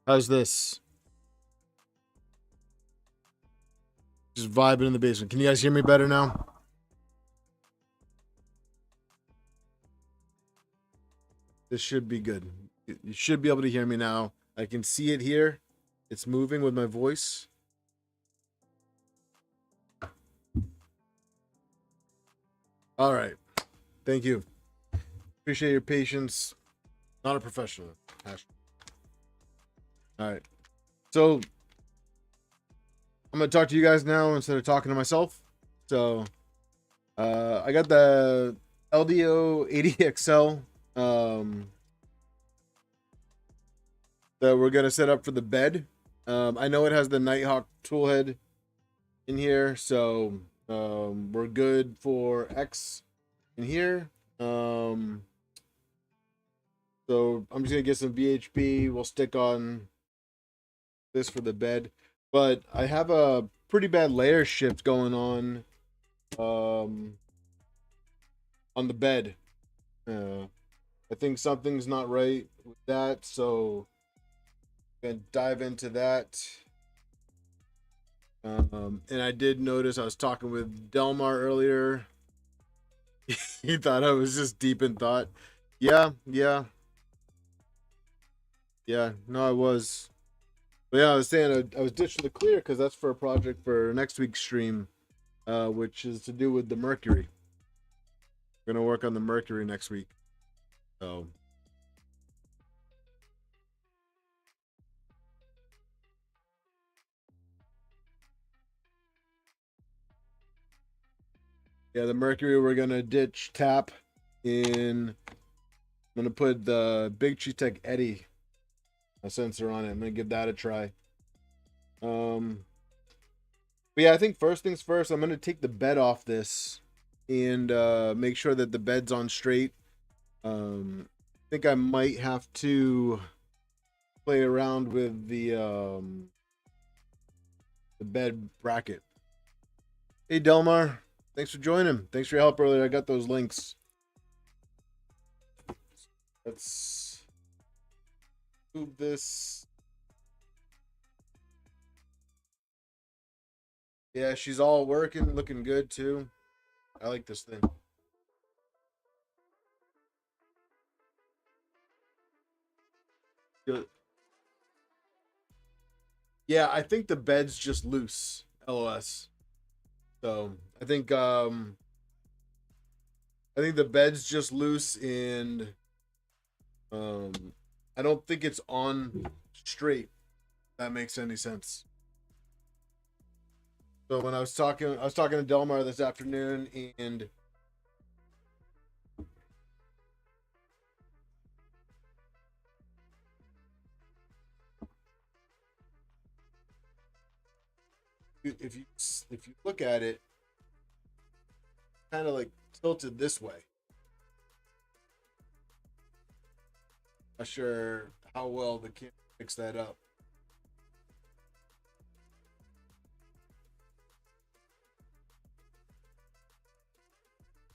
How's this? Just vibing in the basement. Can you guys hear me better now? This should be good. You should be able to hear me now. I can see it here. It's moving with my voice. All right. Thank you. Appreciate your patience. Not a professional. All right. So I'm going to talk to you guys now instead of talking to myself. So I got the LDO 80XL that we're going to set up for the bed. I know it has the Nighthawk toolhead in here, so we're good for X in here. So I'm just gonna get some VHB. We'll stick on this for the bed, but I have a pretty bad layer shift going on the bed. I think something's not right with that, so I'm gonna dive into that. And I did notice, I was talking with Delmar earlier. He thought I was just deep in thought. Yeah. No, I was. But yeah, I was saying I was ditching the clear because that's for a project for next week's stream, which is to do with the mercury. We're gonna work on the mercury next week. So yeah, the mercury we're gonna ditch tap in. I'm gonna put the Big Tree Tech Eddy a sensor on it. I'm gonna give that a try. But yeah, I think first things first, I'm gonna take the bed off this and make sure that the bed's on straight. I think I might have to play around with the bed bracket. Hey Delmar, thanks for joining. Thanks for your help earlier. I got those links. Let's move this. Yeah, she's all working, looking good too. I like this thing. Good. Yeah, I think the bed's just loose. LOS. So I think the bed's just loose, and I don't think it's on straight. If that makes any sense. So when I was talking to Delmar this afternoon, and if you look at it, kind of like tilted this way. Not sure how well the camera picks that up.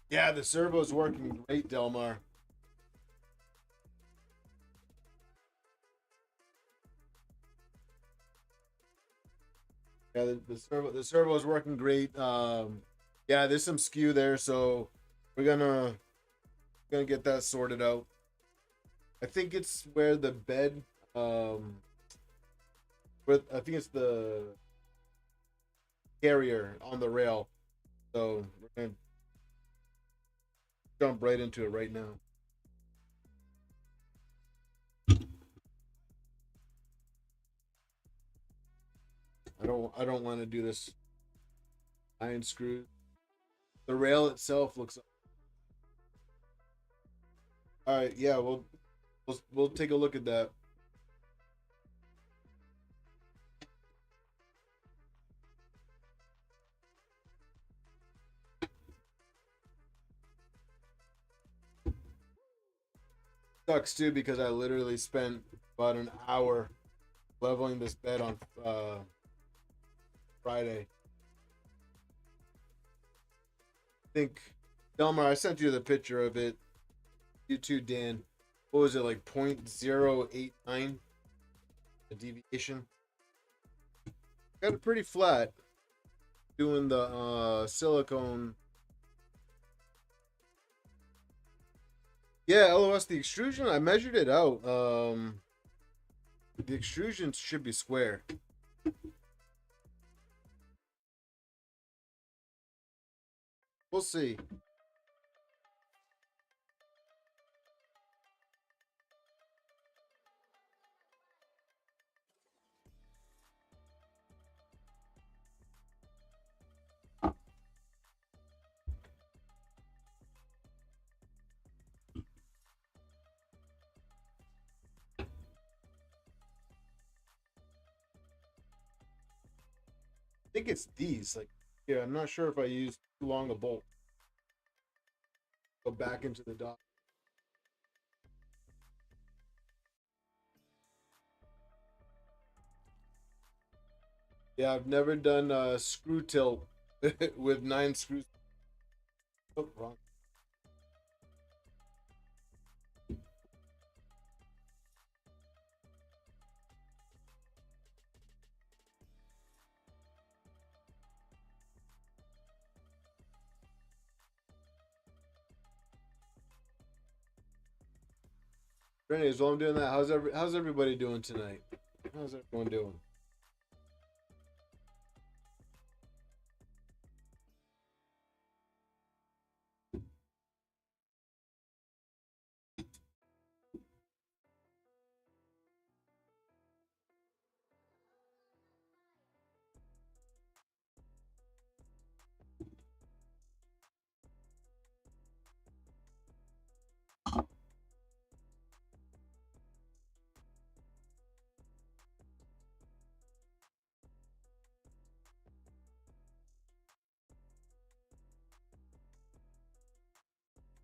Yeah, the servo's working great, Delmar. Yeah, the servo is working great. Yeah, there's some skew there, so we're gonna get that sorted out. I think it's where the bed, I think it's the carrier on the rail. So we're gonna jump right into it right now. I don't want to do this iron screw. The rail itself looks. All right, yeah, we'll take a look at that. Sucks too because I literally spent about an hour leveling this bed on Friday. I think Delmar, I sent you the picture of it. You too, Dan. What was it, like 0.089? a deviation. Got it pretty flat doing the silicone. Yeah, LOS, the extrusion, I measured it out. The extrusion should be square. We'll see. I think it's these. Like, yeah, I'm not sure if I used too long a bolt. Go back into the dot. Yeah, I've never done screw tilt with 9 screws. Oh, wrong. Anyways, while I'm doing that, how's everybody doing tonight? How's everyone doing?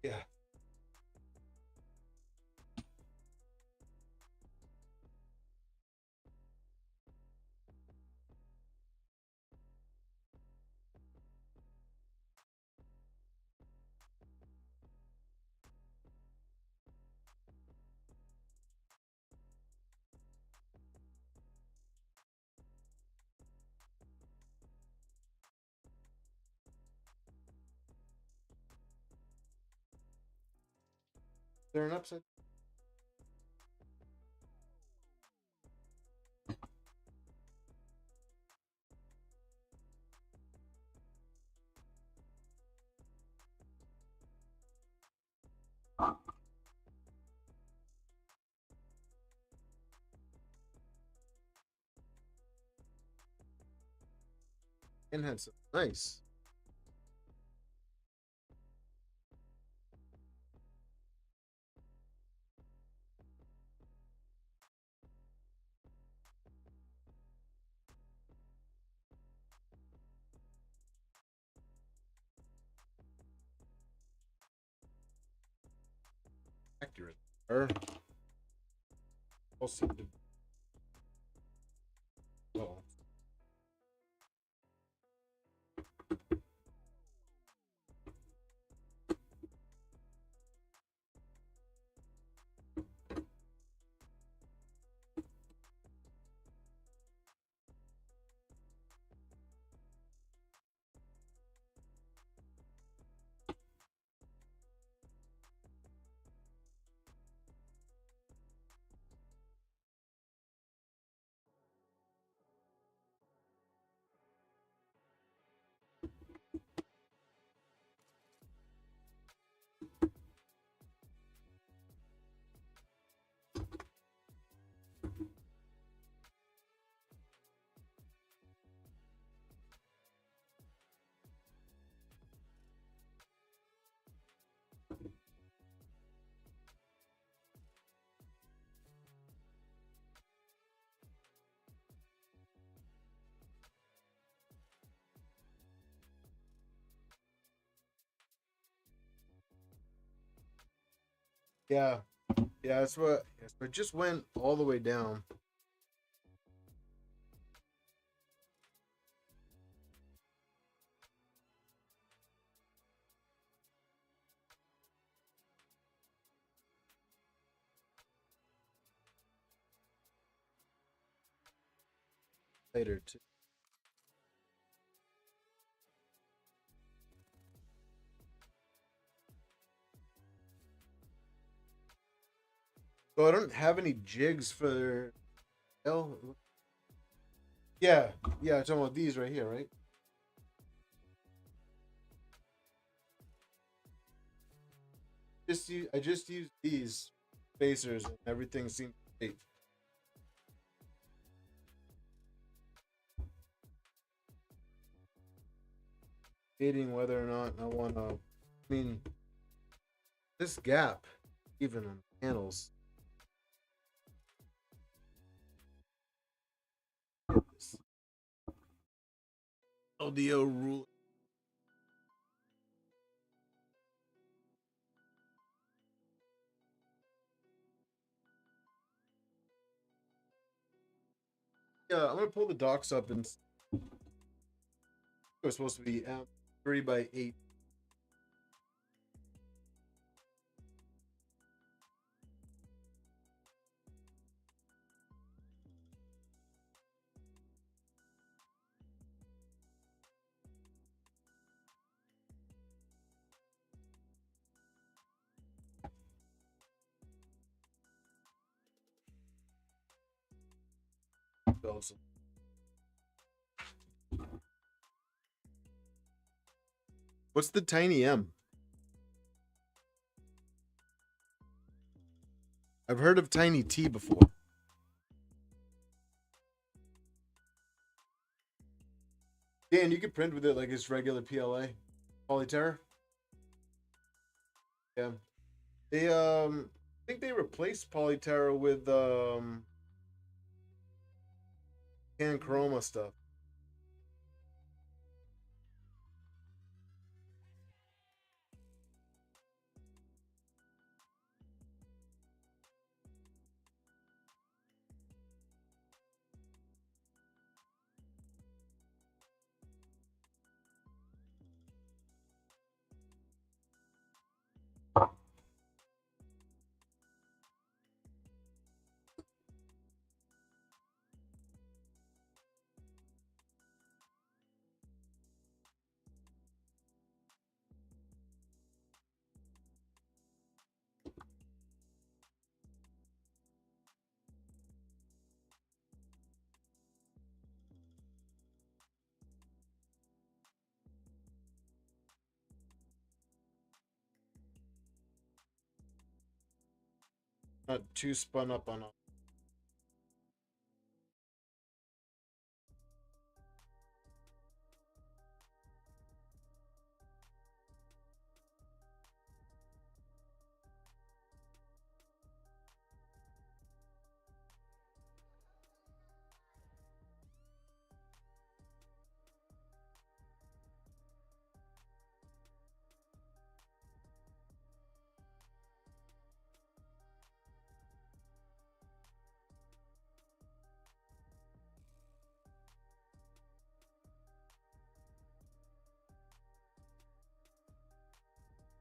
Yeah. Is there an upside? Enhance. Nice. Accurate. Also, oh. Yeah. Yeah, that's what. Yes, it just went all the way down. later too. So I don't have any jigs for L. Yeah, yeah, I'm talking about these right here, right? I just used these spacers and everything seems great. Debating whether or not I want to. I mean, this gap, even on panels. LDO rule. Yeah, I'm gonna pull the docks up and it's supposed to be 3 by 8. Also. What's the tiny M? I've heard of tiny T before. Dan, you could print with it like it's regular PLA, Polyterra. Yeah, they I think they replaced Polyterra with can chroma stuff. Not too spun up on.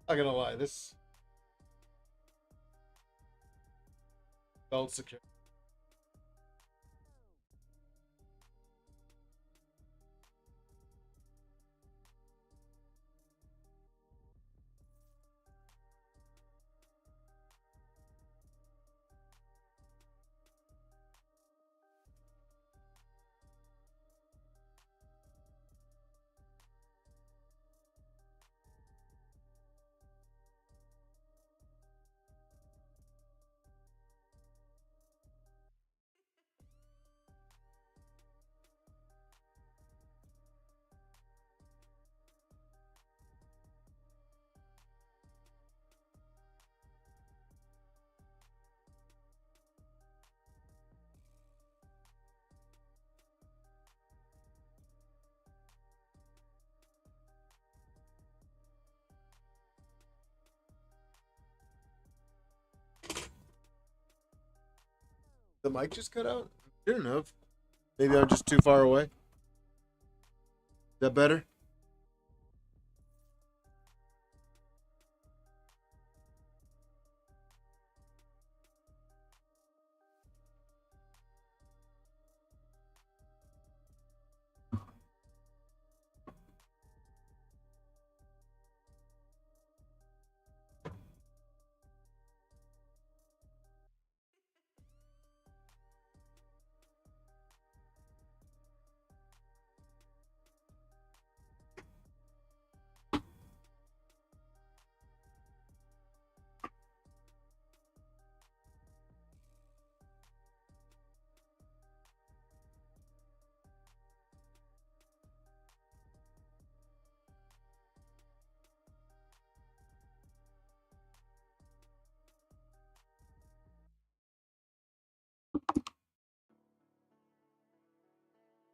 Not gonna lie, this felt secure. The mic just cut out? Shouldn't have. Maybe I'm just too far away. Is that better?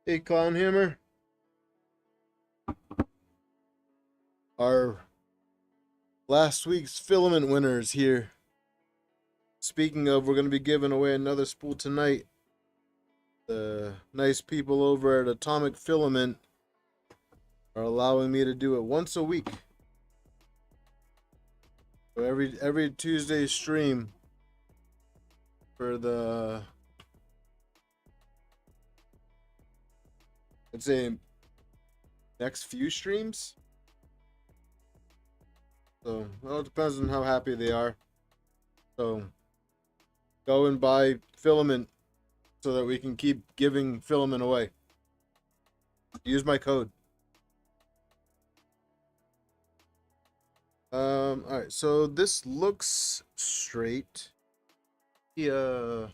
Hey, Clownhammer. Our last week's filament winners here. Speaking of, we're going to be giving away another spool tonight. The nice people over at Atomic Filament are allowing me to do it once a week. So every Tuesday stream for the, I'd say, next few streams. So, well, it depends on how happy they are. So, go and buy filament so that we can keep giving filament away. Use my code. Alright, so this looks straight. Yeah.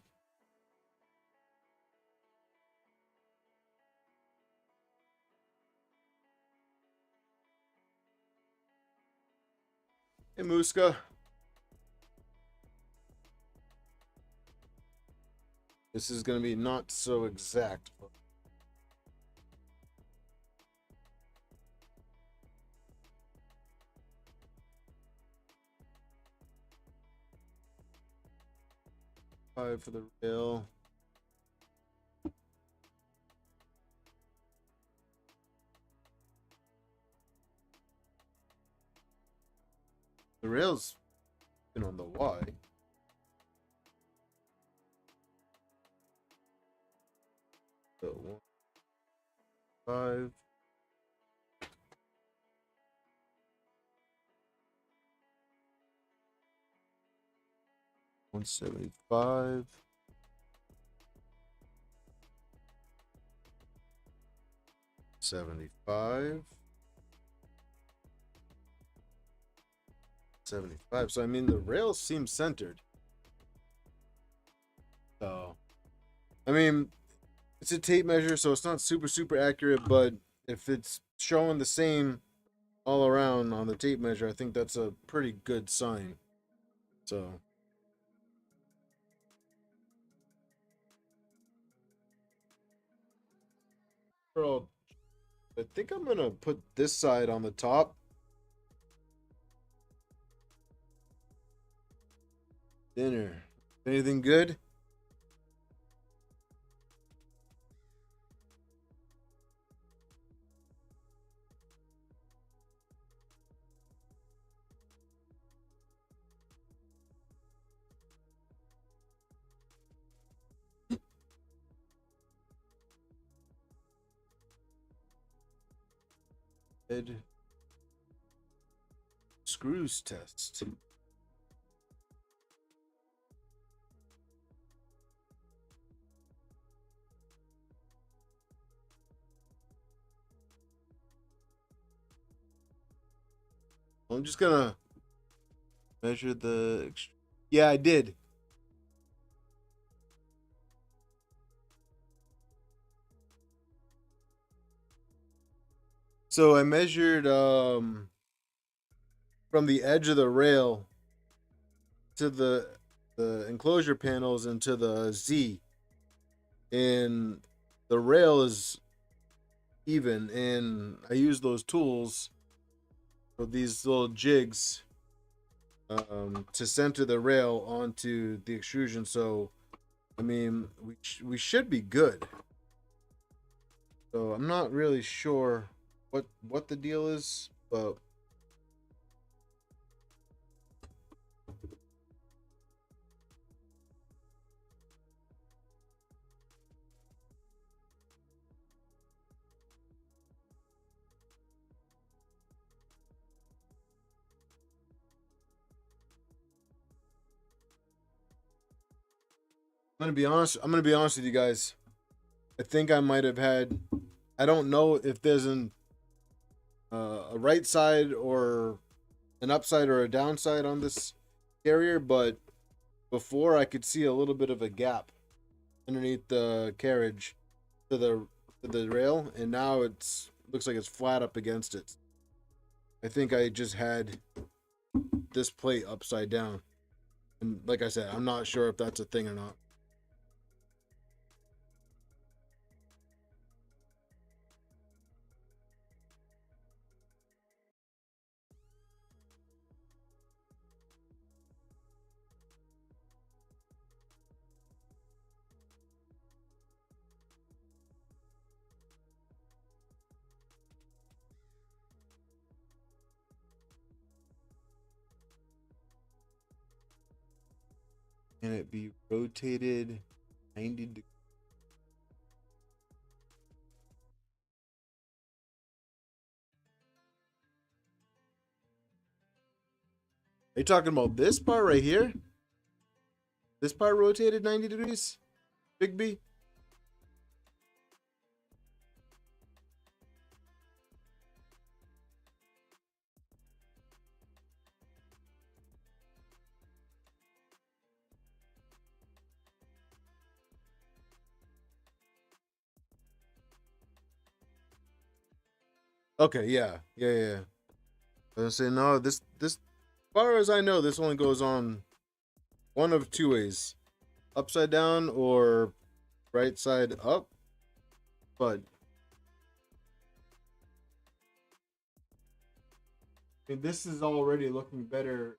Hey, Muska. This is going to be not so exact. Five for the rail. The rail's been on the Y. So 1, 5. $175. 75. 75. So I mean the rail seems centered. So I mean it's a tape measure, so it's not super accurate, but if it's showing the same all around on the tape measure, I think that's a pretty good sign. So I think I'm gonna put this side on the top. Dinner. Anything good? Head screws test. I'm just gonna measure the. Yeah, I did. So I measured from the edge of the rail to the enclosure panels and to the Z, and the rail is even, and I use those tools with these little jigs to center the rail onto the extrusion. So I mean we should be good. So I'm not really sure what the deal is, but I'm gonna be honest with you guys. I think I might have had. I don't know if there's a right side or an upside or a downside on this carrier, but before I could see a little bit of a gap underneath the carriage to the rail, and now looks like it's flat up against it. I think I just had this plate upside down, and like I said, I'm not sure if that's a thing or not. Can it be rotated 90 degrees? Are you talking about this part right here? This part rotated 90 degrees? Big B? Okay, yeah. Yeah. I was saying, no, this, as far as I know, this only goes on one of two ways. Upside down or right side up. But I mean, this is already looking better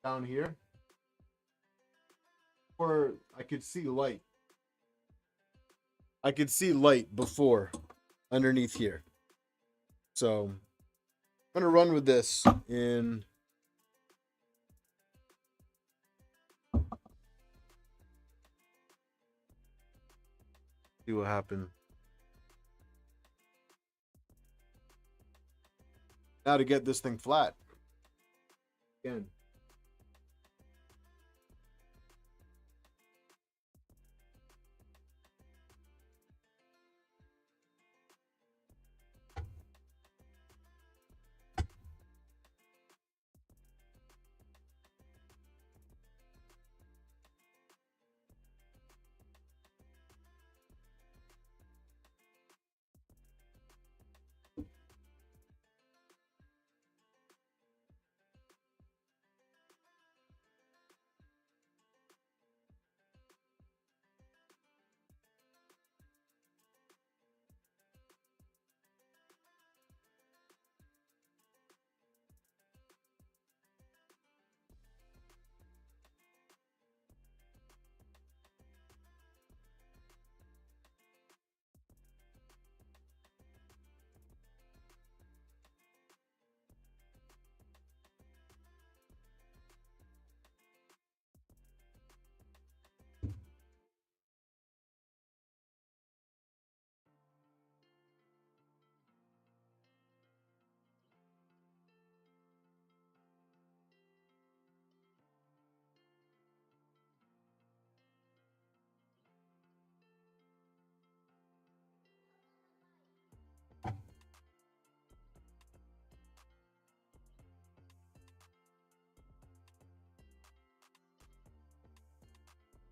down here. Or I could see light. I could see light before underneath here. So I'm gonna run with this in see what happens. Now to get this thing flat. Again.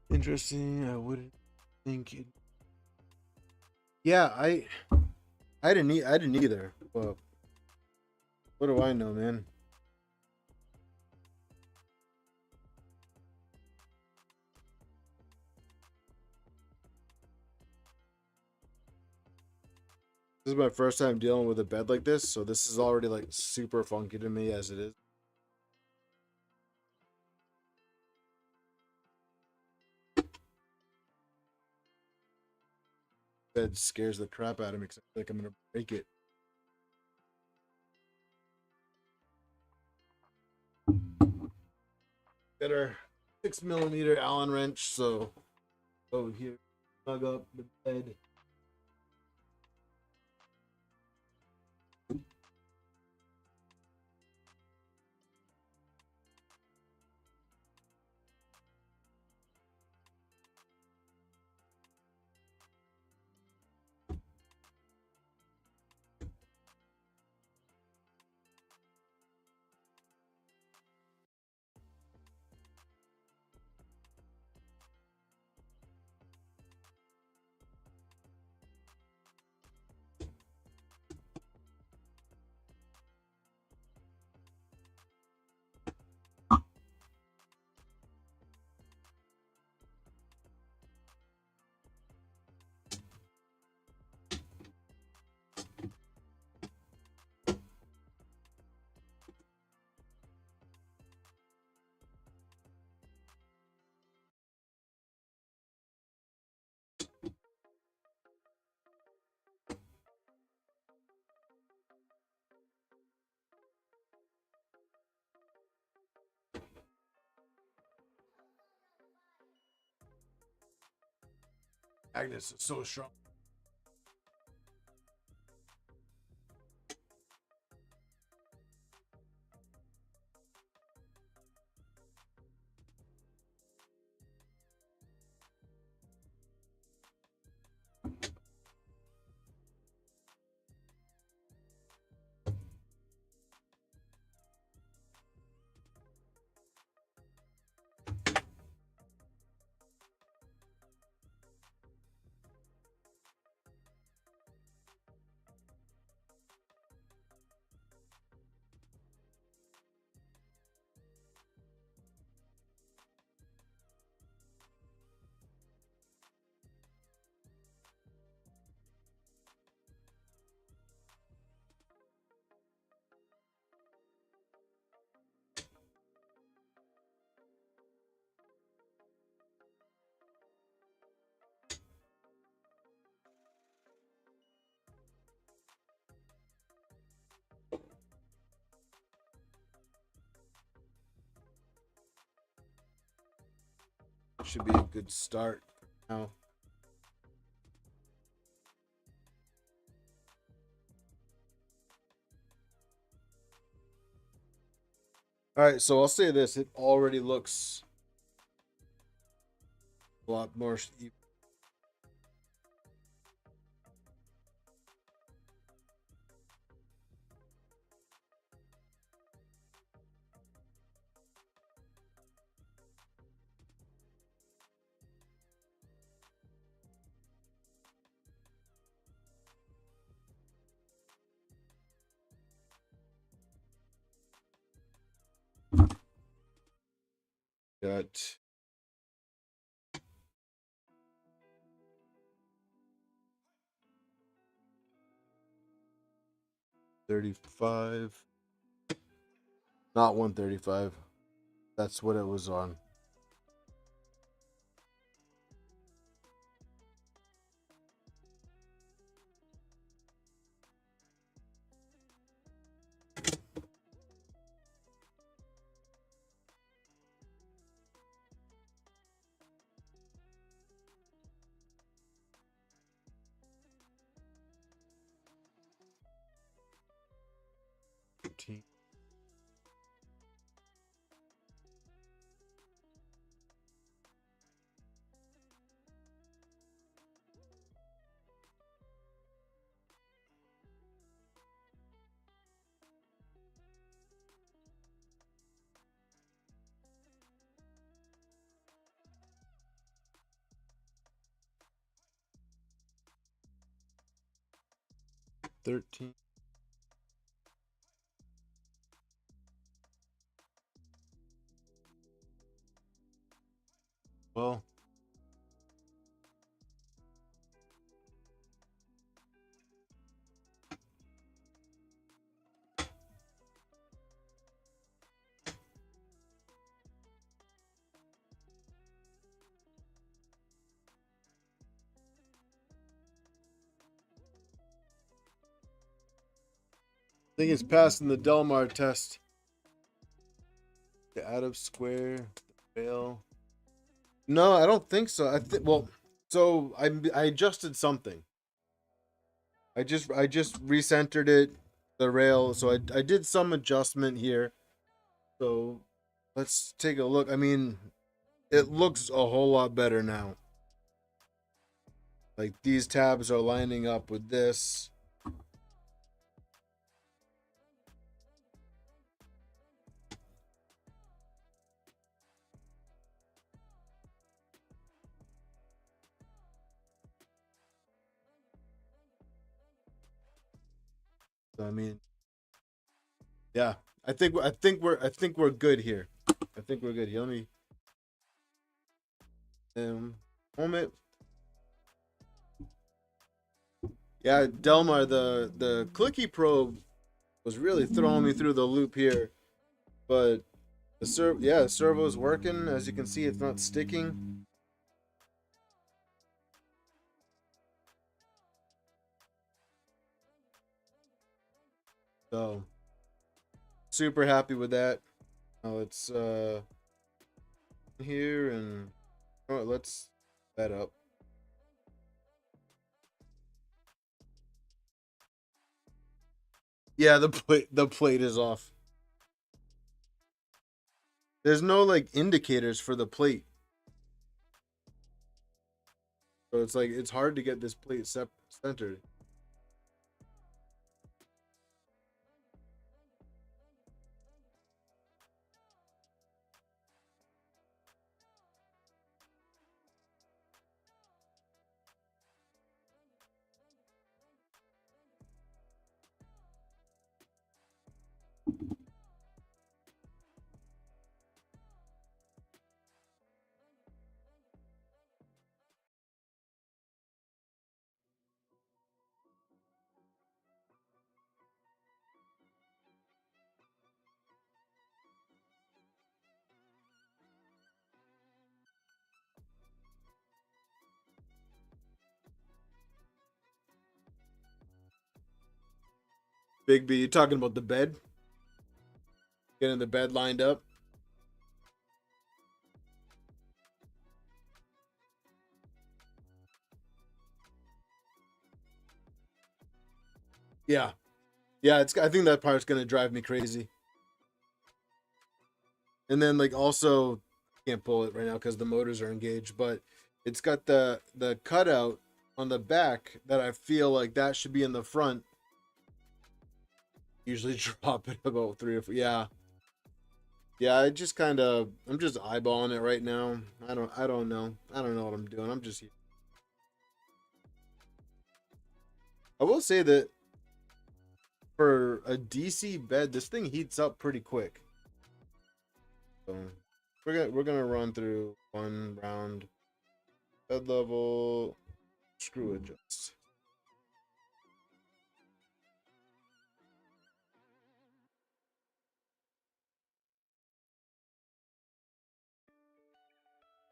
Interesting. I wouldn't think it. Yeah, I didn't either. But what do I know, man? This is my first time dealing with a bed like this, so this is already like super funky to me as it is. Bed scares the crap out of me because I feel like I'm gonna break it. Got our 6mm Allen wrench, so over here, plug up the bed. Magnus is so strong. Should be a good start now. All right, so I'll say this: it already looks a lot more. 35, not 135. That's what it was on. $13. Well, I think it's passing the Delmar test. The out of square, the rail. No, I don't think so. I think well, so I adjusted something. I just recentered it, the rail. So I did some adjustment here. So let's take a look. I mean, it looks a whole lot better now. Like these tabs are lining up with this. So, I mean, yeah, I think we're good here. I think we're good here. Let me moment. Yeah, Delmar, the clicky probe was really throwing me through the loop here, but the servo's working. As you can see, it's not sticking. So super happy with that. Now let's here and let's that up. Yeah, the plate is off. There's no like indicators for the plate. So it's like it's hard to get this plate centered. Big B, you talking about the bed? Getting the bed lined up? Yeah. Yeah, it's I think that part's gonna drive me crazy. And then like also can't pull it right now because the motors are engaged, but it's got the cutout on the back that I feel like that should be in the front. Usually drop it about 3 or 4. Yeah. Yeah, I'm just eyeballing it right now. I don't know. I don't know what I'm doing. I will say that for a DC bed, this thing heats up pretty quick. So we're gonna run through one round. Bed level, screw adjust.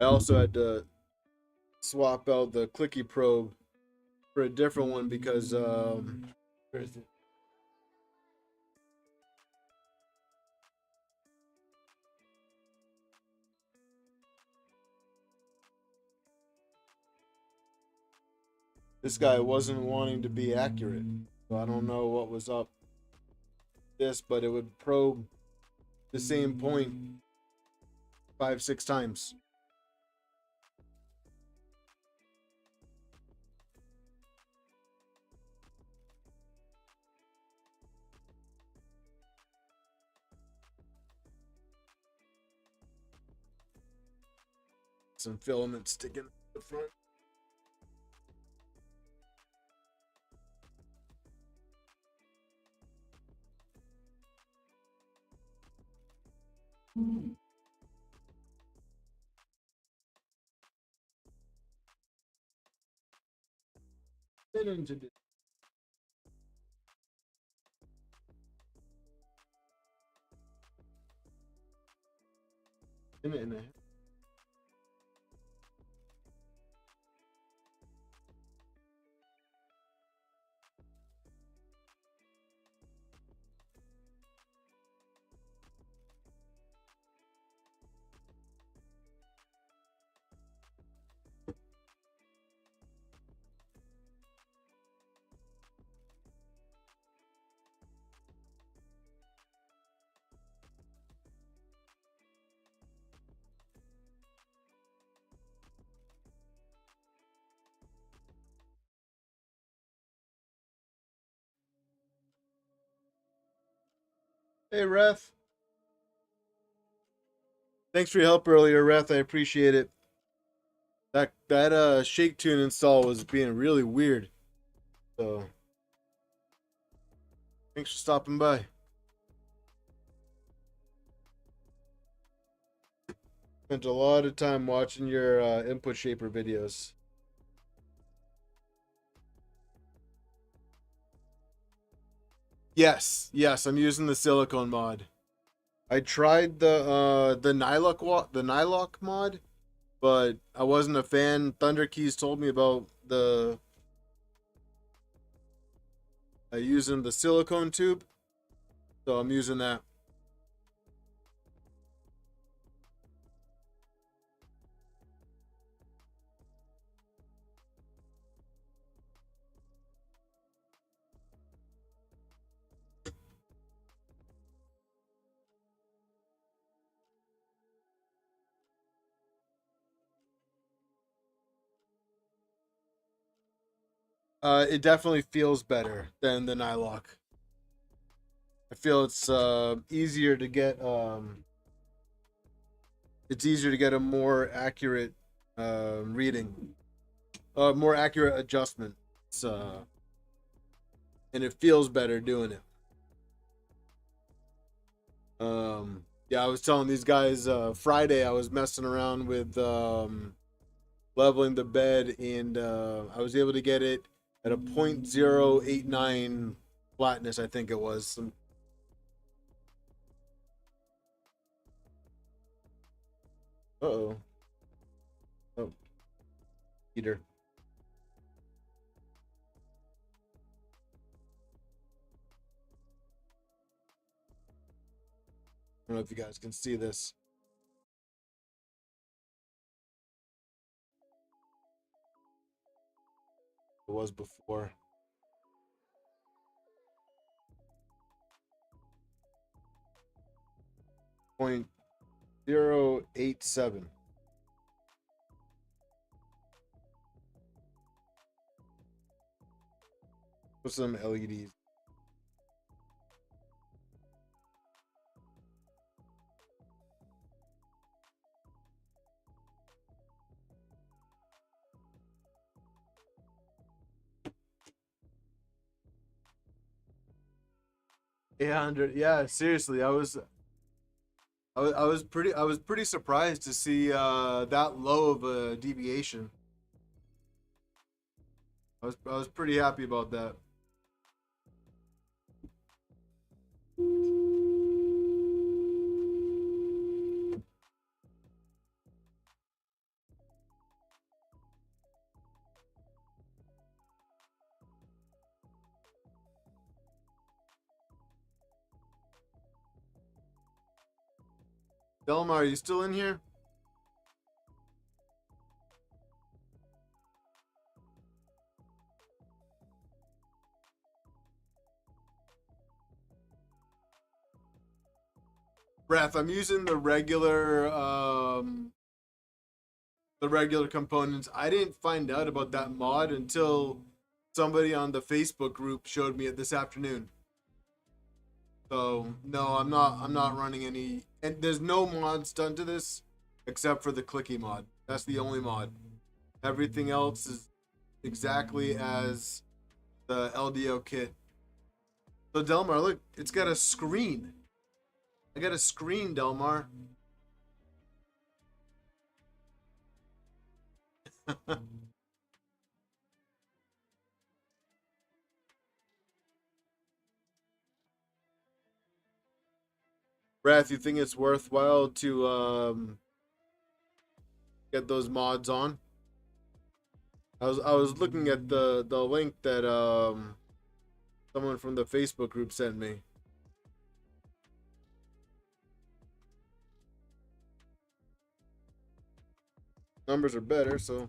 I also had to swap out the clicky probe for a different one because where is it? This guy wasn't wanting to be accurate. So I don't know what was up with this, but it would probe the same point 5, 6 times. Some filament sticking in the front. Fit into the in it. Hey, Ref. Thanks for your help earlier, Ref. I appreciate it. That shake tune install was being really weird. So thanks for stopping by. Spent a lot of time watching your input shaper videos. Yes, I'm using the silicone mod. I tried the Nighthawk mod, but I wasn't a fan. Thunder Keys told me about the using the silicone tube, so I'm using that. It definitely feels better than the Nylock. I feel it's easier to get it's easier to get a more accurate reading, more accurate adjustment. It's, and it feels better doing it. Yeah, I was telling these guys Friday I was messing around with leveling the bed, and I was able to get it at a 0.089 flatness, I think it was. Uh-oh. Oh, heater. I don't know if you guys can see this. It was before. Point 0.087. With some LEDs. Yeah, yeah, seriously, I was pretty surprised to see that low of a deviation. I was pretty happy about that. Delmar, are you still in here? Ref, I'm using the regular components. I didn't find out about that mod until somebody on the Facebook group showed me it this afternoon. So no, I'm not running any, and there's no mods done to this except for the clicky mod. That's the only mod. Everything else is exactly as the LDO kit. So Delmar, look, it's got a screen. I got a screen, Delmar. Wrath, you think it's worthwhile to get those mods on? I was looking at the link that someone from the Facebook group sent me. Numbers are better, so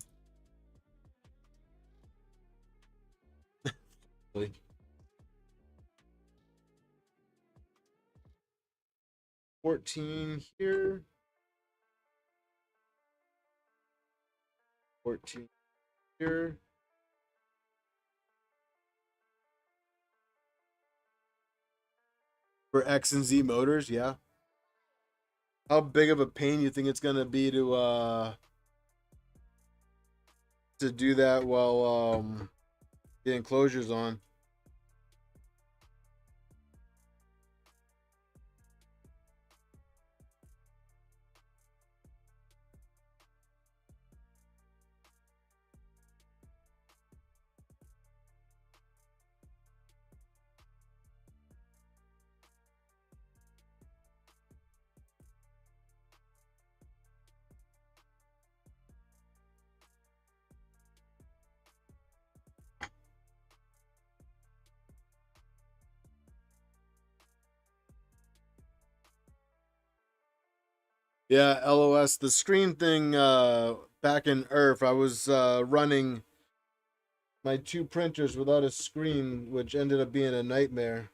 14 here. 14 here. For X and Z motors, yeah. How big of a pain you think it's gonna be to do that while the enclosure's on? Yeah, LOS. The screen thing back in Earth, I was running my two printers without a screen, which ended up being a nightmare.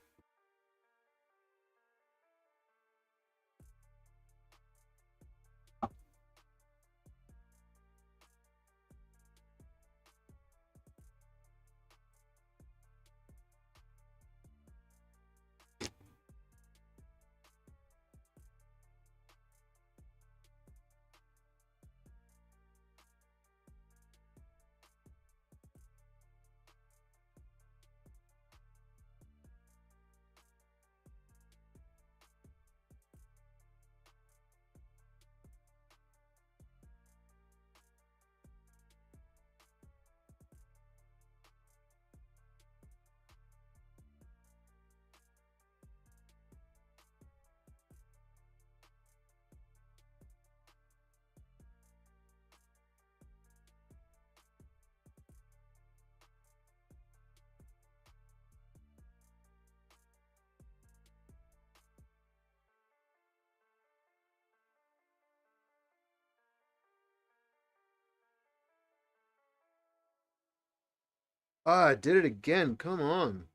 Ah, I did it again. Come on.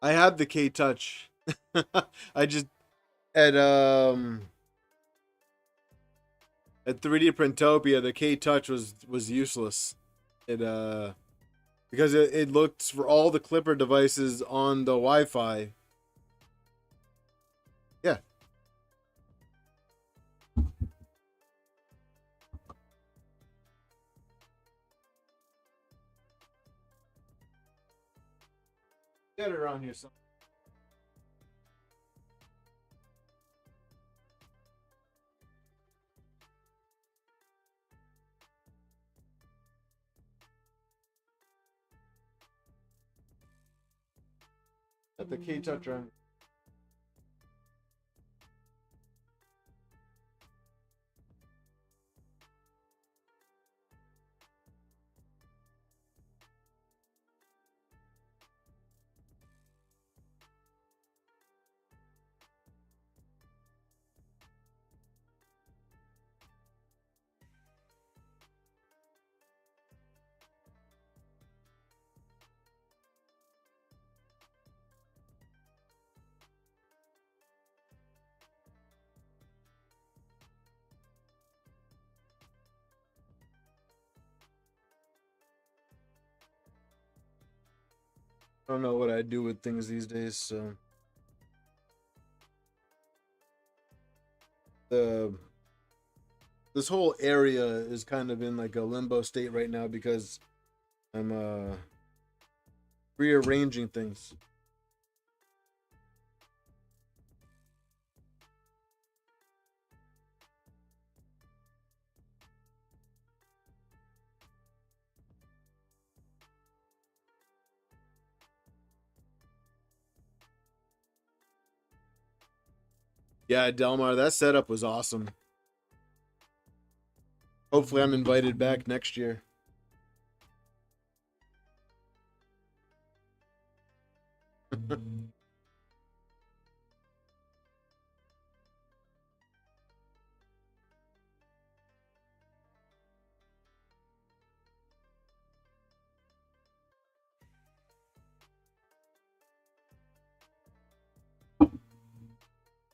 I have the K Touch. I just at 3D Printopia, the K Touch was useless. It because it looks for all the Clipper devices on the Wi-Fi. Yeah. Get it around here somewhere. Got the K Touch around. I don't know what I do with things these days, so the this whole area is kind of in like a limbo state right now because I'm rearranging things. Yeah, Delmar, that setup was awesome. Hopefully I'm invited back next year.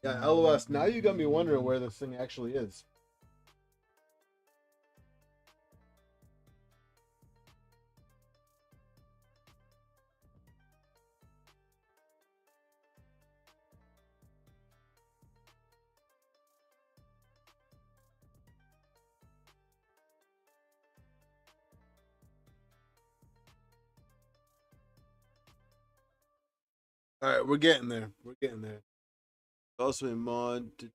Yeah, LOS, now you got me wondering where this thing actually is. All right, we're getting there. We're getting there. Also a mod to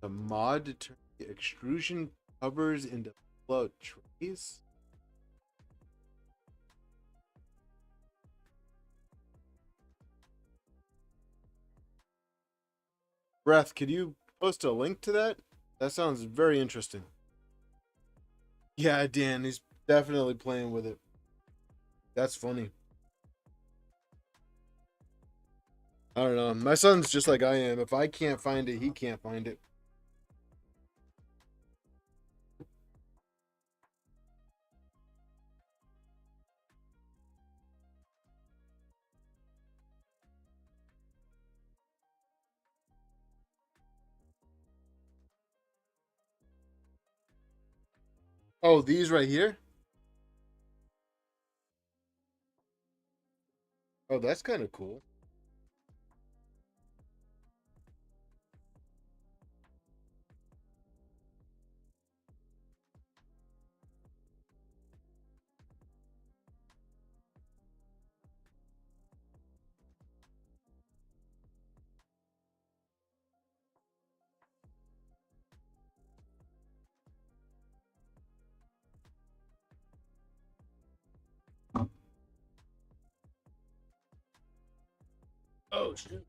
turn the extrusion covers into float trays. Breath, could you post a link to that? That sounds very interesting. Yeah, Dan, he's definitely playing with it. That's funny. I don't know. My son's just like I am. If I can't find it, he can't find it. Oh, these right here? Oh, that's kind of cool. Oh, shit.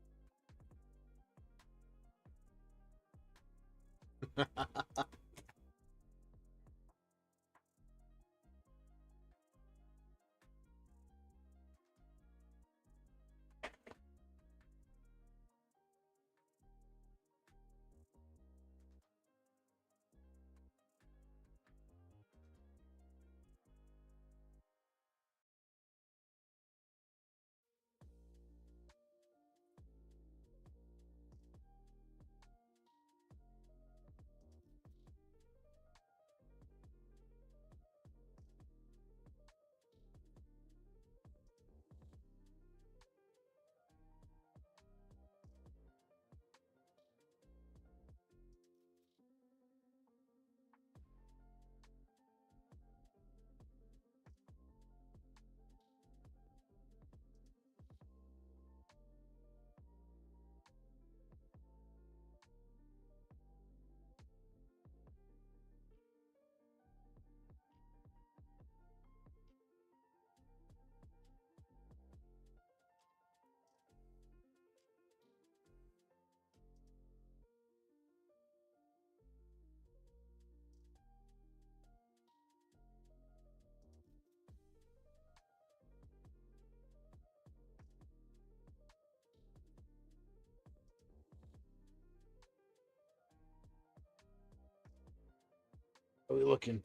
looking?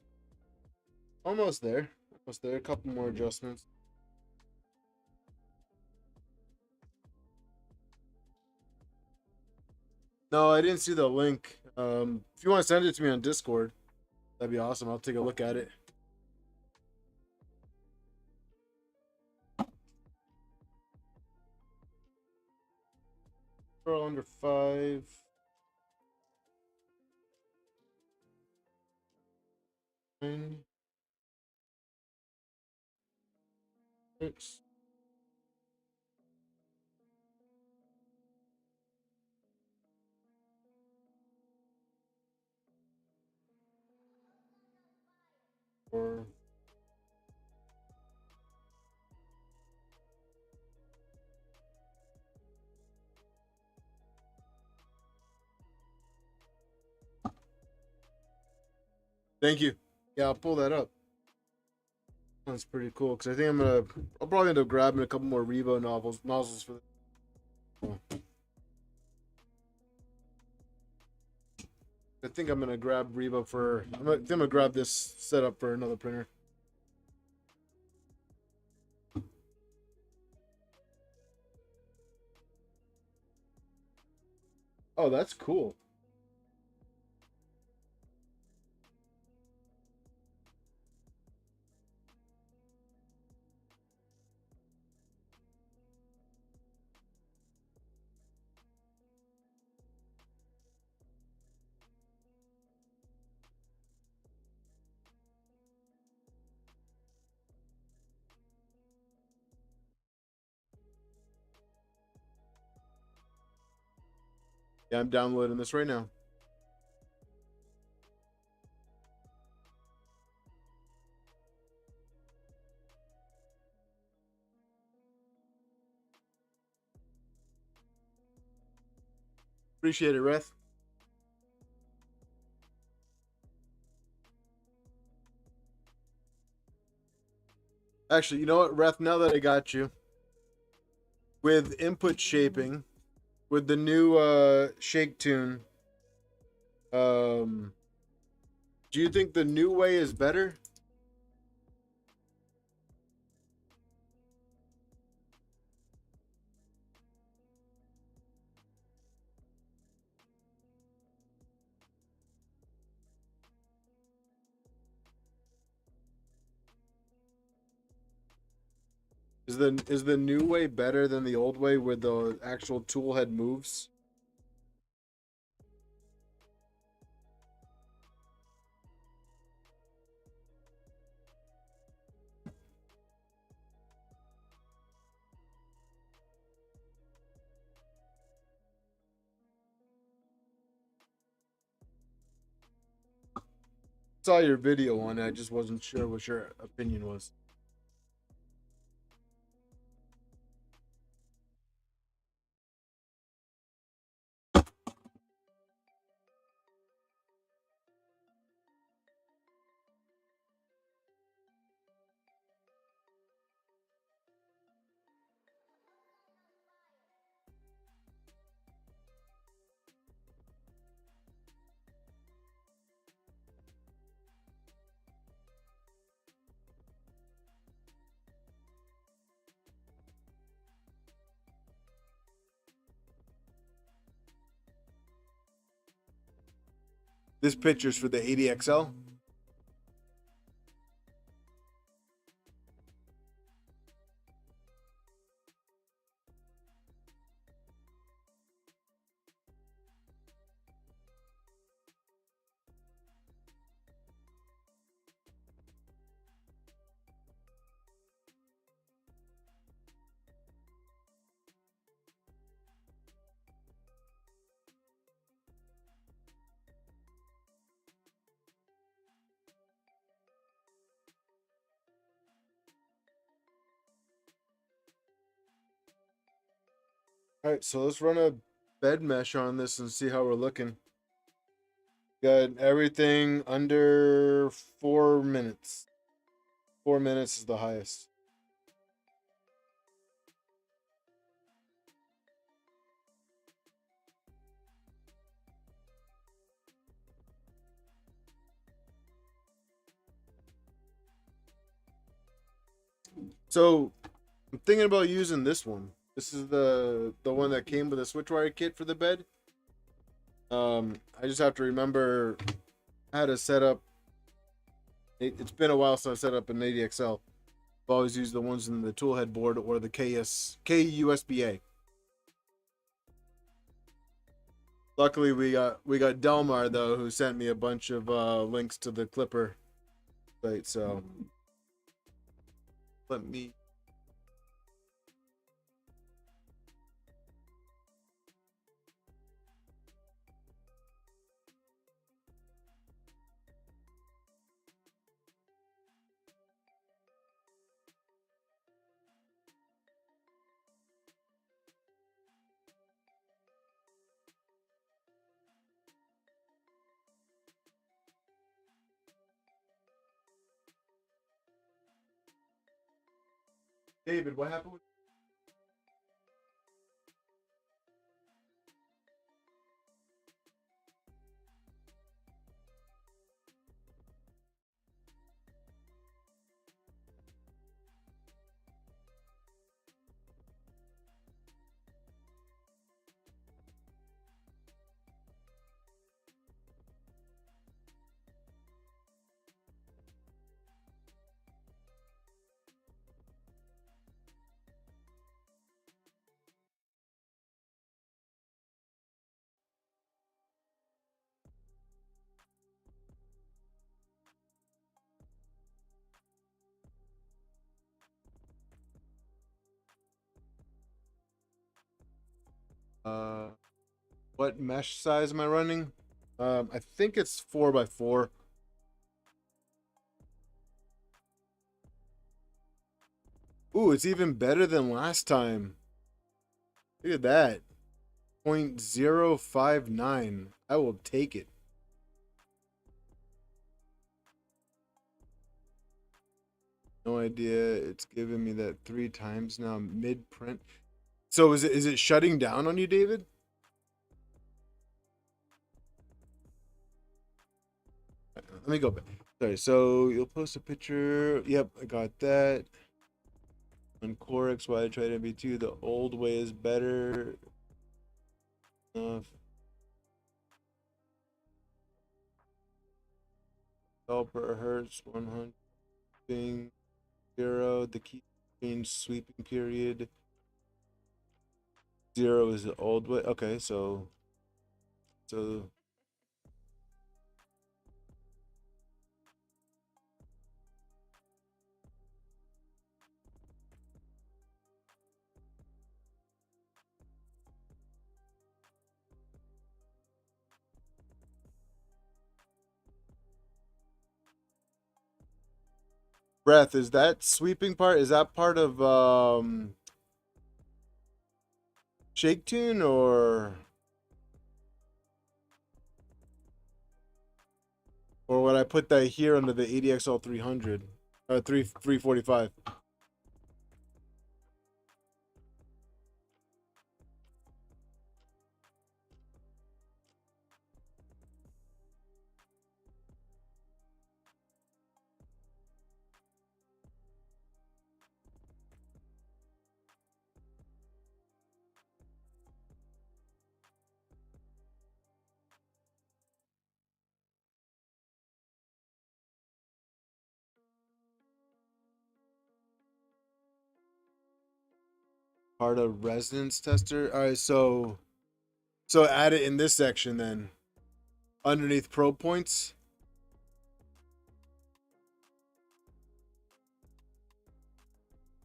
Almost there. Almost there. A couple more adjustments. No, I didn't see the link. If you want to send it to me on Discord, that'd be awesome. I'll take a look at it. We're all under 5. Nine. 6. Four. Thank you. Yeah, I'll pull that up. That's pretty cool because I think I'll probably end up grabbing a couple more Revo nozzles for this. I think I'm gonna grab Revo I'm gonna grab this setup for another printer. Oh, that's cool. Yeah, I'm downloading this right now. Appreciate it, Reth. Actually, you know what, Reth, now that I got you, with input shaping, with the new shake tune, do you think the new way is better? Is the new way better than the old way where the actual tool head moves? Saw your video on it. I just wasn't sure what your opinion was. This picture's for the 80XL. All right, so let's run a bed mesh on this and see how we're looking. Got everything under 4 minutes. 4 minutes is the highest. So I'm thinking about using this one. This is the one that came with a Switchwire kit for the bed. I just have to remember how to set up. It's been a while since I set up an ADXL. I've always used the ones in the toolhead board or the KUSBA. Luckily, we got Delmar though, who sent me a bunch of links to the Clipper site. So let me. David, what happened with what mesh size am I running? I think it's 4x4. Ooh, it's even better than last time. Look at that. 0.059. I will take it. No idea. It's giving me that 3 times now mid print. So is it shutting down on you, David? Let me go back. Sorry. So you'll post a picture. Yep, I got that. On Core XY, try to be 2. The old way is better. Per hertz 100. 0. The key change sweeping period. 0 is the old way. Okay, so breath, is that sweeping part? Is that part of Shake Tune or would I put that here under the ADXL 300 345? Part of resonance tester. All right, so add it in this section then, underneath probe points.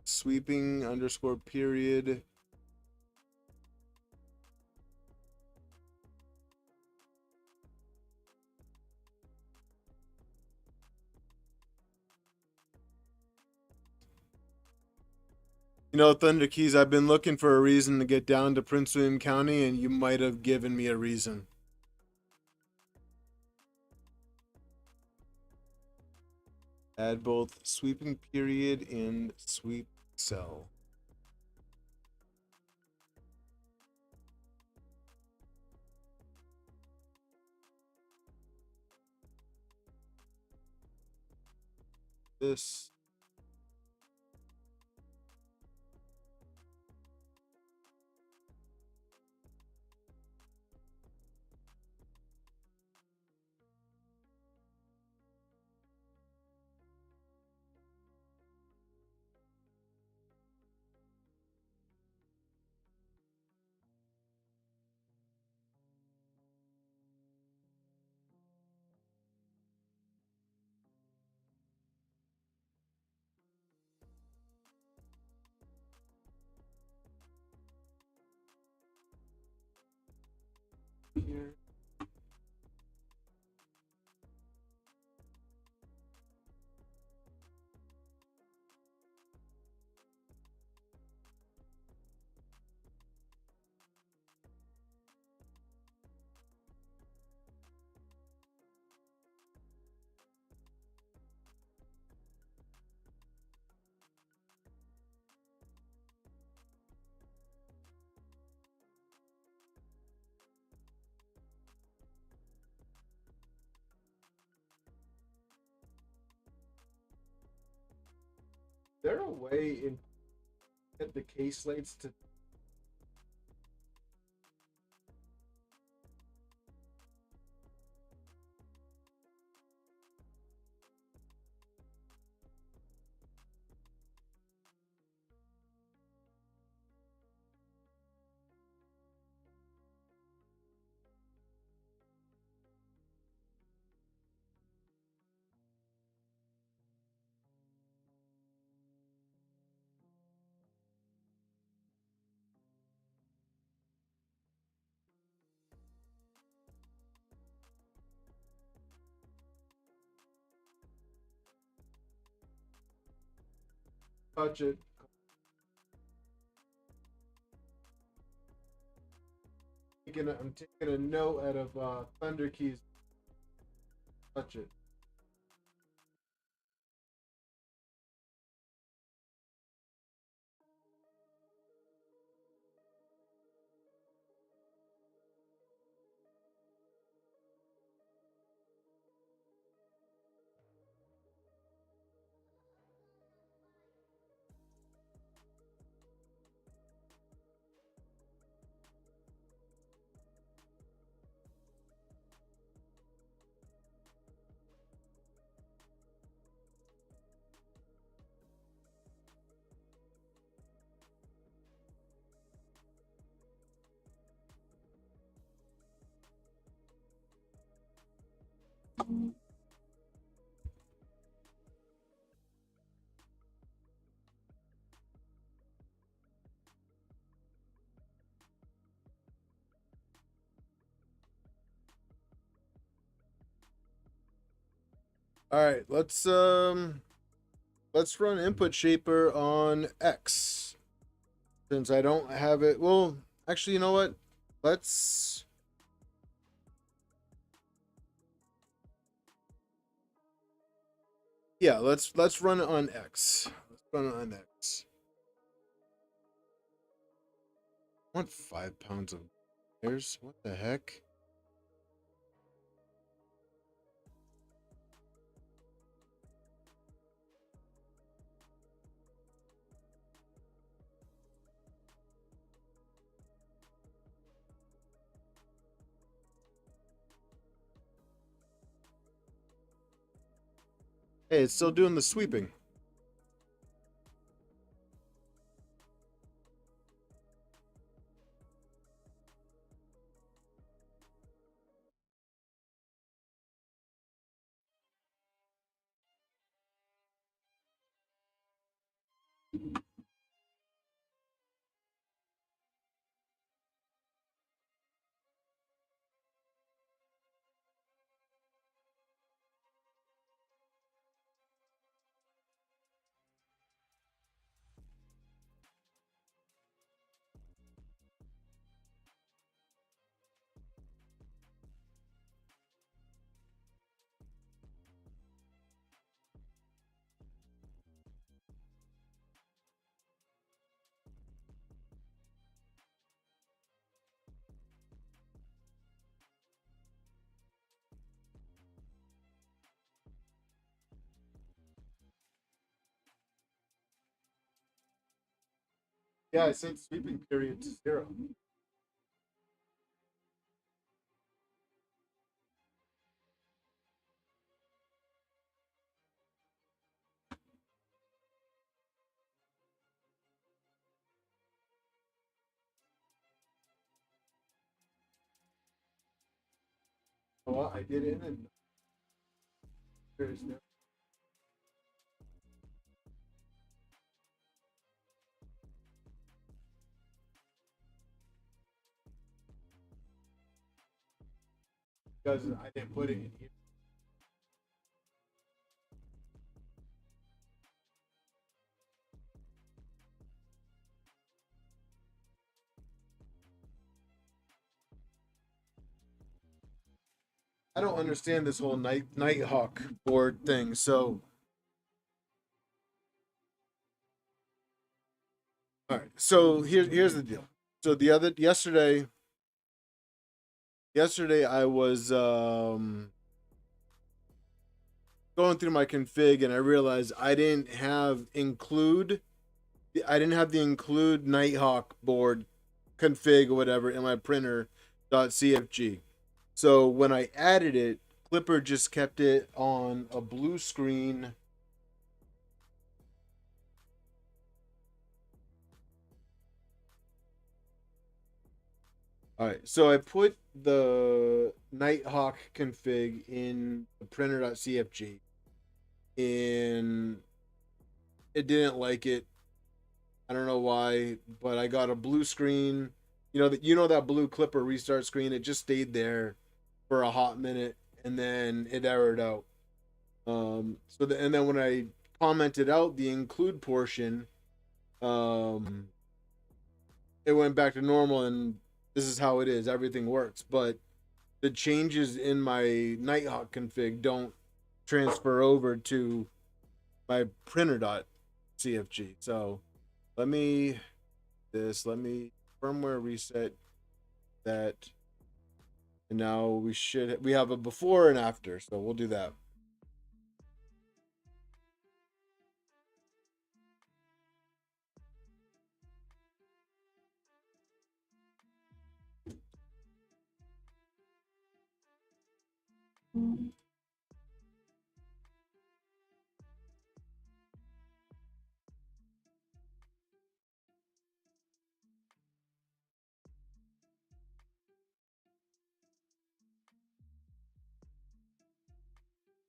Sweeping underscore period. You know, Thunder Keys, I've been looking for a reason to get down to Prince William County, and you might have given me a reason. Add both sweeping period and sweep cell. This here. Is there a way in get the case slates to touch it? I'm taking a note out of Thunder Keys. Touch it. All right, let's run input shaper on X since I don't have it. Well, actually, you know what? Let's let's run it on X. Let's run it on X. I want 5 pounds of layers. What the heck? Hey, it's still doing the sweeping. Yeah, I set sweeping period to 0. Well, I did it and there's no. because I didn't put it in here. I don't understand this whole Nighthawk board thing. So, all right. So here's the deal. So yesterday I was going through my config and I realized I didn't have the include Nighthawk board config or whatever in my printer.cfg. So when I added it, Clipper just kept it on a blue screen. All right, so I put the Nighthawk config in the printer.cfg and it didn't like it. I don't know why, but I got a blue screen. That blue Clipper restart screen. It just stayed there for a hot minute, and then it errored out. And then when I commented out the include portion, um, it went back to normal, and this is how it is. Everything works, but the changes in my Nighthawk config don't transfer over to my printer.cfg. So let me firmware reset that, and now we have a before and after, so we'll do that.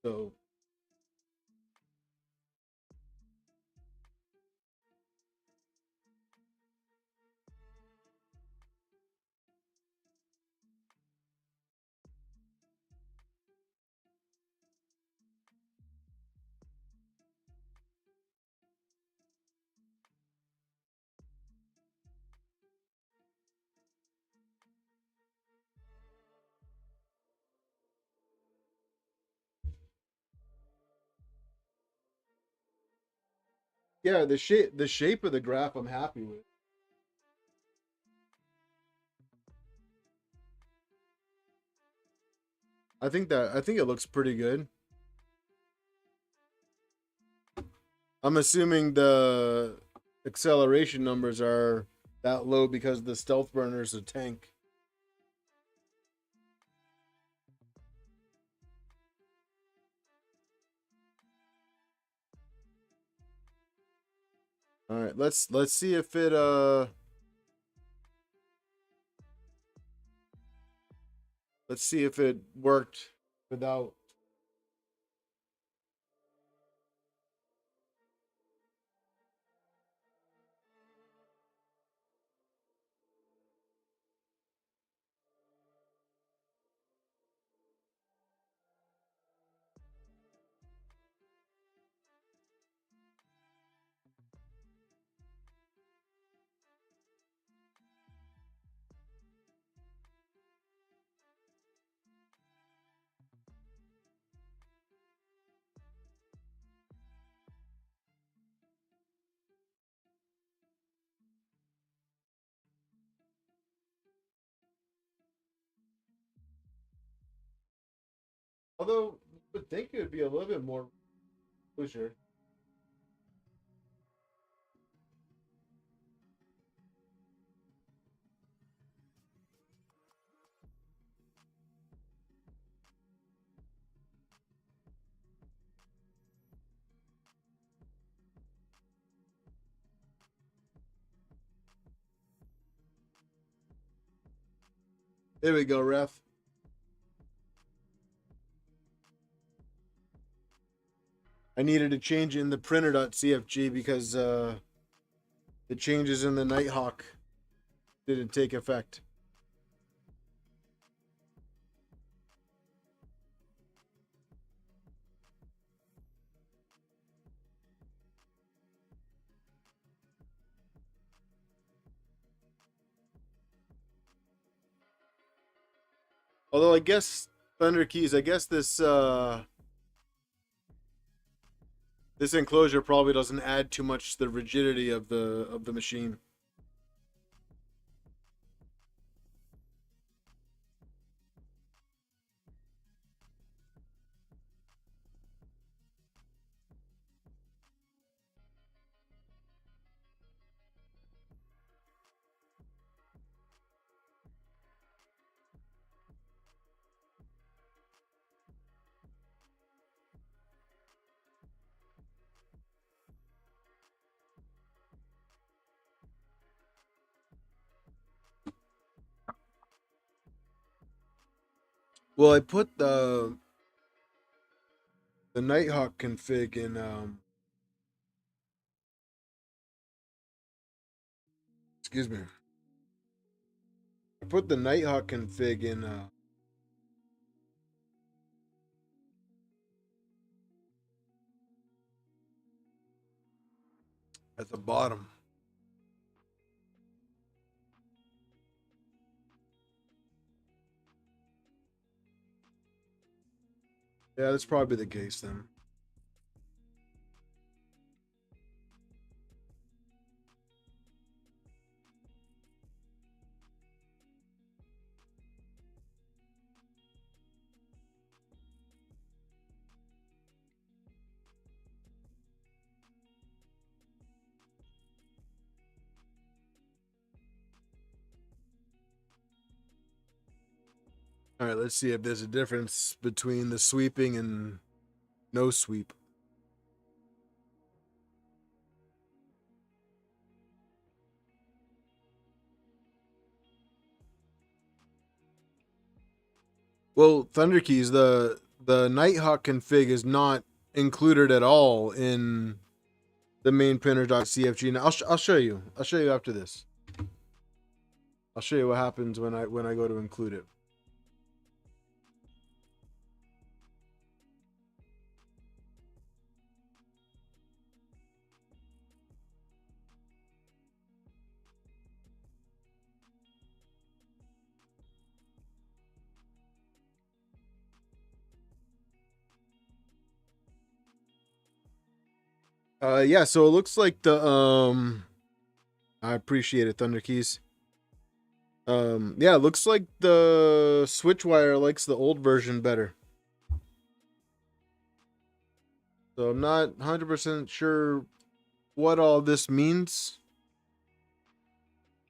So yeah, the shape of the graph I'm happy with. I think it looks pretty good. I'm assuming the acceleration numbers are that low because the stealth burner is a tank. All right, let's see if it let's see if it worked without. Although you would think it would be a little bit more closure. There we go, ref. I needed to change it in the printer.cfg because the changes in the Nighthawk didn't take effect. Although I guess Thunder Keys, I guess this enclosure probably doesn't add too much to the rigidity of the machine. Well, I put the Nighthawk config in excuse me. I put the Nighthawk config in at the bottom. Yeah, that's probably the case then. All right, let's see if there's a difference between the sweeping and no sweep. Well, Thunder Keys, the Nighthawk config is not included at all in the main printer.cfg. Now I'll show you. I'll show you after this. I'll show you what happens when I go to include it. Yeah, so it looks like the I appreciate it, Thunder Keys. Yeah, it looks like the Switchwire likes the old version better. So I'm not 100% sure what all this means,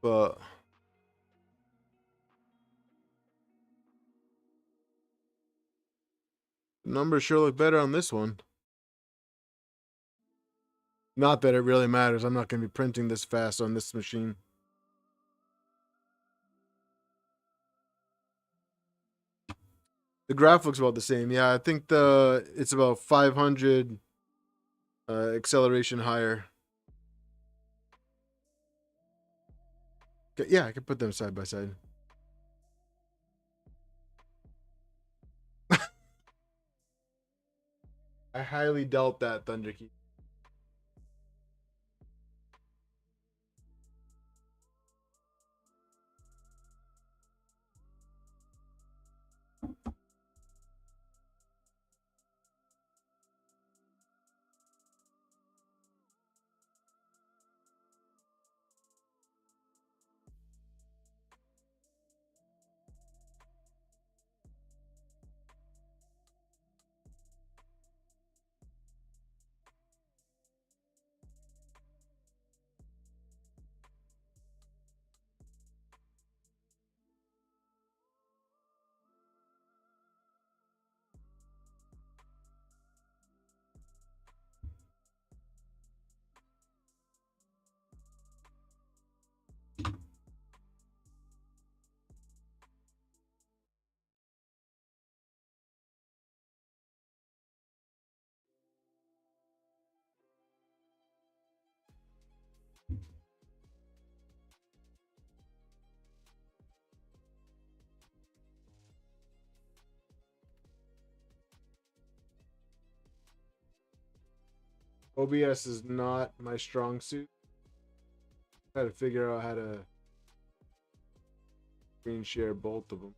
but the numbers sure look better on this one. Not that it really matters. I'm not going to be printing this fast on this machine. The graph looks about the same. Yeah, I think it's about 500 acceleration higher. Okay, yeah, I can put them side by side. I highly doubt that, Thunder Key. OBS is not my strong suit. I had to figure out how to screen share both of them.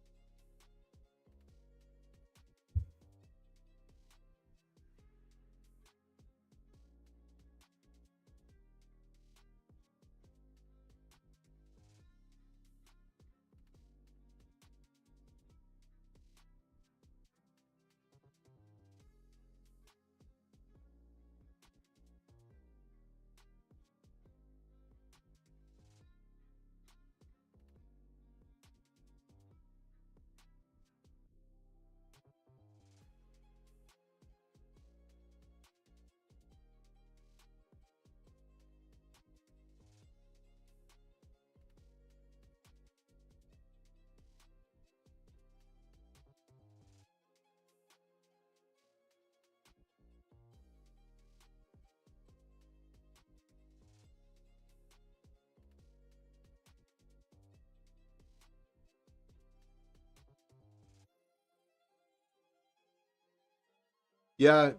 Yeah.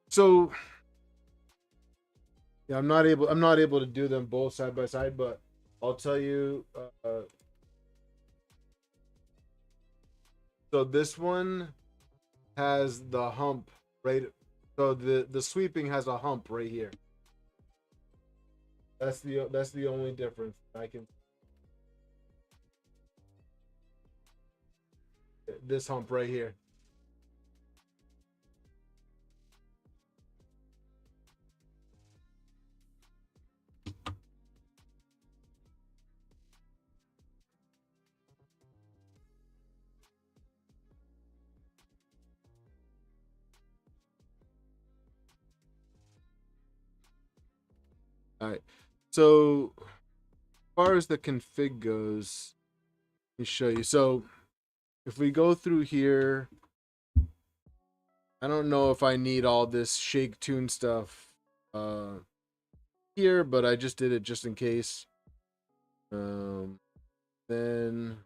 So yeah, I'm not able to do them both side by side, but I'll tell you. So this one has the hump right. So the sweeping has a hump right here. That's the only difference. I can this hump right here. All right. So as far as the config goes, let me show you. So if we go through here, I don't know if I need all this shake tune stuff here, but I just did it just in case. Then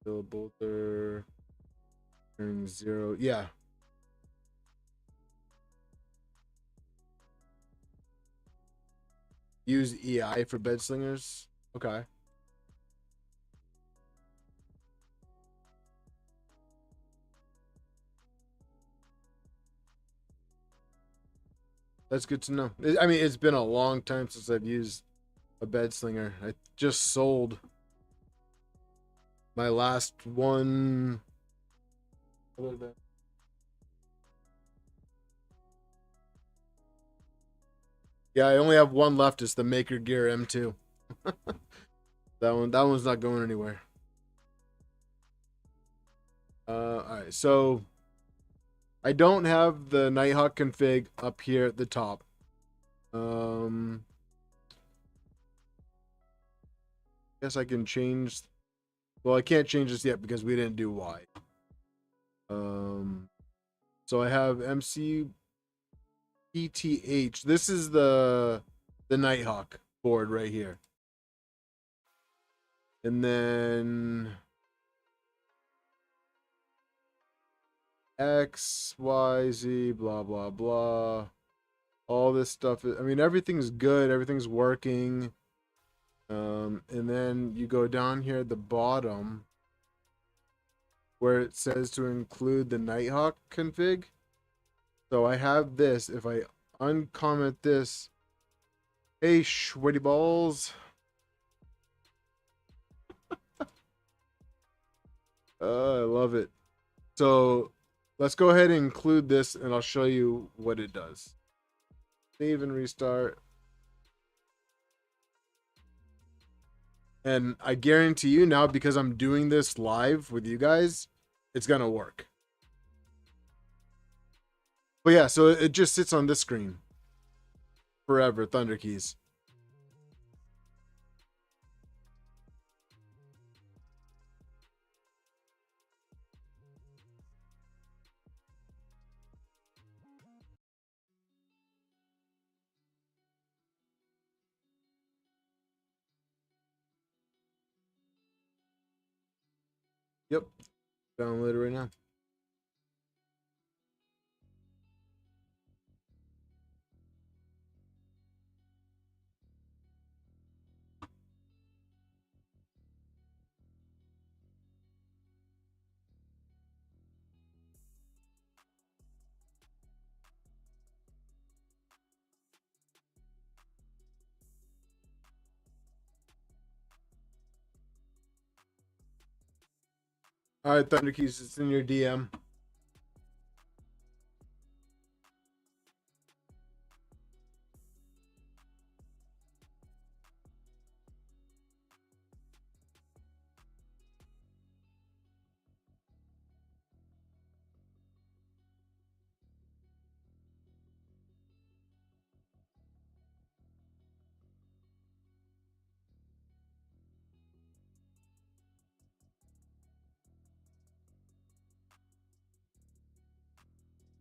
fill bolter turn 0. Yeah. Use EI for bed slingers. Okay. That's good to know. I mean, it's been a long time since I've used a bed slinger. I just sold my last one. Yeah, I only have one left. It's the Maker Gear M2. That one's not going anywhere. All right, so I don't have the Nighthawk config up here at the top. Guess I can change. Well, I can't change this yet because we didn't do Y. So I have MC PTH. This is the Nighthawk board right here. And then X, Y, Z, blah, blah, blah. All this stuff. I mean, everything's good. Everything's working. And then you go down here at the bottom where it says to include the Nighthawk config. So I have this. If I uncomment this, hey, sweaty balls. I love it. So let's go ahead and include this and I'll show you what it does. Save and restart. And I guarantee you now, because I'm doing this live with you guys, it's going to work. But yeah, so it just sits on this screen forever, Thunder Keys. Yep. Download it right now. All right, Thunder Keys, it's in your DM.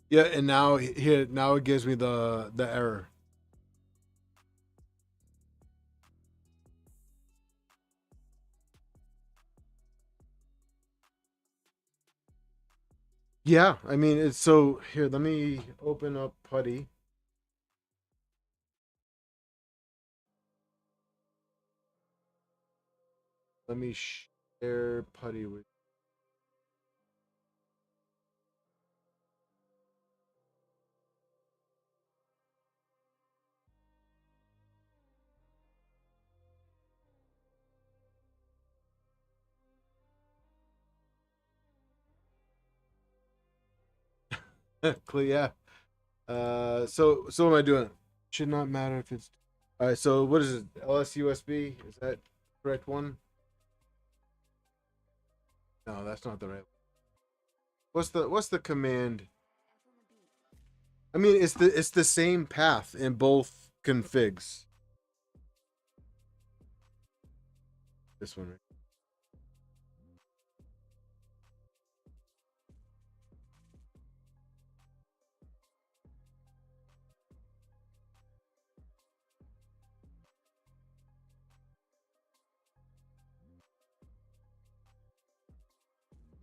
Yeah, and now here now it gives me the error. Yeah, I mean, it's so here, let me open up Putty. Let me share Putty with yeah. So what am I doing? Should not matter if it's all right. So what is it? LSUSB? Is that the correct one? No, that's not the right one. What's the command? I mean, it's the same path in both configs. This one, right?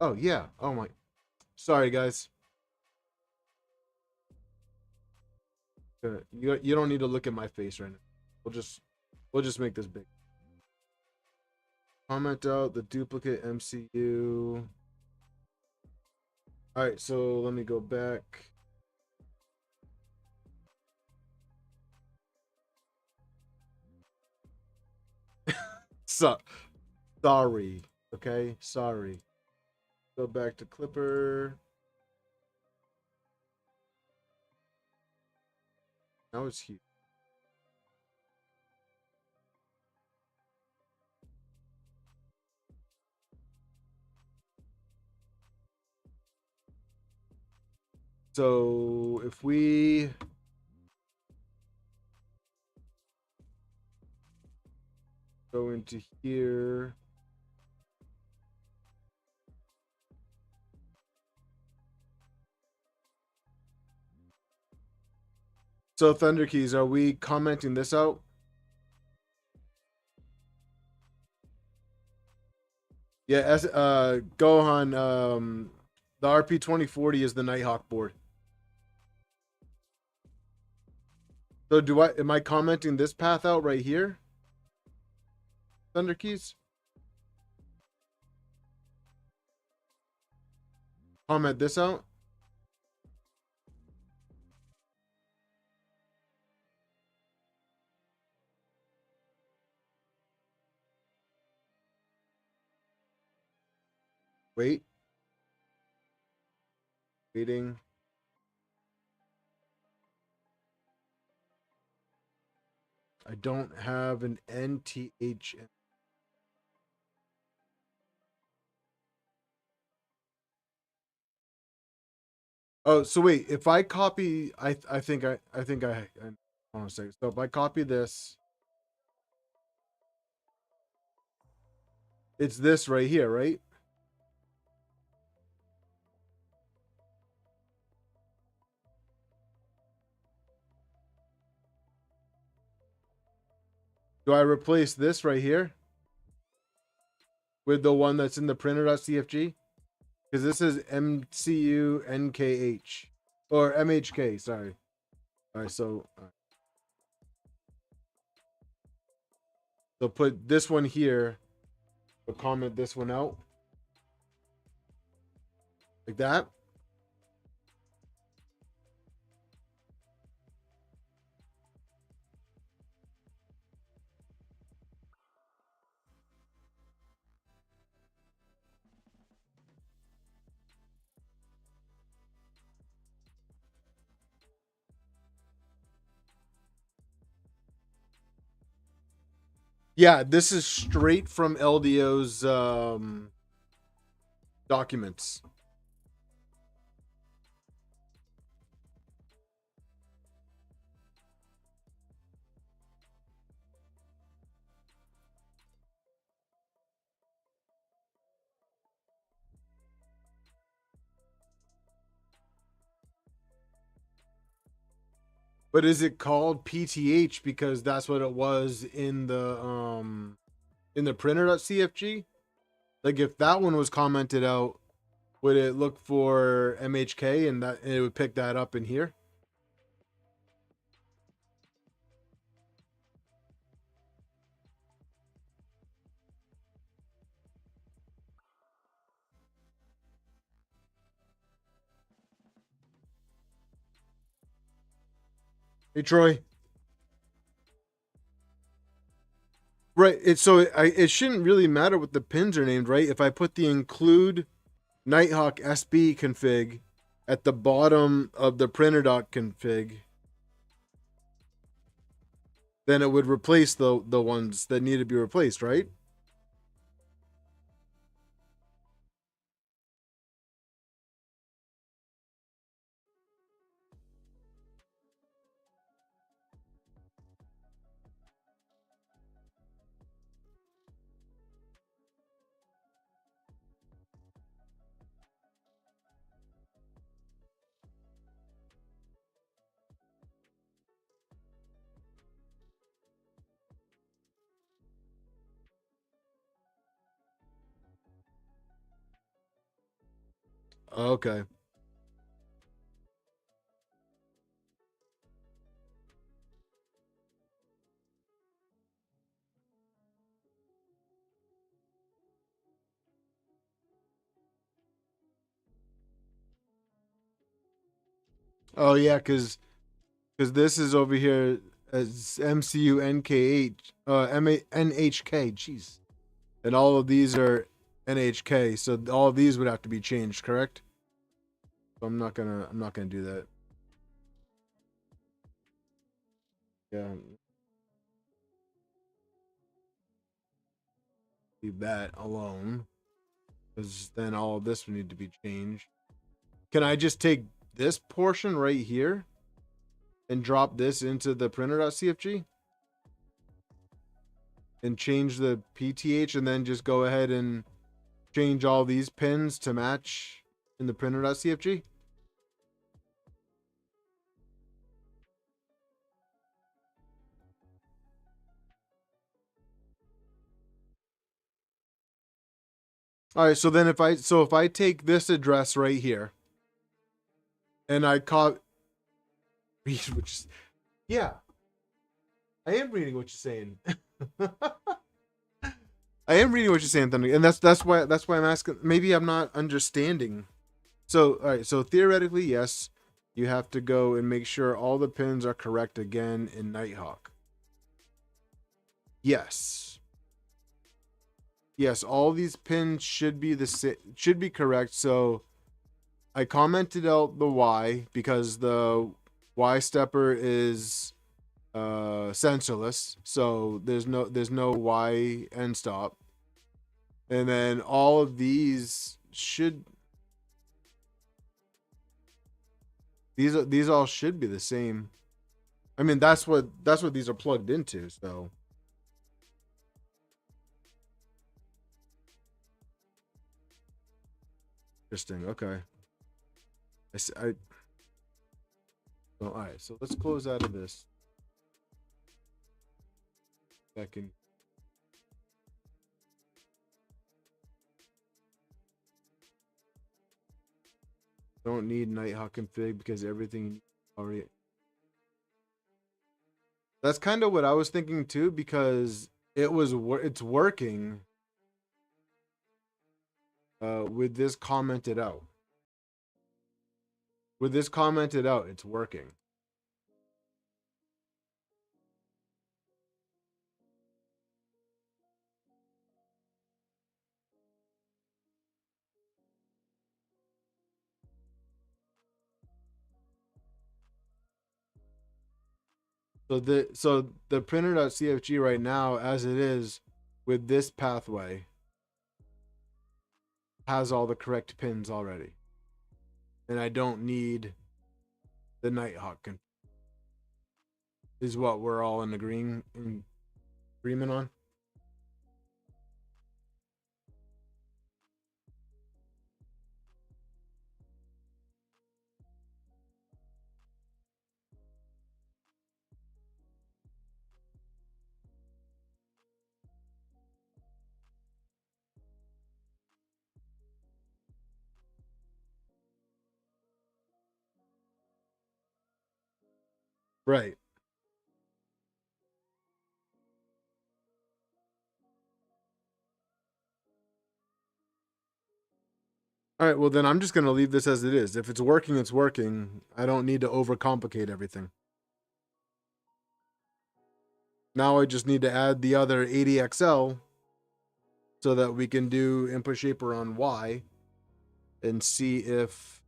Oh yeah. Oh my. Sorry guys. You don't need to look at my face right now. We'll just make this big. Comment out the duplicate MCU. All right, so let me go back. So, sorry. Okay, sorry. Go back to Clipper. Now it's huge. So if we go into here, so Thunder Keys, are we commenting this out? Yeah, Gohan, the RP2040 is the Nighthawk board. So am I commenting this path out right here? Thunder Keys? Comment this out? Wait. Waiting. I don't have an NTH. Oh, so wait, if I copy, I think I hold on a second. So if I copy this, it's this right here, right? Do I replace this right here with the one that's in the printer.cfg? Because this is MCU NKH or MHK, sorry. All right, so put this one here, but comment this one out like that. Yeah, this is straight from LDO's documents. But is it called PTH because that's what it was in the printer.cfg? Like if that one was commented out, would it look for MHK and that it would pick that up in here? Hey Troy. Right. It shouldn't really matter what the pins are named, right? If I put the include Nighthawk SB config at the bottom of the printer dock config, then it would replace the ones that need to be replaced, right? Okay. Oh yeah, because this is over here as MCU NKH NHK. Jeez, and all of these are NHK. So all of these would have to be changed, correct? So I'm not gonna do that. Yeah, leave that alone because then all of this would need to be changed. Can I just take this portion right here and drop this into the printer.cfg and change the PTH and then just go ahead and change all these pins to match in the printer.cfg? All right, so then if I take this address right here and I copy, which is, yeah, I am reading what you're saying. I am reading what you're saying, Thunder, and that's why I'm asking. Maybe I'm not understanding. So all right, so theoretically, yes, you have to go and make sure all the pins are correct again in Nighthawk. Yes. Yes, all these pins should be should be correct. So I commented out the Y because the Y stepper is sensorless, so there's no Y end stop. And then all of these should these all should be the same. I mean that's what these are plugged into, so interesting. Okay. I well, all right, so let's close out of this. Second. Don't need Nighthawk config because everything already. That's kind of what I was thinking too, because it's working with this commented out. With this commented out, it's working. So the printer.cfg right now, as it is with this pathway, has all the correct pins already. And I don't need the Nighthawk is what we're all in agreement on. Right. All right, well then I'm just going to leave this as it is. If it's working, it's working. I don't need to overcomplicate everything. Now I just need to add the other 80XL so that we can do input shaper on Y and see if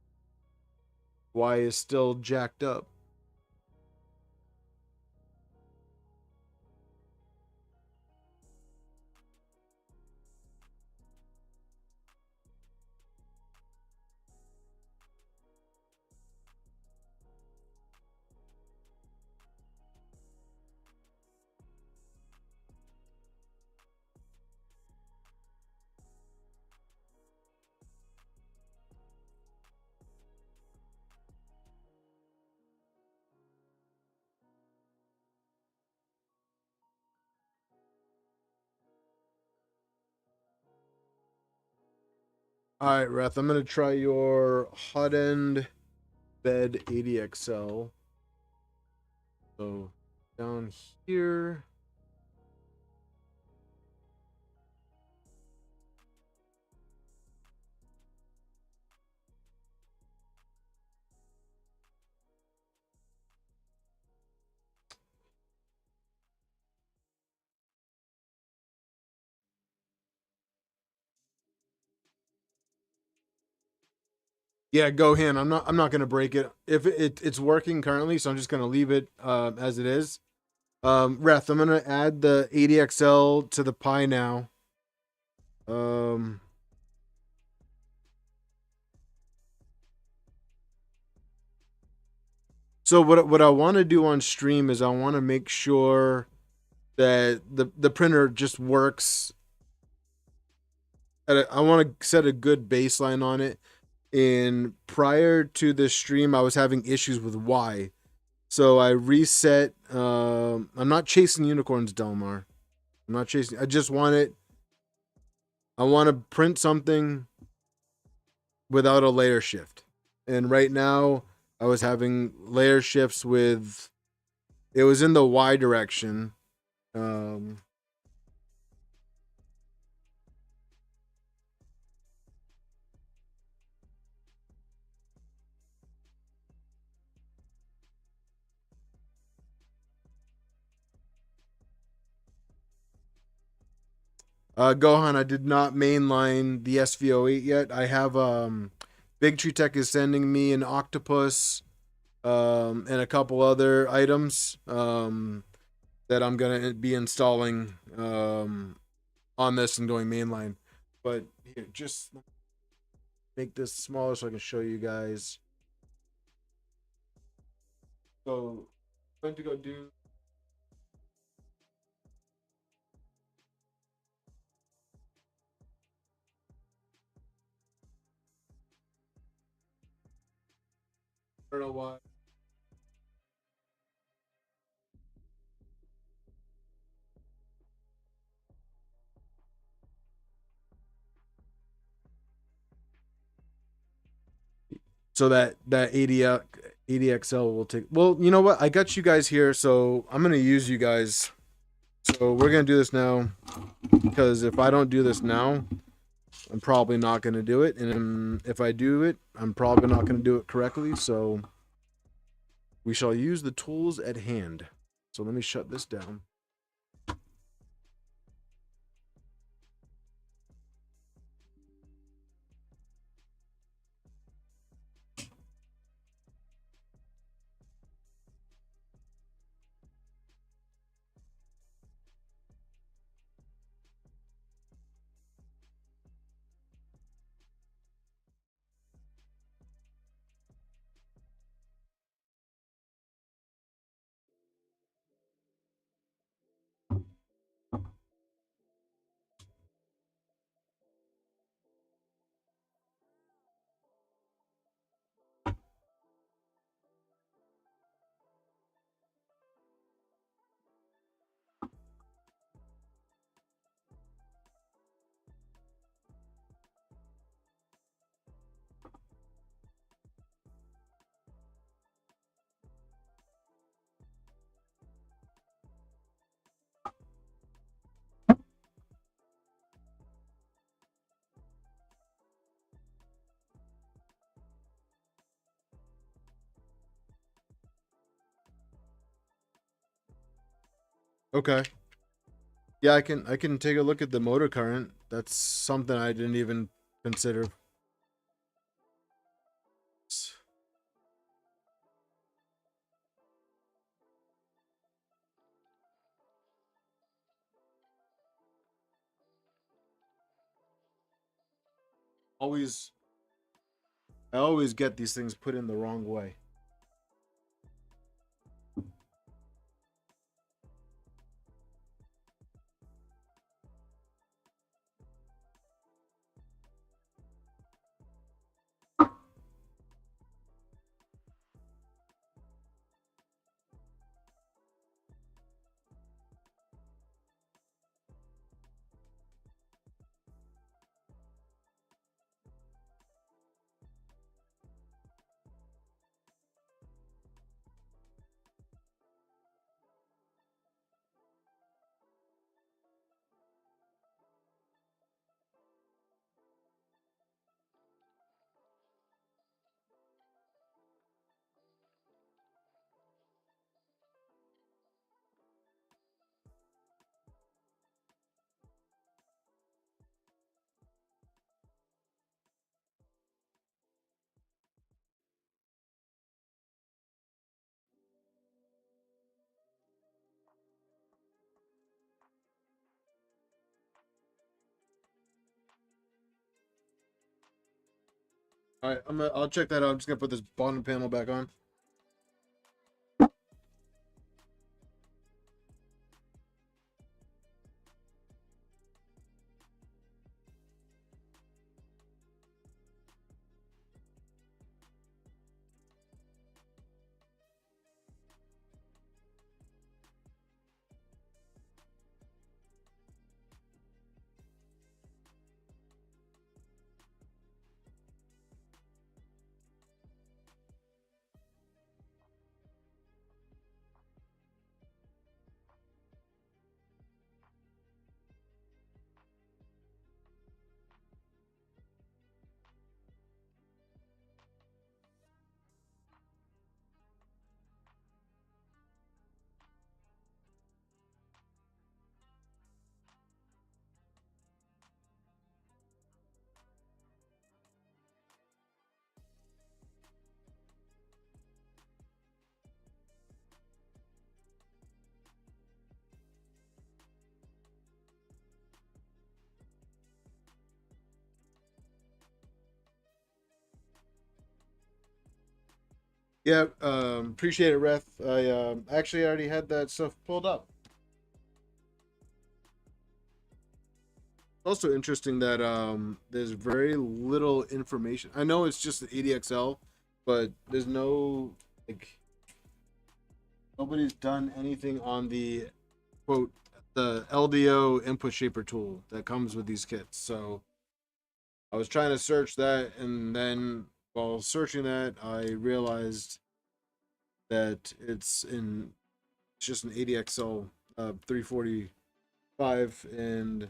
Y is still jacked up. All right, Reth, I'm going to try your hot end bed 80XL. So down here. Yeah, go ahead. I'm not gonna break it. If it's working currently, so I'm just gonna leave it as it is. Reth, I'm gonna add the 80XL to the Pi now. Um so what I want to do on stream is I want to make sure that the printer just works. I want to set a good baseline on it. And prior to this stream, I was having issues with Y. So I reset. I'm not chasing unicorns, Delmar. I'm not chasing. I just want it. I want to print something without a layer shift. And right now, I was having layer shifts with. It was in the Y direction. Um, Gohan, I did not mainline the SV08 yet. I have Big Tree Tech is sending me an octopus and a couple other items that I'm gonna be installing on this and going mainline. But here, just make this smaller so I can show you guys. So I'm going to go do. I don't know why. So that 80XL will take. Well, you know what? I got you guys here, so I'm gonna use you guys. So we're gonna do this now because if I don't do this now, I'm probably not gonna do it, and if I do it, I'm probably not gonna do it correctly. So we shall use the tools at hand. So let me shut this down. Okay. Yeah, I can take a look at the motor current. That's something I didn't even consider. Always I always get these things put in the wrong way. All right, I'll check that out. I'm just gonna put this bottom panel back on. Yeah, appreciate it, Reth. I actually already had that stuff pulled up. Also interesting that there's very little information. I know it's just the ADXL, but there's no like nobody's done anything on the quote the LDO input shaper tool that comes with these kits. So I was trying to search that, and then while searching that, I realized that it's just an ADXL 345, and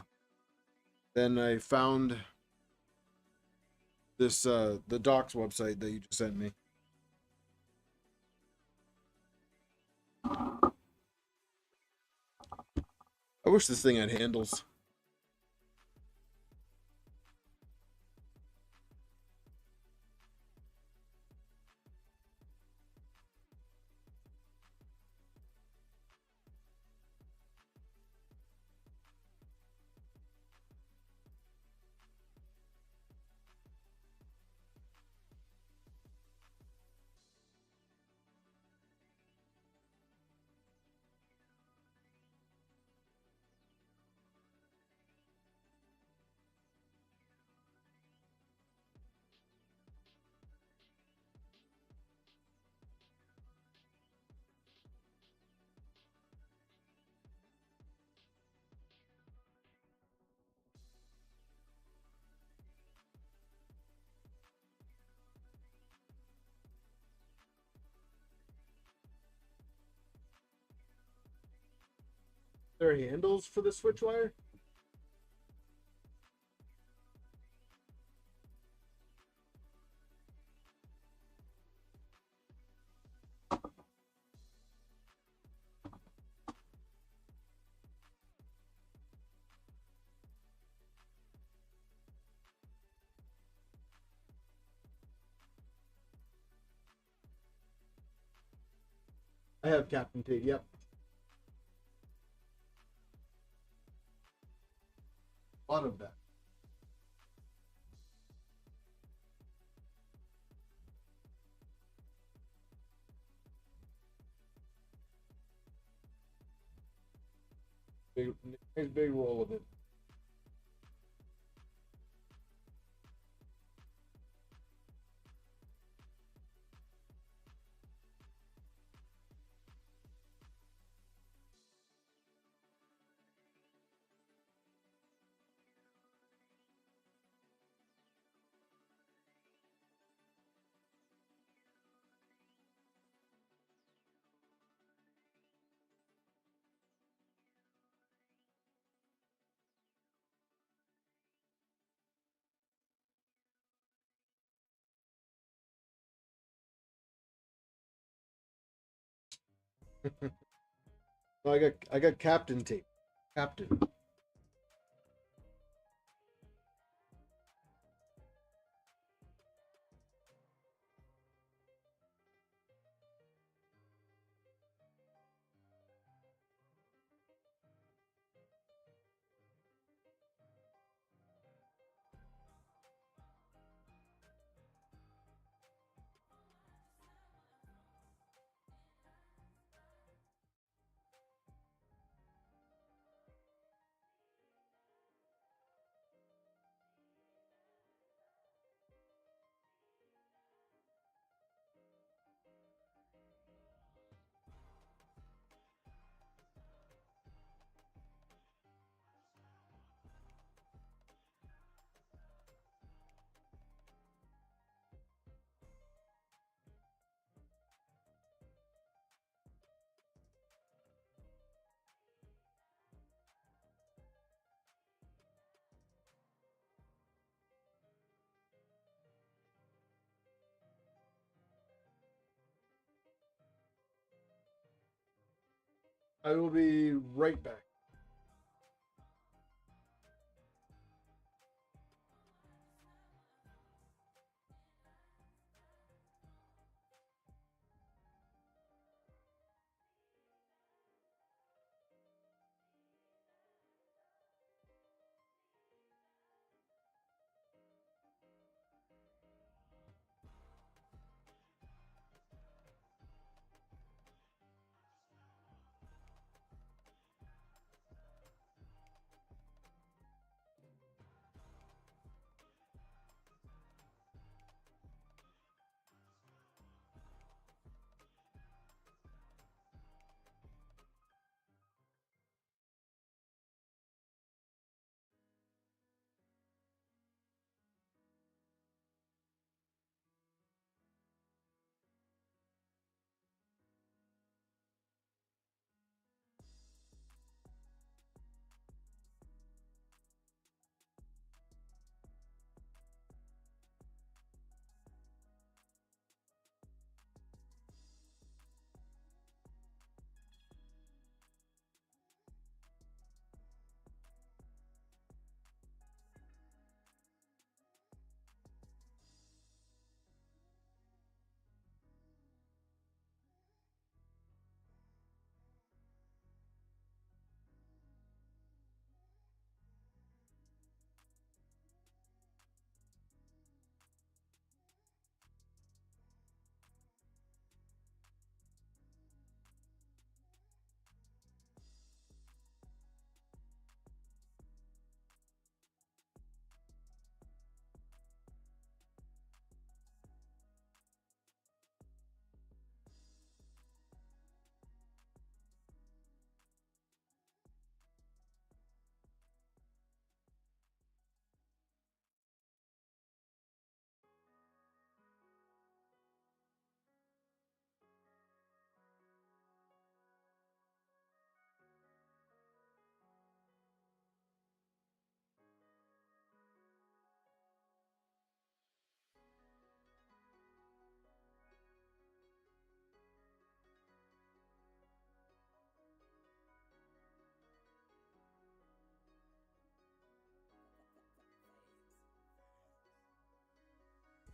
then I found this the docs website that you just sent me. I wish this thing had handles. There are handles for the switch wire? I have Captain tape. Yep. A lot of that. Big roll of it. No, I got Captain tape. Captain. I will be right back.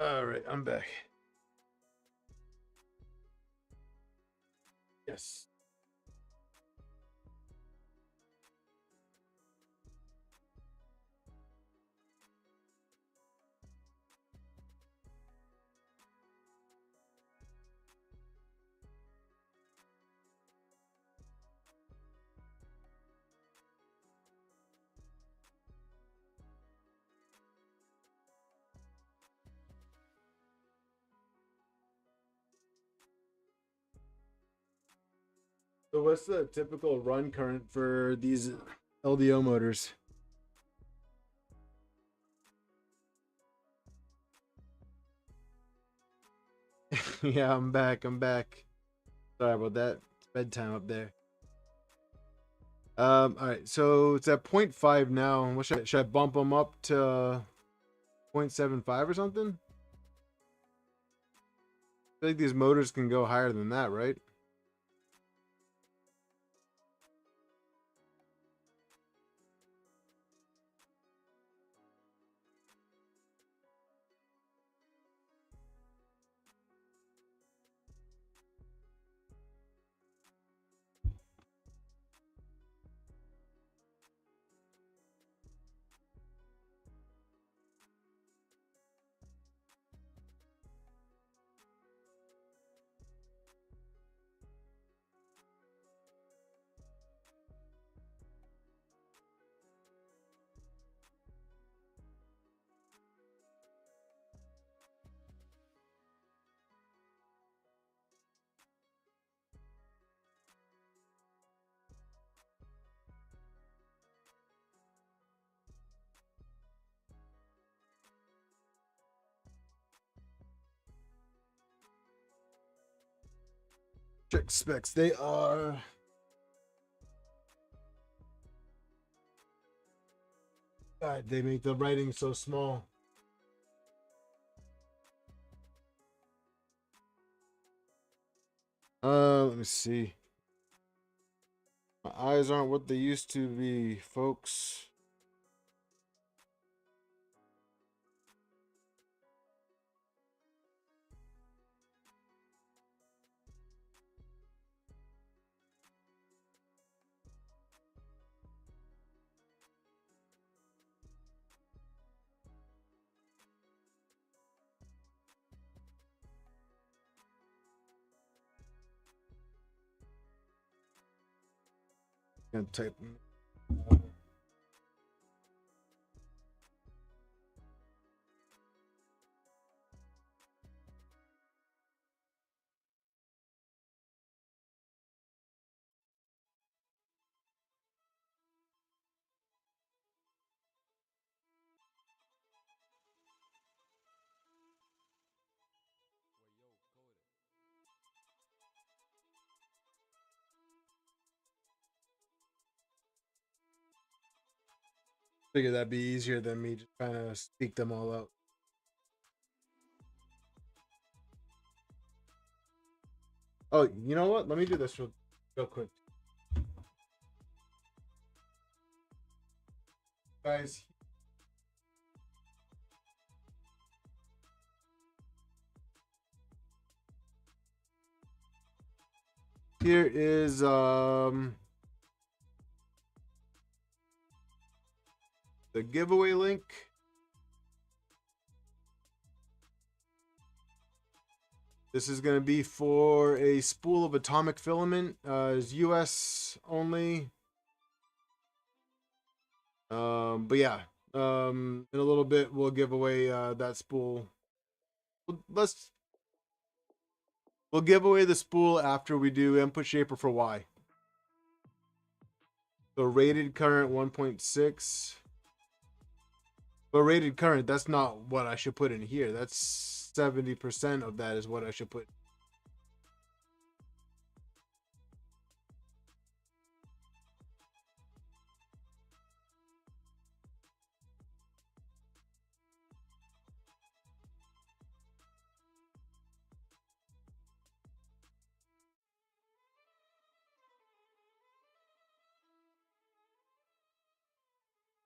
All right, I'm back. Yes. So what's the typical run current for these LDO motors? Yeah, I'm back. I'm back. Sorry about that. It's bedtime up there. All right. So it's at 0.5 now. What should I bump them up to 0.75 or something? I feel like these motors can go higher than that, right? Check specs. They are. God, they make the writing so small. Let me see. My eyes aren't what they used to be, folks. Gonna type. Figure that'd be easier than me just trying to speak them all out. Oh, you know what? Let me do this real quick. Guys, here is the giveaway link. This is going to be for a spool of atomic filament. Is US only. But yeah, in a little bit we'll give away that spool. We'll give away the spool after we do input shaper for Y. So rated current 1.6. But rated current, that's not what I should put in here. That's 70% of that is what I should put.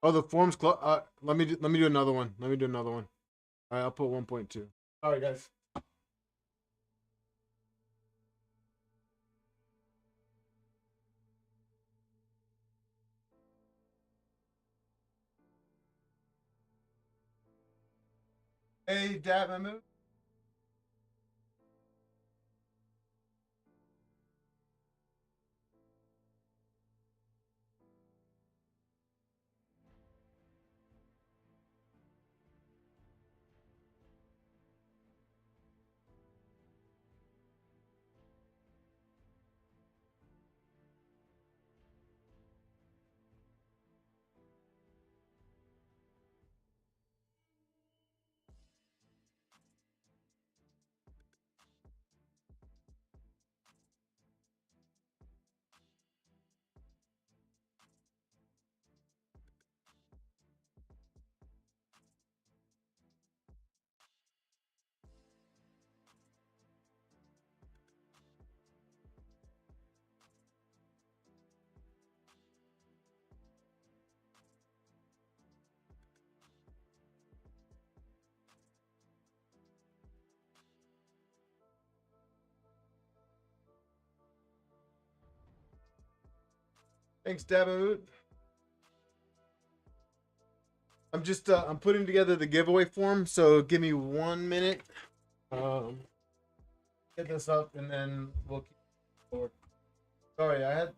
Oh, the form's close. Let me do another one. Let me do another one. All right, I'll put 1.2. All right, guys. Hey, Damamu. Thanks, Damamu. I'm putting together the giveaway form, so give me 1 minute. Um, get this up and then we'll keep forward. Sorry, I had.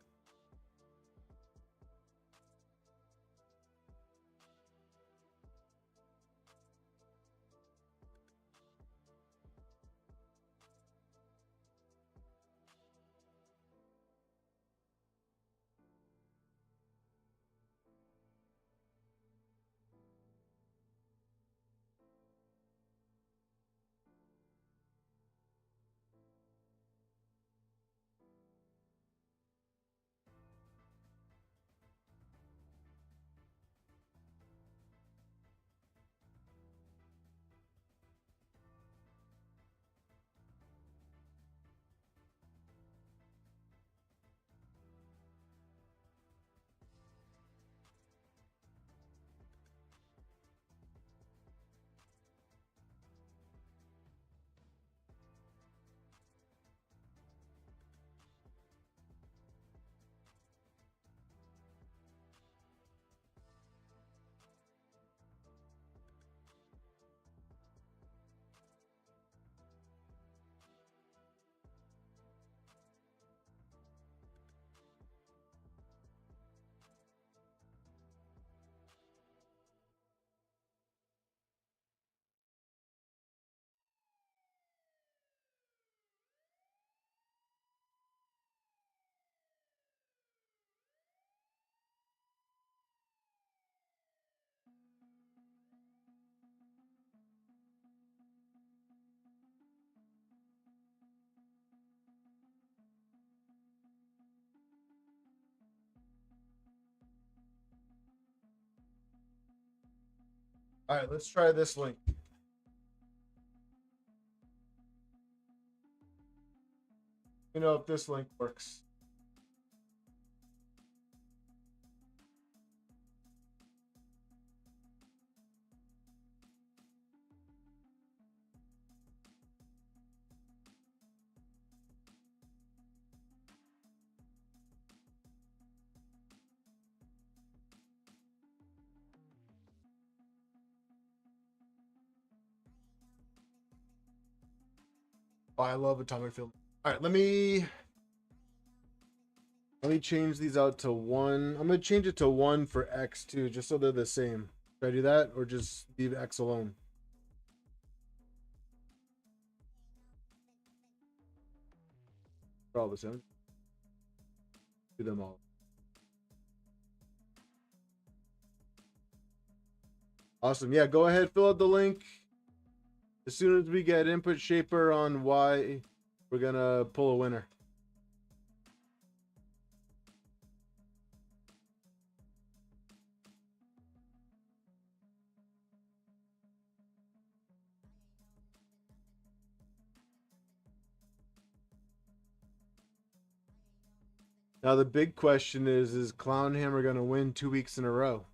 All right, let's try this link. You know if this link works. Oh, I love atomic film. All right, let me change these out to 1. I'm gonna change it to 1 for X too, just so they're the same. Should I do that or just leave X alone? Probably the same. Do them all. Awesome. Yeah, go ahead, fill out the link. As soon as we get input shaper on why, we're gonna pull a winner. Now the big question is Clownhammer gonna win 2 weeks in a row?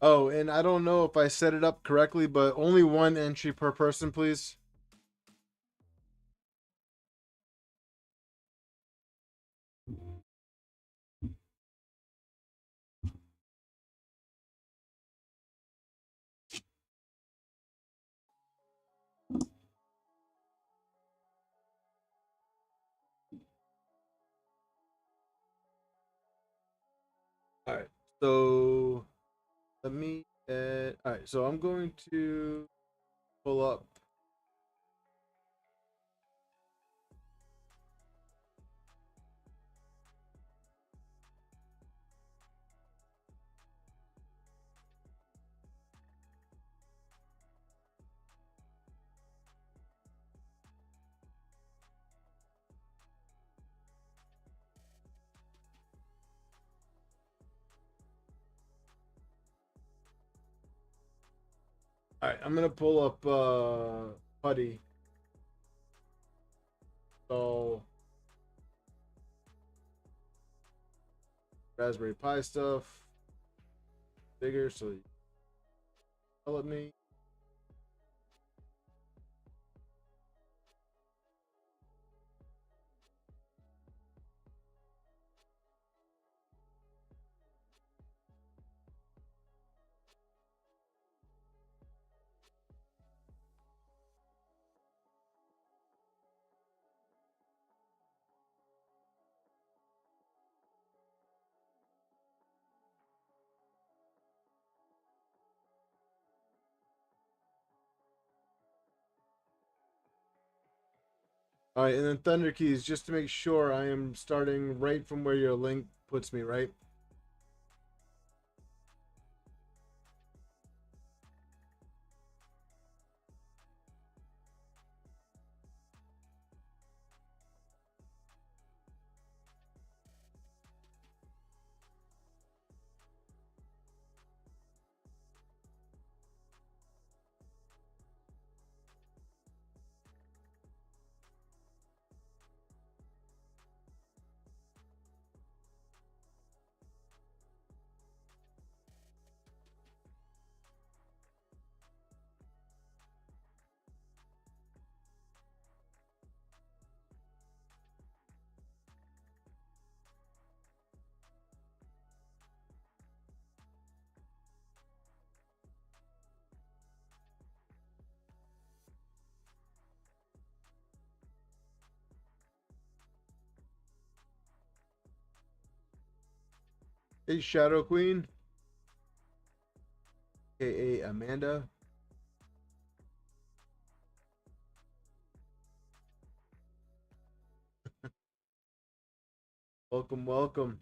Oh, and I don't know if I set it up correctly, but only one entry per person, please. All right. So let me get. All right. So I'm going to pull up. All right. I'm gonna pull up Putty. So Raspberry Pi stuff bigger. So you tell it me. All right, and then Thunder Keys, just to make sure I am starting right from where your link puts me, right? Hey, Shadow Queen, aka Amanda. Welcome, welcome.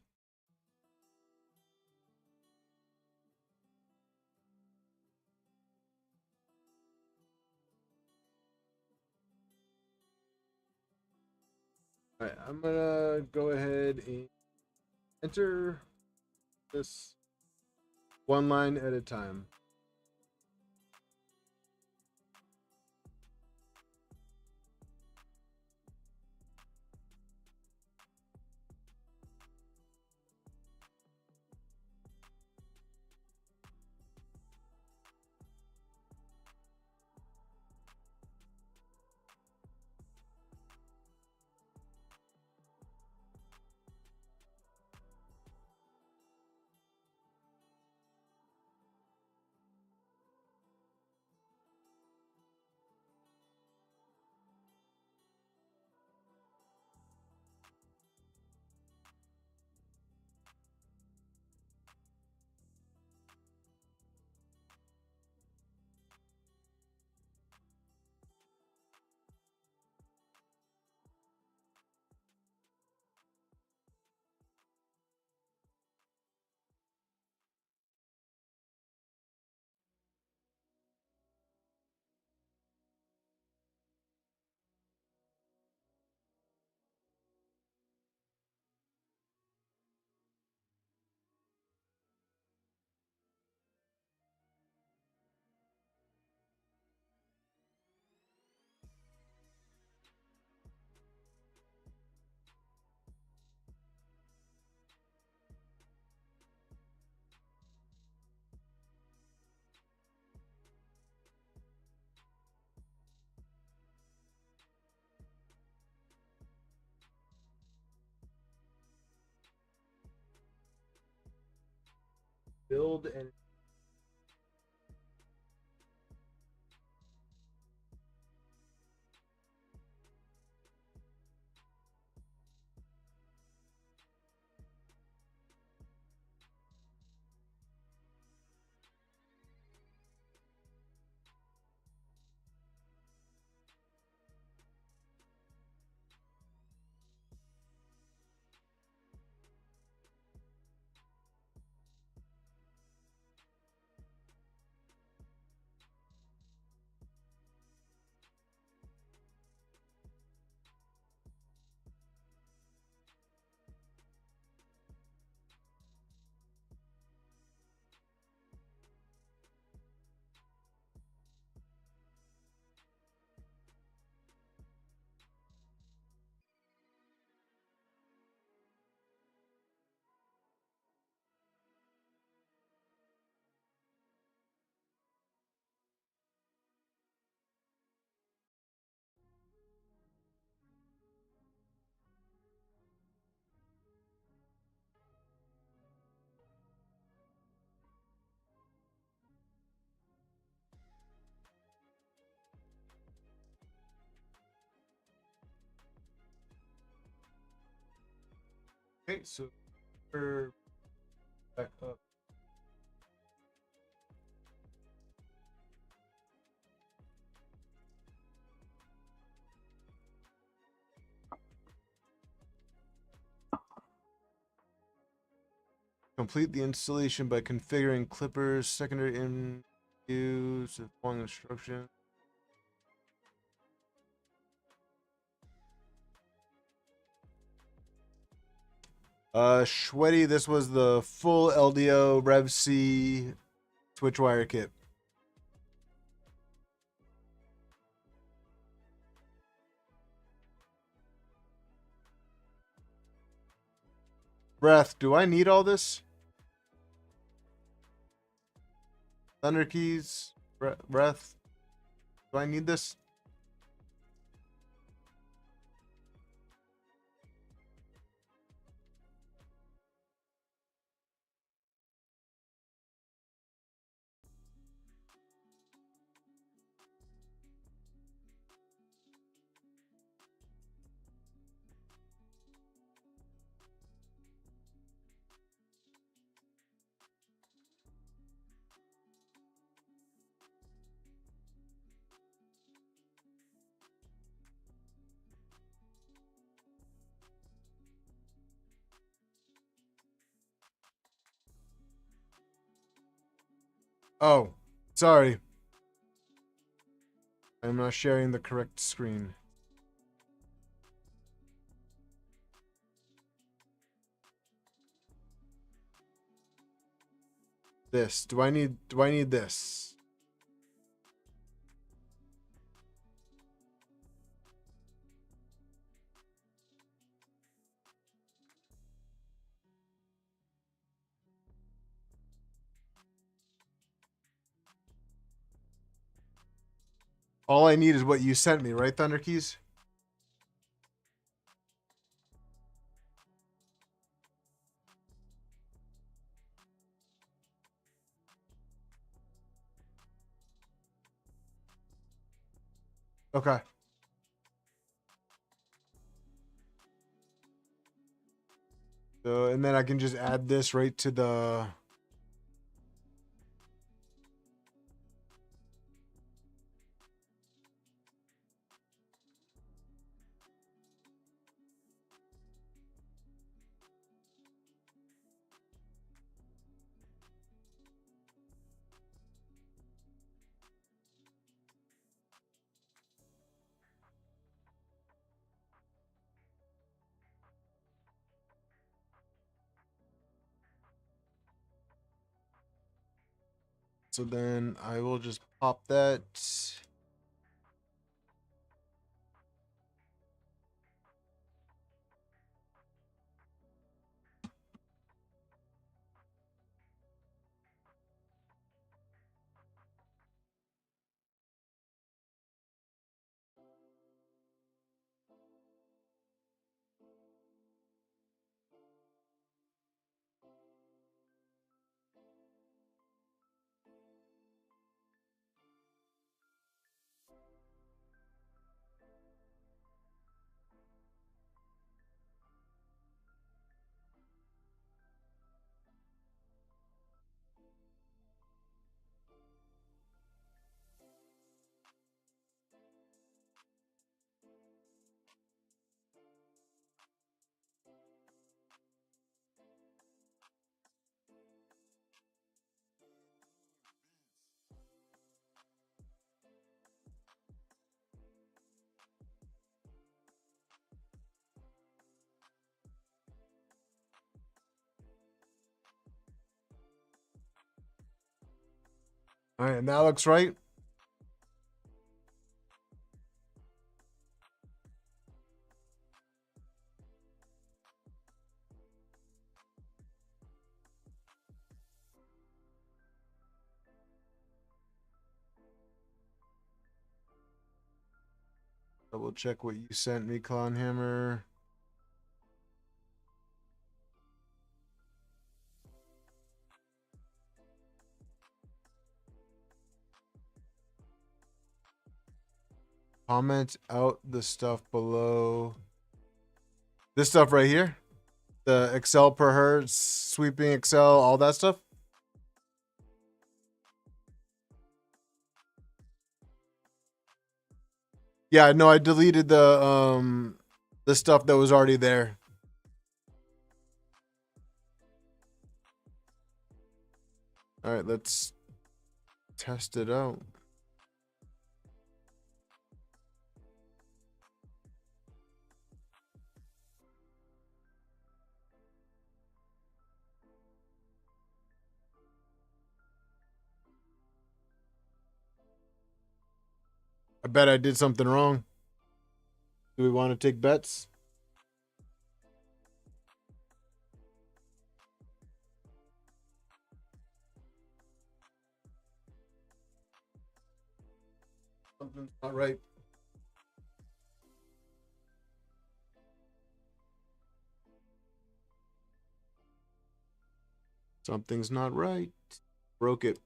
All right, I'm gonna go ahead and enter this one line at a time. build and okay, so we're back up. Complete the installation by configuring clippers, secondary use, following instructions. Shwetty, this was the full LDO Rev C Switchwire kit. Breath, do I need all this? Thunder keys, breath. Do I need this? Oh, sorry. I'm not sharing the correct screen. This. Do I need this? All I need is what you sent me, right, Thunder Keys? Okay. So, and then I can just add this right to the... So then I will just pop that. All right, and that looks right. Double check what you sent me, Clownhammer. Comment out the stuff below. This stuff right here. The Excel per hertz, sweeping Excel, all that stuff. Yeah, no, I deleted the stuff that was already there. All right, let's test it out. I bet I did something wrong. Do we want to take bets? Something's not right. Something's not right. Broke it.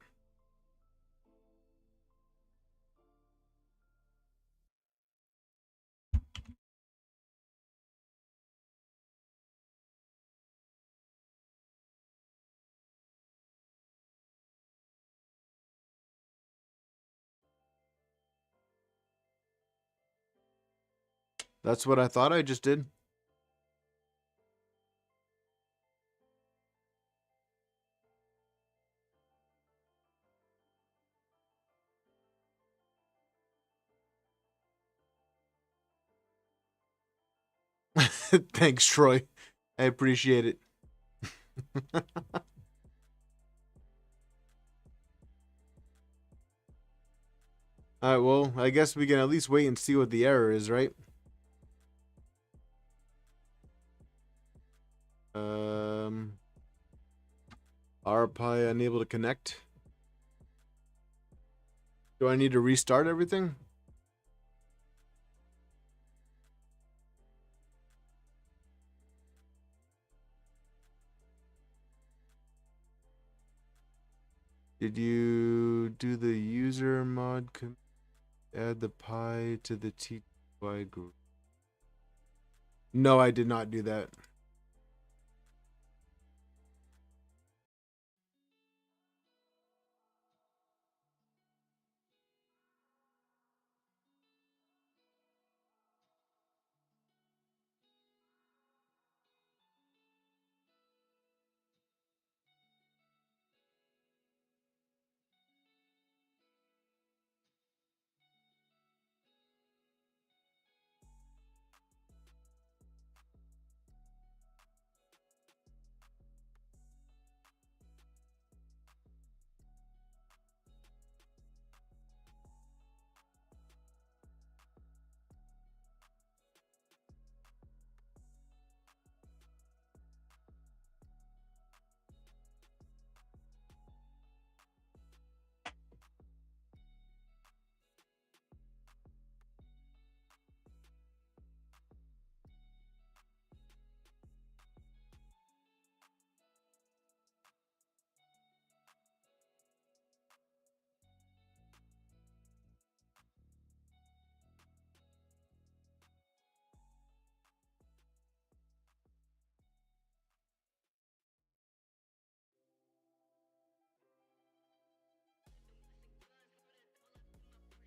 That's what I thought I just did. Thanks, Troy. I appreciate it. All right, well, I guess we can at least wait and see what the error is, right? RPi unable to connect. Do I need to restart everything? Did you do the user mod add the pi to the TY group? No, I did not do that.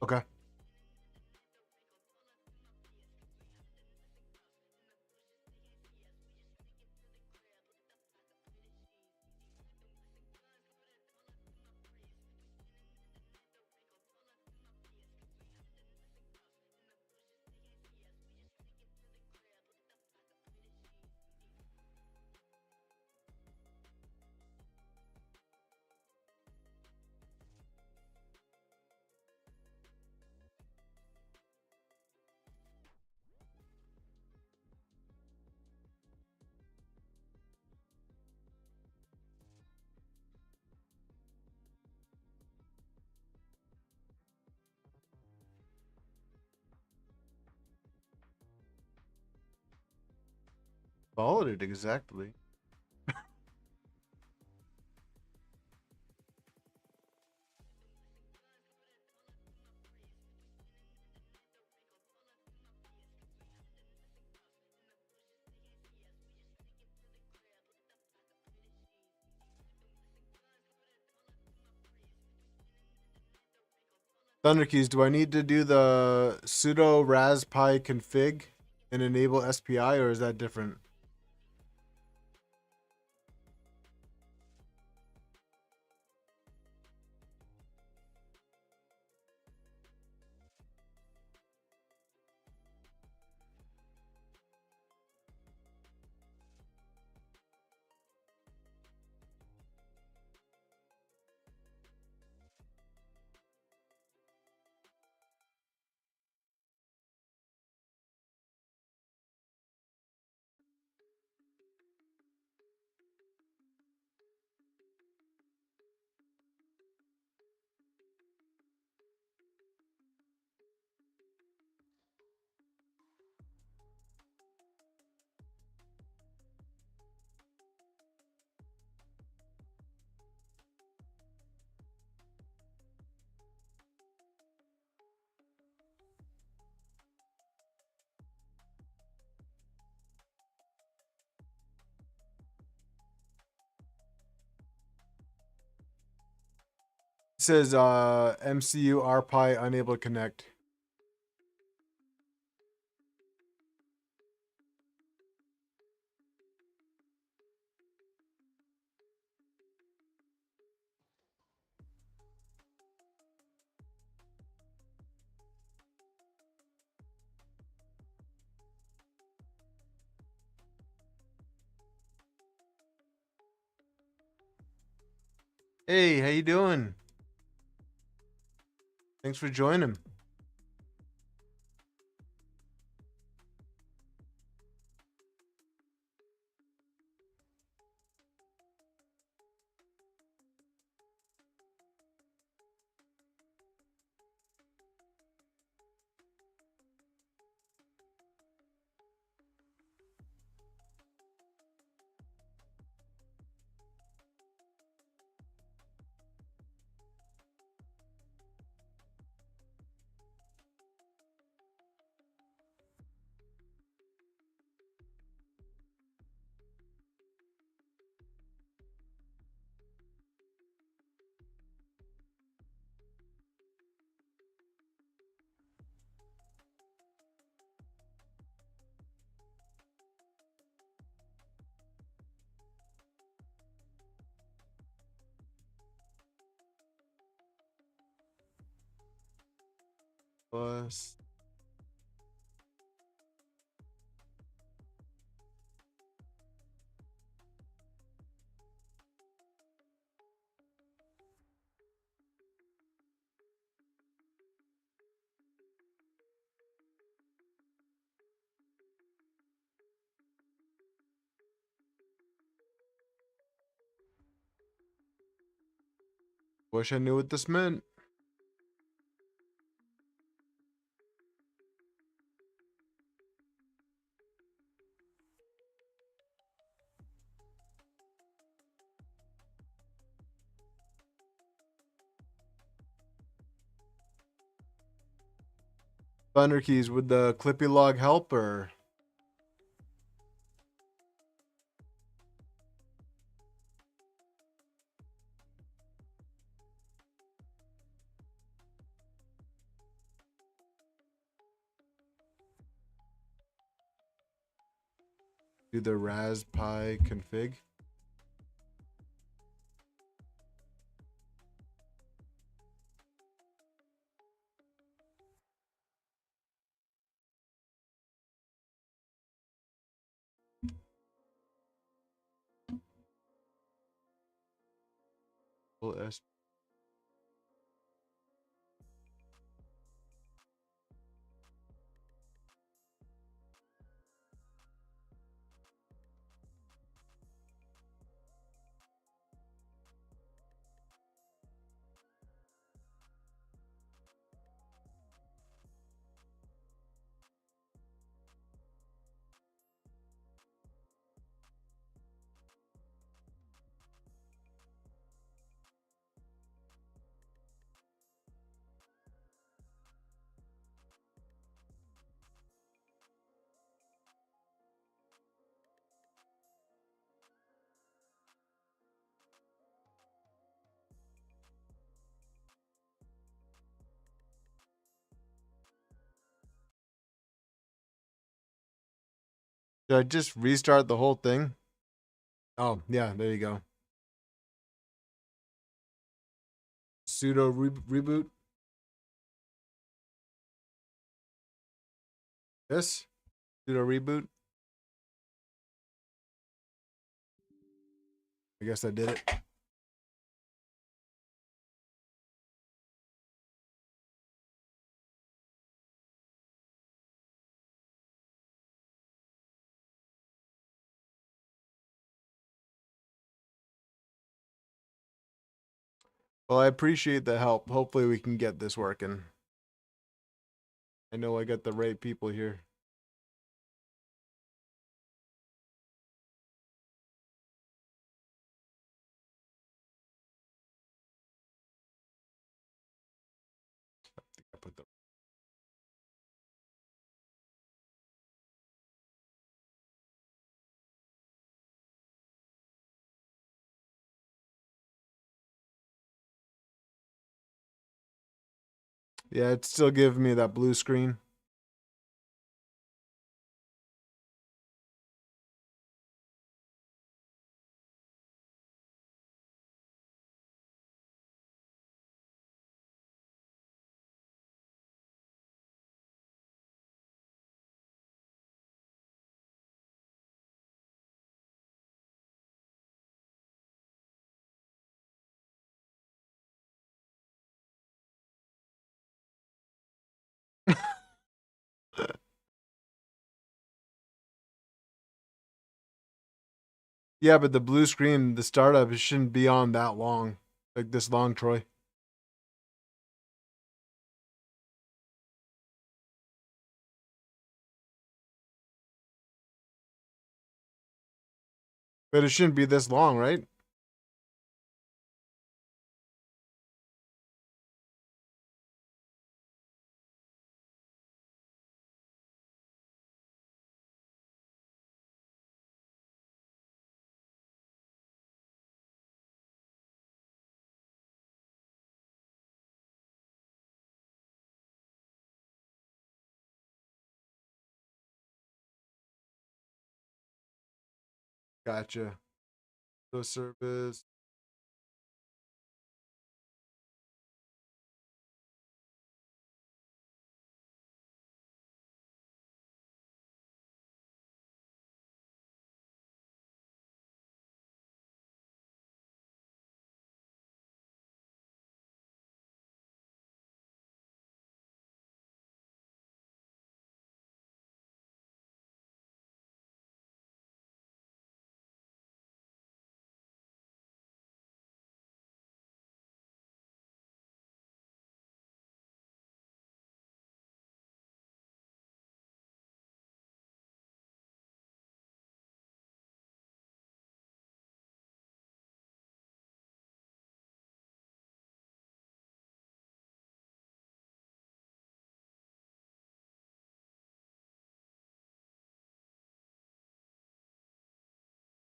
Okay. Followed it exactly. Thunderkeys, do I need to do the sudo raspi config and enable SPI, or is that different? It says MCU RPi unable to connect. Hey, how you doing? Thanks for joining. Plus. Wish I knew what this meant. Thunderkeys, would the Clippy log help, or? Do the raspi config? Full S. Did I just restart the whole thing? Oh, yeah, there you go. Sudo reboot. This? Sudo reboot. I guess I did it. Well, I appreciate the help. Hopefully we can get this working. I know I got the right people here. I put the Yeah, it's still giving me that blue screen. Yeah, but the blue screen, the startup, it shouldn't be on that long. Like this long, Troy. But it shouldn't be this long, right? Gotcha. So service.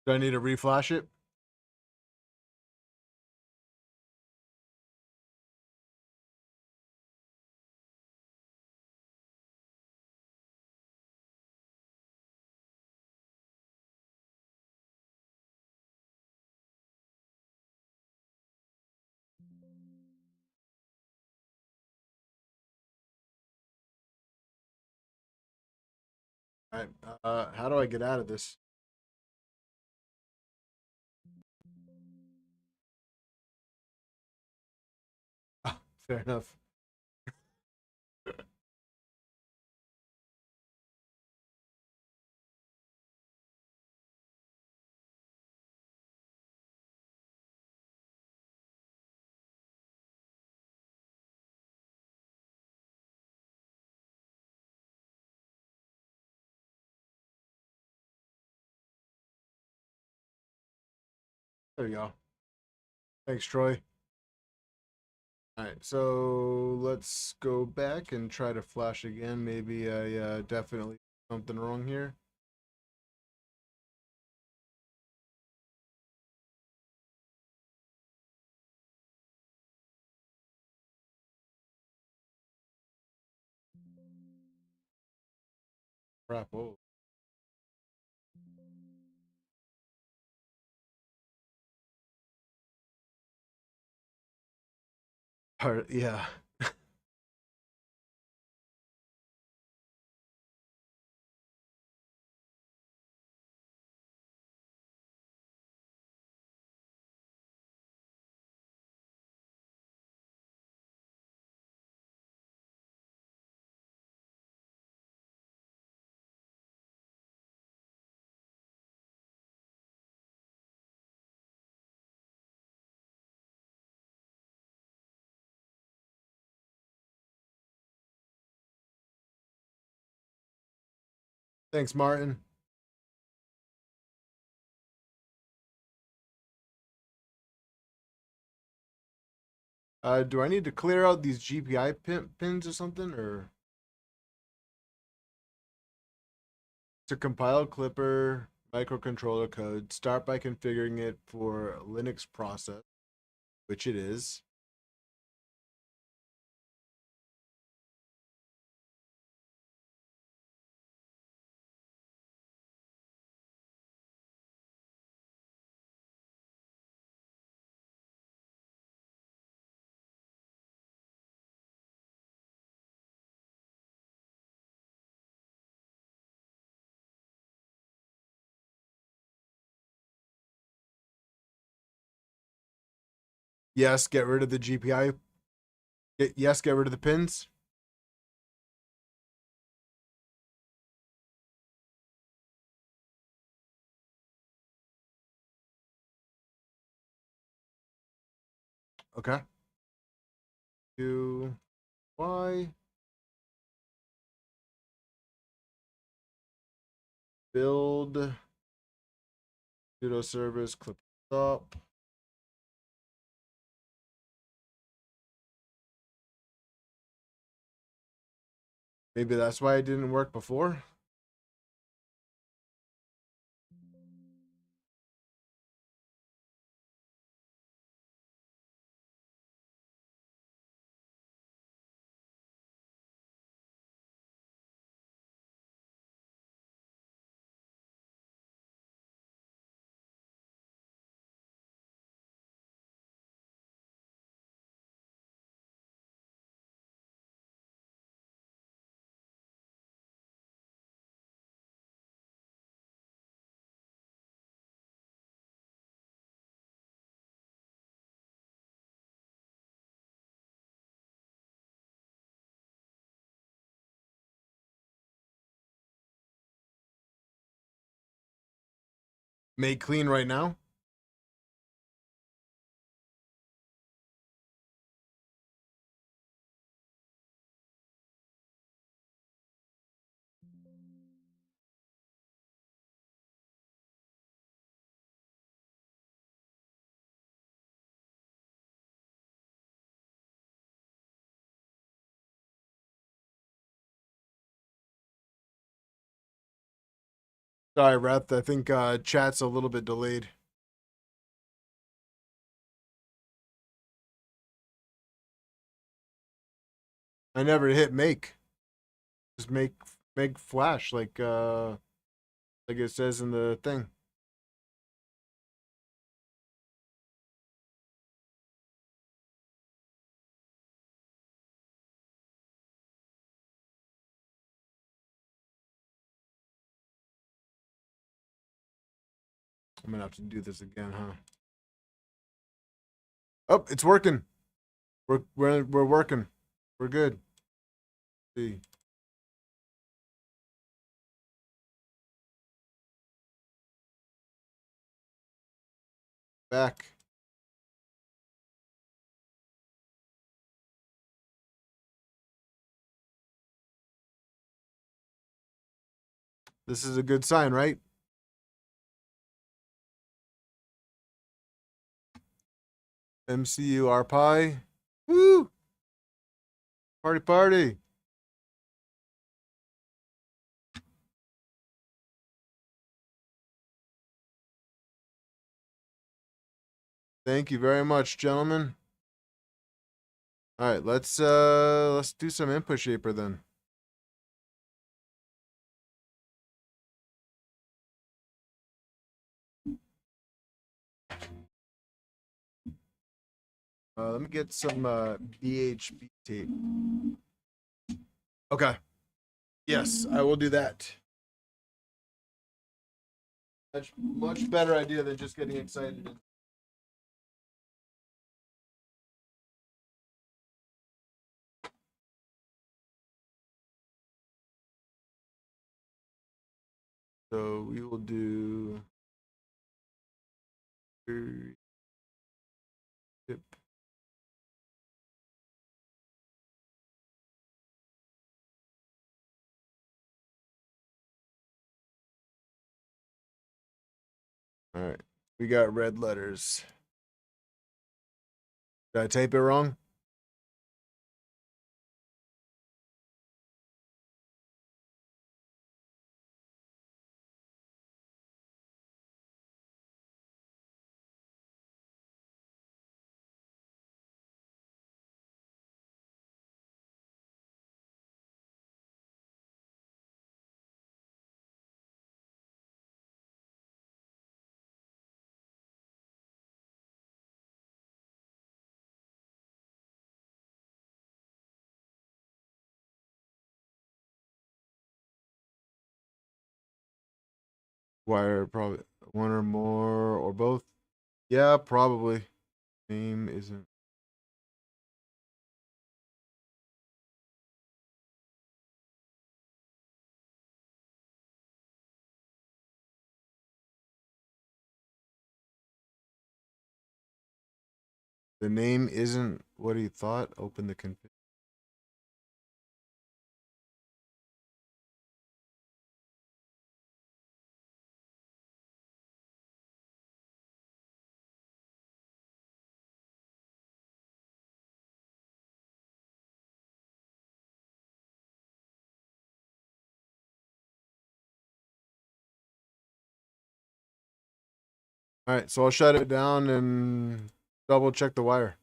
Do I need to reflash it? All right. How do I get out of this? Oh, fair enough. There you go. Thanks, Troy. All right, so let's go back and try to flash again. Maybe I definitely something wrong here. Crap. Oh. Yeah. Thanks, Martin. Do I need to clear out these GPI pins or something, or to compile Clipper microcontroller code? Start by configuring it for Linux process, which it is. Yes, get rid of the GPI. Yes, get rid of the pins. Okay. Do Y build sudo service clip stop. Maybe that's why it didn't work before. Make clean right now. Sorry, Reth. I think chat's a little bit delayed. I never hit make. Just make flash like it says in the thing. I'm gonna have to do this again, huh? Oh, it's working. We're working. We're good. See. Back. This is a good sign, right? MCU RPi. Woo! Party party. Thank you very much, gentlemen. All right, let's do some input shaper then. Let me get some BHB tape. Okay. Yes, I will do that. Much better idea than just getting excited. So we will do. Yep. All right. We got red letters. Did I type it wrong? Wire, probably one or more or both. Yeah, probably. Name isn't. The name isn't what he thought. Open the config. All right, so I'll shut it down and double check the wire.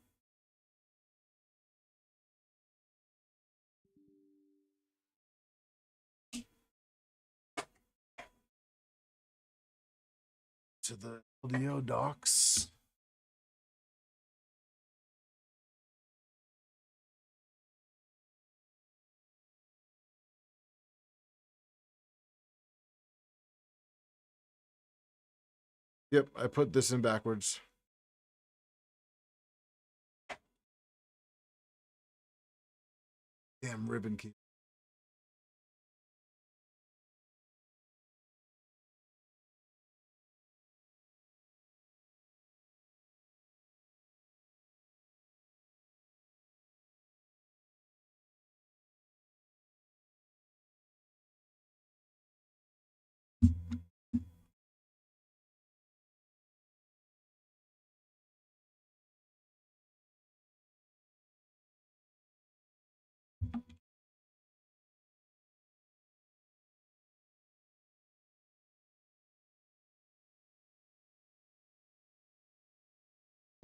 To the LDO docs. Yep, I put this in backwards. Damn ribbon key.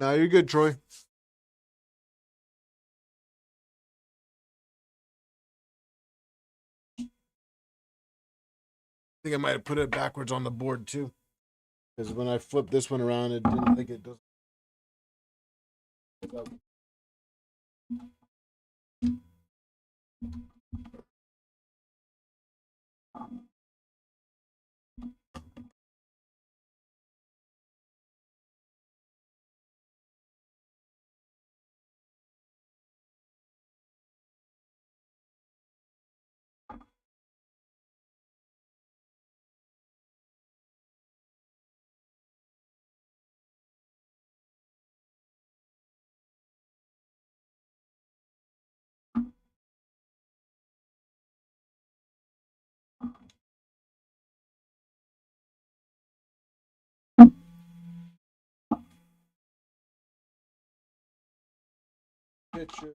Now you're good, Troy. I think I might have put it backwards on the board too. Because when I flipped this one around, it didn't think it does. Picture.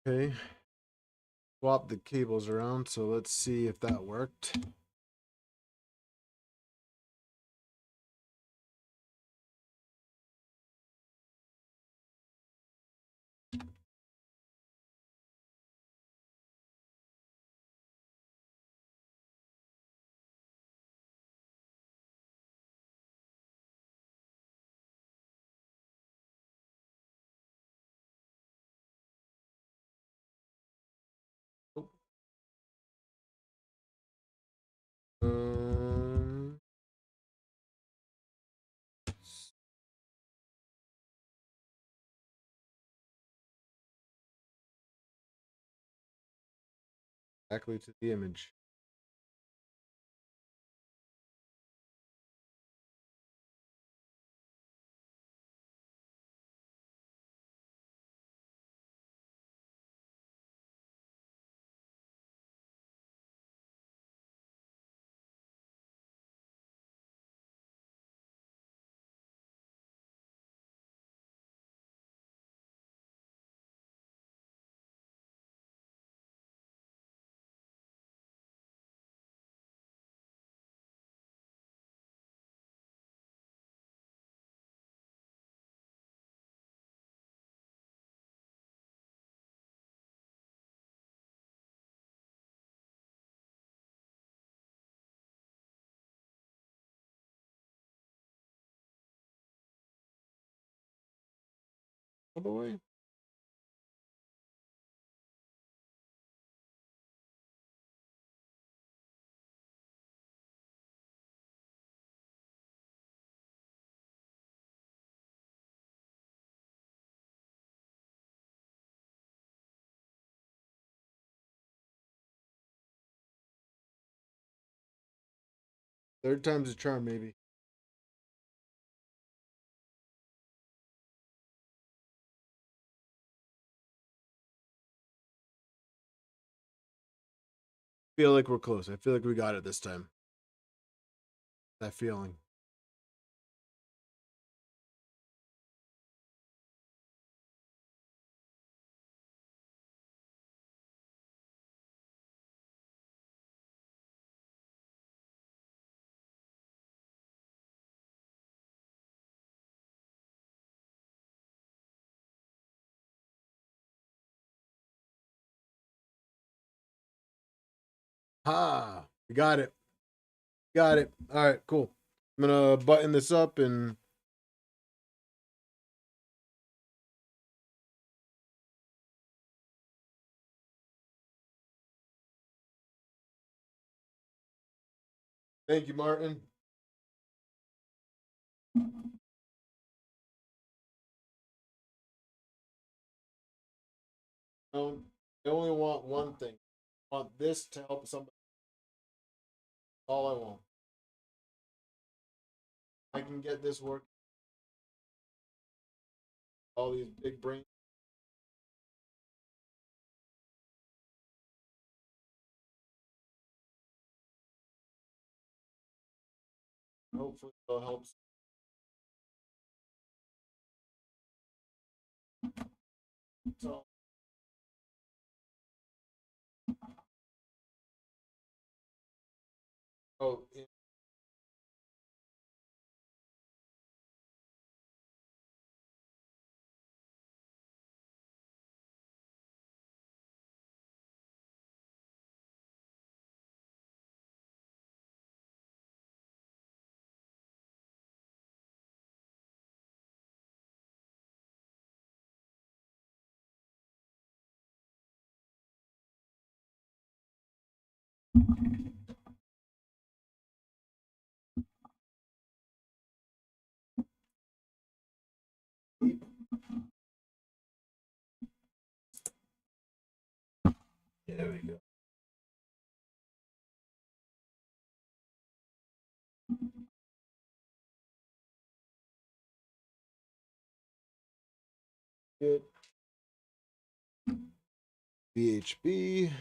Okay. Swap the cables around, so let's see if that worked. Um, exactly to the image. All the way. Third time's a charm, maybe. Feel like we're close. I feel like we got it this time. That feeling. Ha! We got it. Got it. All right, cool. I'm gonna button this up and thank you, Martin. I only want one thing. I want this to help somebody. All I want. I can get this work. All these big brains. Hopefully, it'll help. So, oh, there we go. Good. VHB.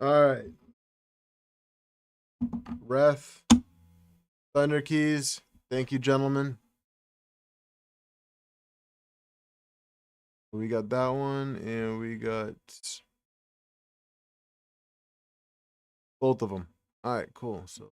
All right. Ref. Thunder keys. Thank you, gentlemen. We got that one, and we got both of them. All right, cool. So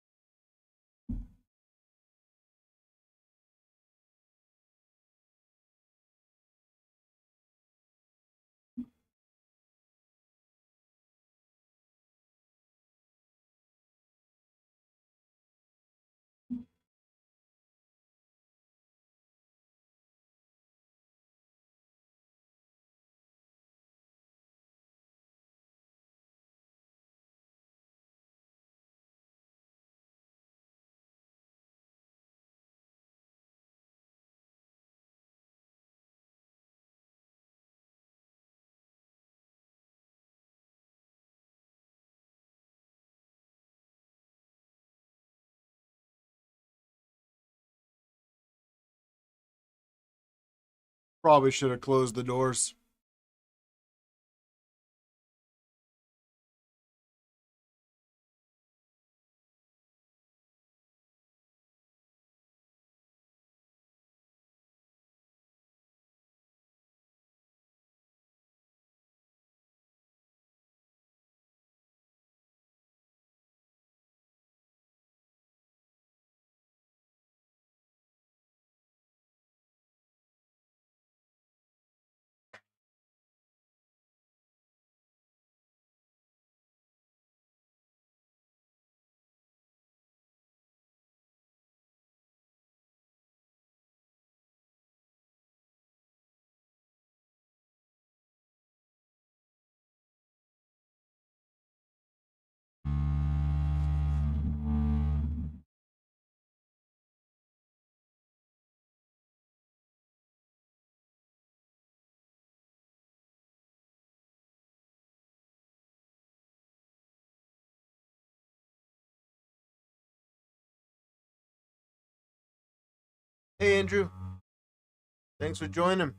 probably should have closed the doors. Hey, Andrew. Thanks for joining.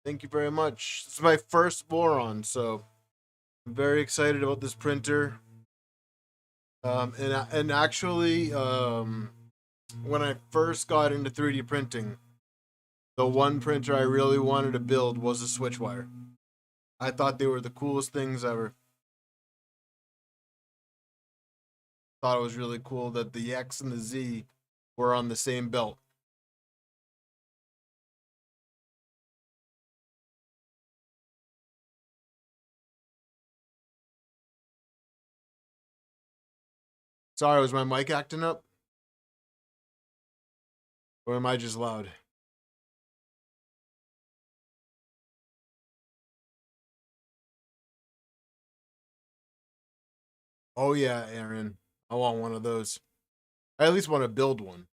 Thank you very much. This is my first Voron, so I'm very excited about this printer. And actually, when I first got into 3D printing, the one printer I really wanted to build was a Switchwire. I thought they were the coolest things ever. Thought it was really cool that the X and the Z were on the same belt. Sorry, was my mic acting up? Or am I just loud? Oh yeah, Aaron. I want one of those. I at least want to build one.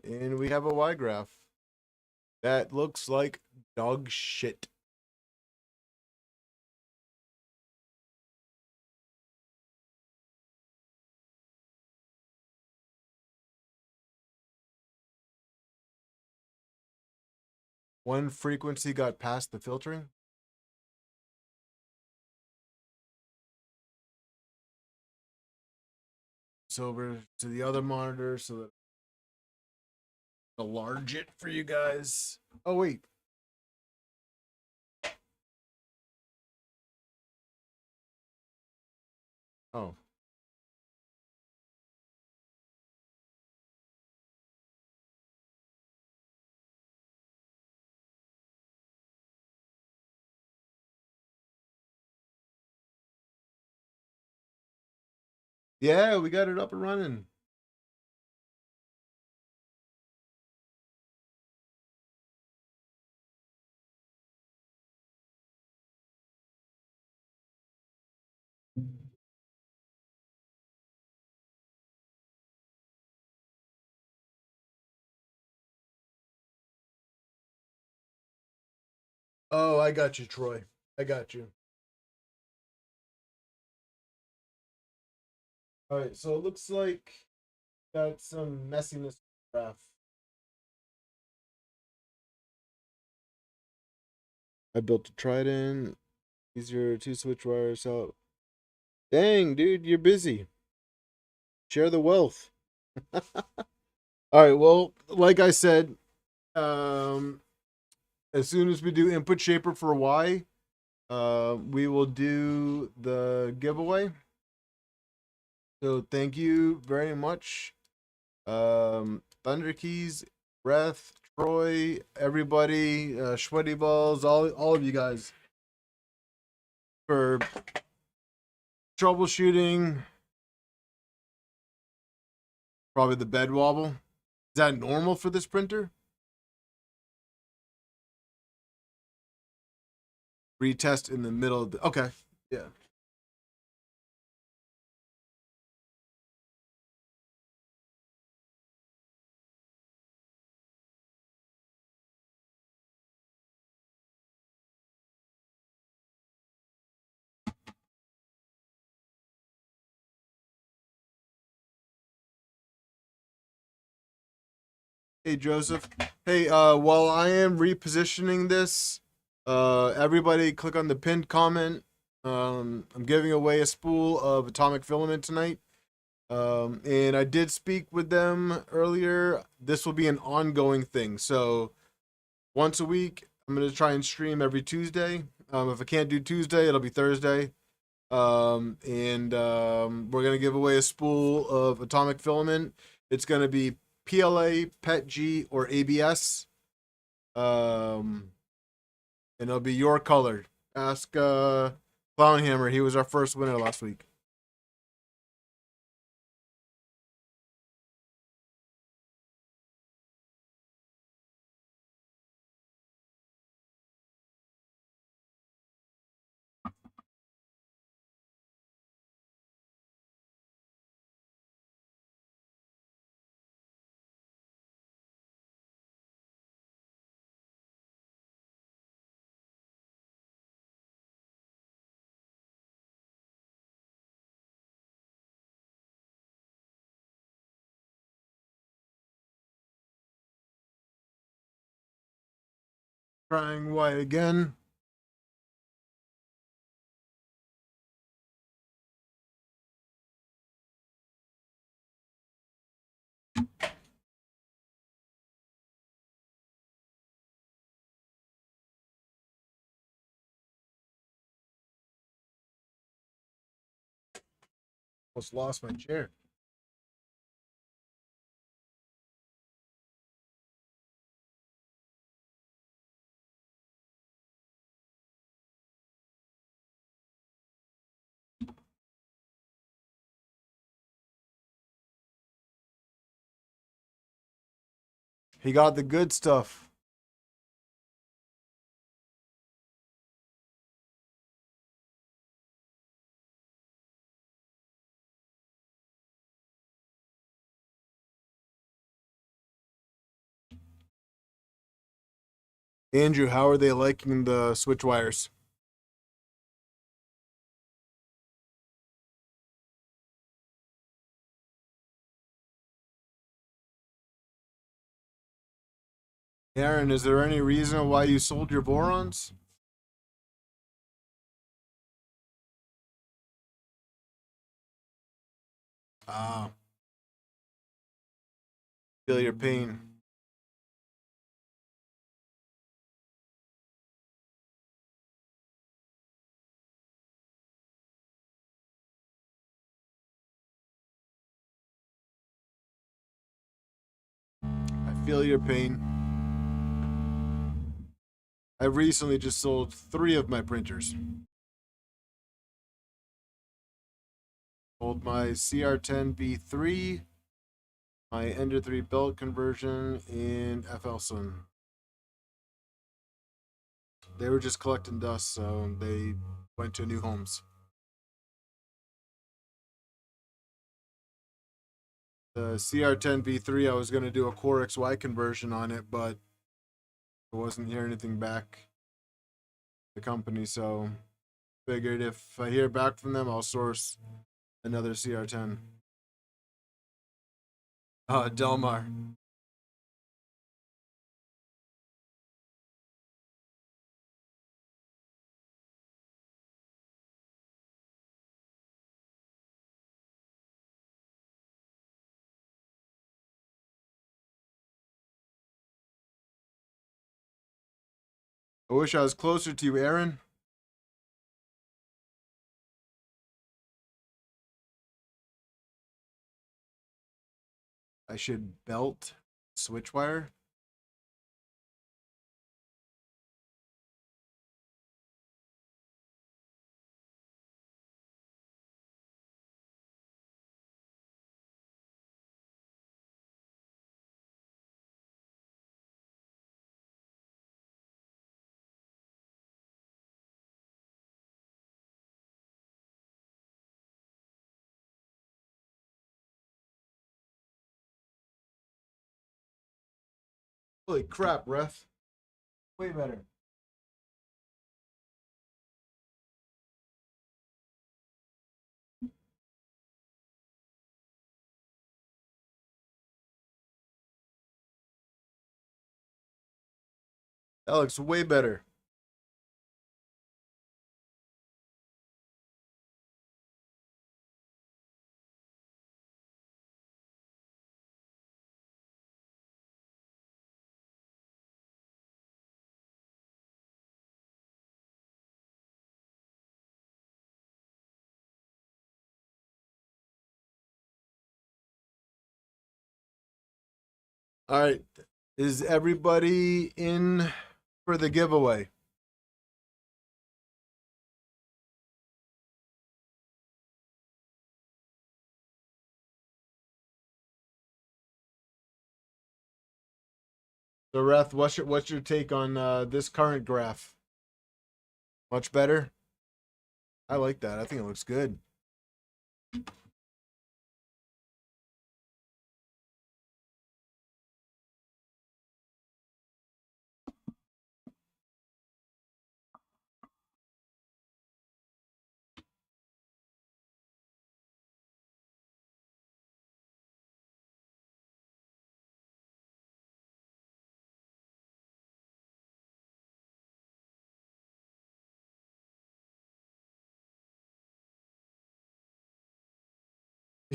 and we have a Y graph that looks like dog shit. One frequency got past the filtering. So over to the other monitor so that I'll enlarge it for you guys. Oh wait. Oh. Yeah, we got it up and running. Oh, I got you, Troy. I got you. All right, so it looks like got some messiness graph. I built a Trident. Easier two switch wires out. Dang, dude, you're busy. Share the wealth. All right, well, like I said, as soon as we do input shaper for Y, we will do the giveaway. So thank you very much. Thunder Keys, Breath, Troy, everybody, Sweaty Balls, all of you guys for troubleshooting. Probably the bed wobble. Is that normal for this printer? Retest in the middle of the, okay. Yeah. Hey Joseph. Hey, while I am repositioning this, everybody click on the pinned comment. I'm giving away a spool of atomic filament tonight. And I did speak with them earlier. This will be an ongoing thing. So once a week, I'm gonna try and stream every Tuesday. If I can't do Tuesday, it'll be Thursday. We're gonna give away a spool of atomic filament. It's gonna be PLA, PETG, or ABS. And it'll be your color. Ask Clownhammer. He was our first winner last week. Trying white again. Almost lost my chair. He got the good stuff. Andrew, how are they liking the switch wires? Aaron, is there any reason why you sold your Vorons? Ah, feel your pain. I feel your pain. I recently just sold 3 of my printers. Sold my CR10 V3, my Ender 3 belt conversion, and FLSON. They were just collecting dust, so they went to new homes. The CR10 V3, I was going to do a Core XY conversion on it, but I wasn't hearing anything back the company, so figured if I hear back from them, I'll source another CR10. Delmar. I wish I was closer to you, Aaron. I should belt switchwire. Holy crap, Ref. Way better. That looks way better. All right. Is everybody in for the giveaway? So, Ref, what's your take on this current graph? Much better? I like that. I think it looks good.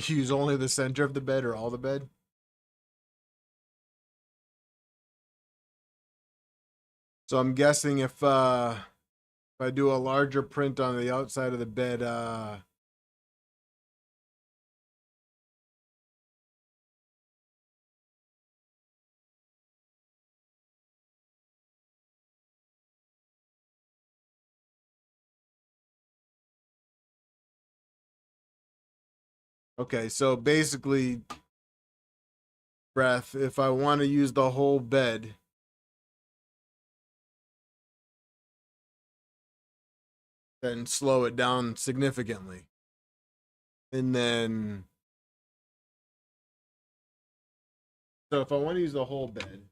Use only the center of the bed or all the bed? So I'm guessing if I do a larger print on the outside of the bed, okay, so basically, Breath, if I want to use the whole bed, then slow it down significantly. And then, so if I want to use the whole bed,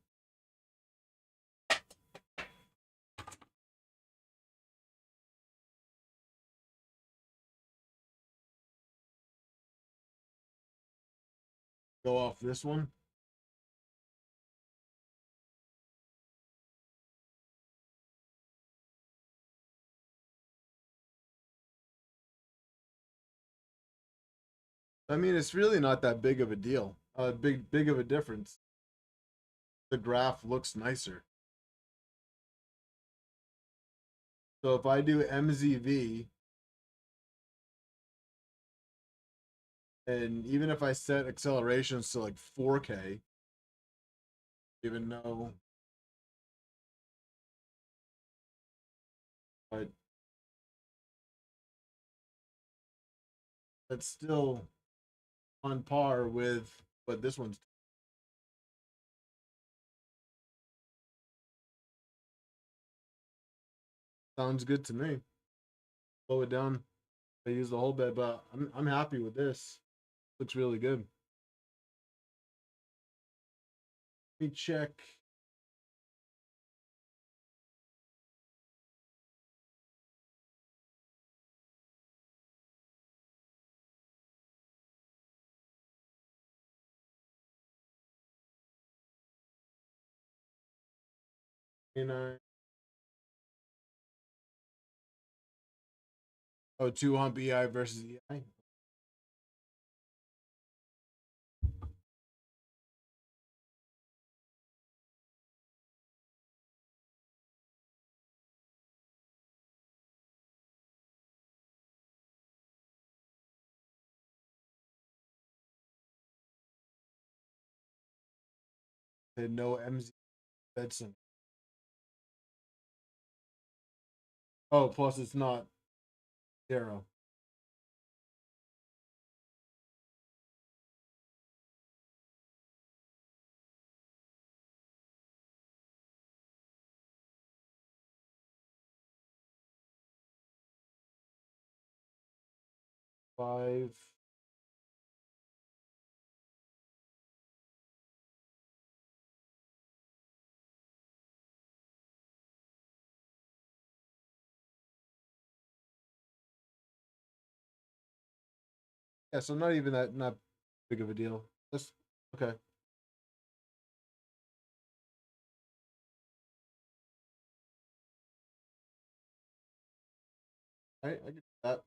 go off this one. I mean, it's really not that big of a deal. Big of a difference. The graph looks nicer. So if I do MZV, and even if I set accelerations to like 4K, even though, but that's still on par with what this one's. Sounds good to me. Slow it down. I use the whole bed, but I'm happy with this. Looks really good. Let me check. And oh, 2 hump EI versus EI. And no MZ Bedson. Oh, plus it's not 0. Five. Yeah, so not even that, not big of a deal. That's okay. I get that.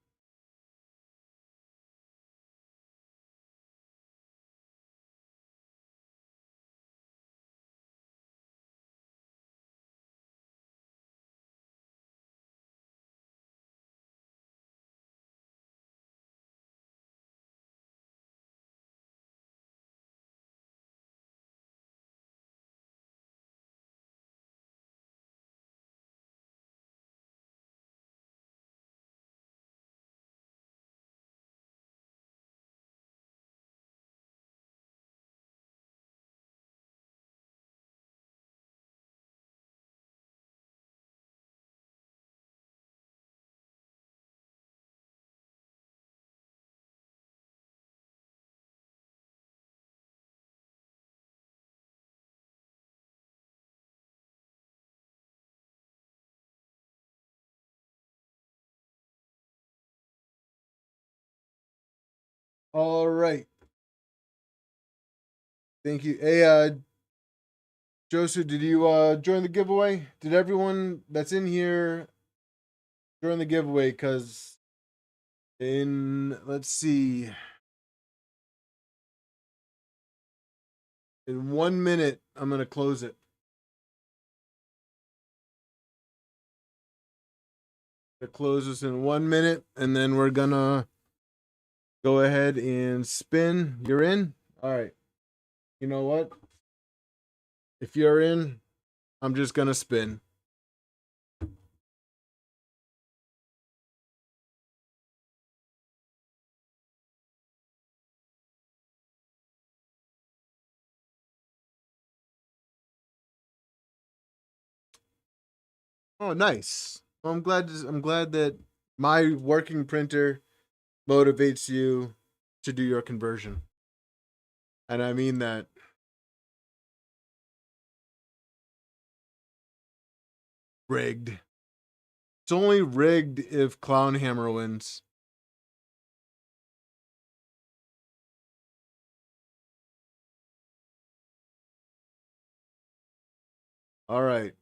All right. Thank you. Hey, Joseph, did you join the giveaway? Did everyone that's in here join the giveaway? Because let's see, in 1 minute, I'm going to close it. It closes in 1 minute, and then we're going to go ahead and spin. You're in? All right. You know what? If you're in, I'm just going to spin. Oh, nice. Well, I'm glad that my working printer motivates you to do your conversion. And I mean that. Rigged. It's only rigged if Clownhammer wins. All right.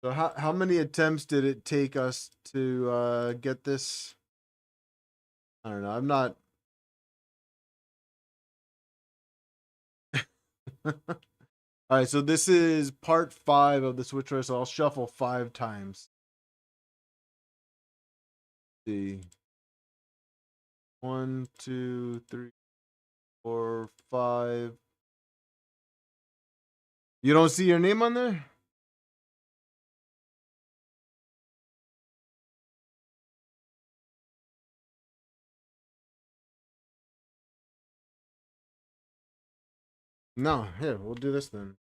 So how many attempts did it take us to get this? I don't know. I'm not. All right, so this is part 5 of the switchwire, so I'll shuffle 5 times. Let's see. 1, 2, 3, 4, 5. You don't see your name on there? No. Here, we'll do this then.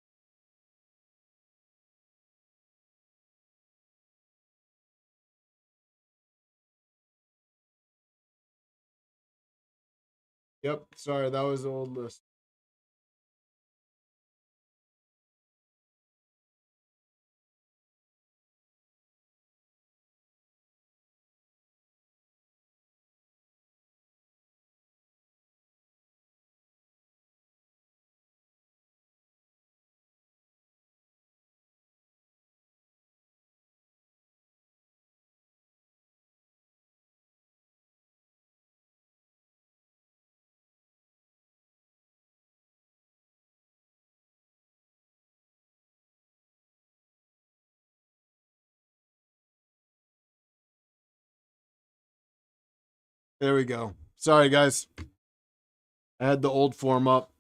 Yep. Sorry, that was the old list. There we go. Sorry, guys. I had the old form up.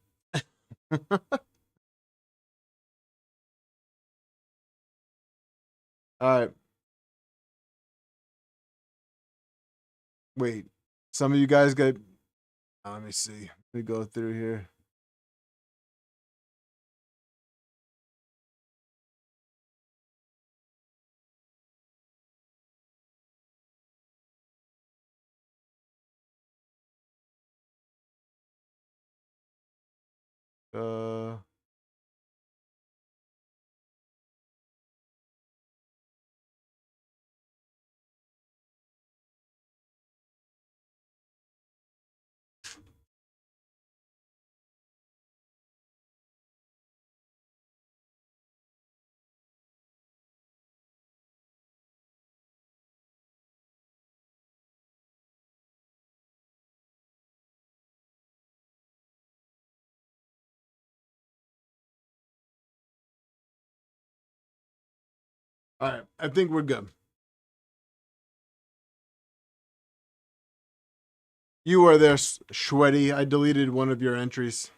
All right. Wait. Some of you guys got. Let me see. Let me go through here. Uh. All right. I think we're good. You are there, Shweddy. I deleted one of your entries.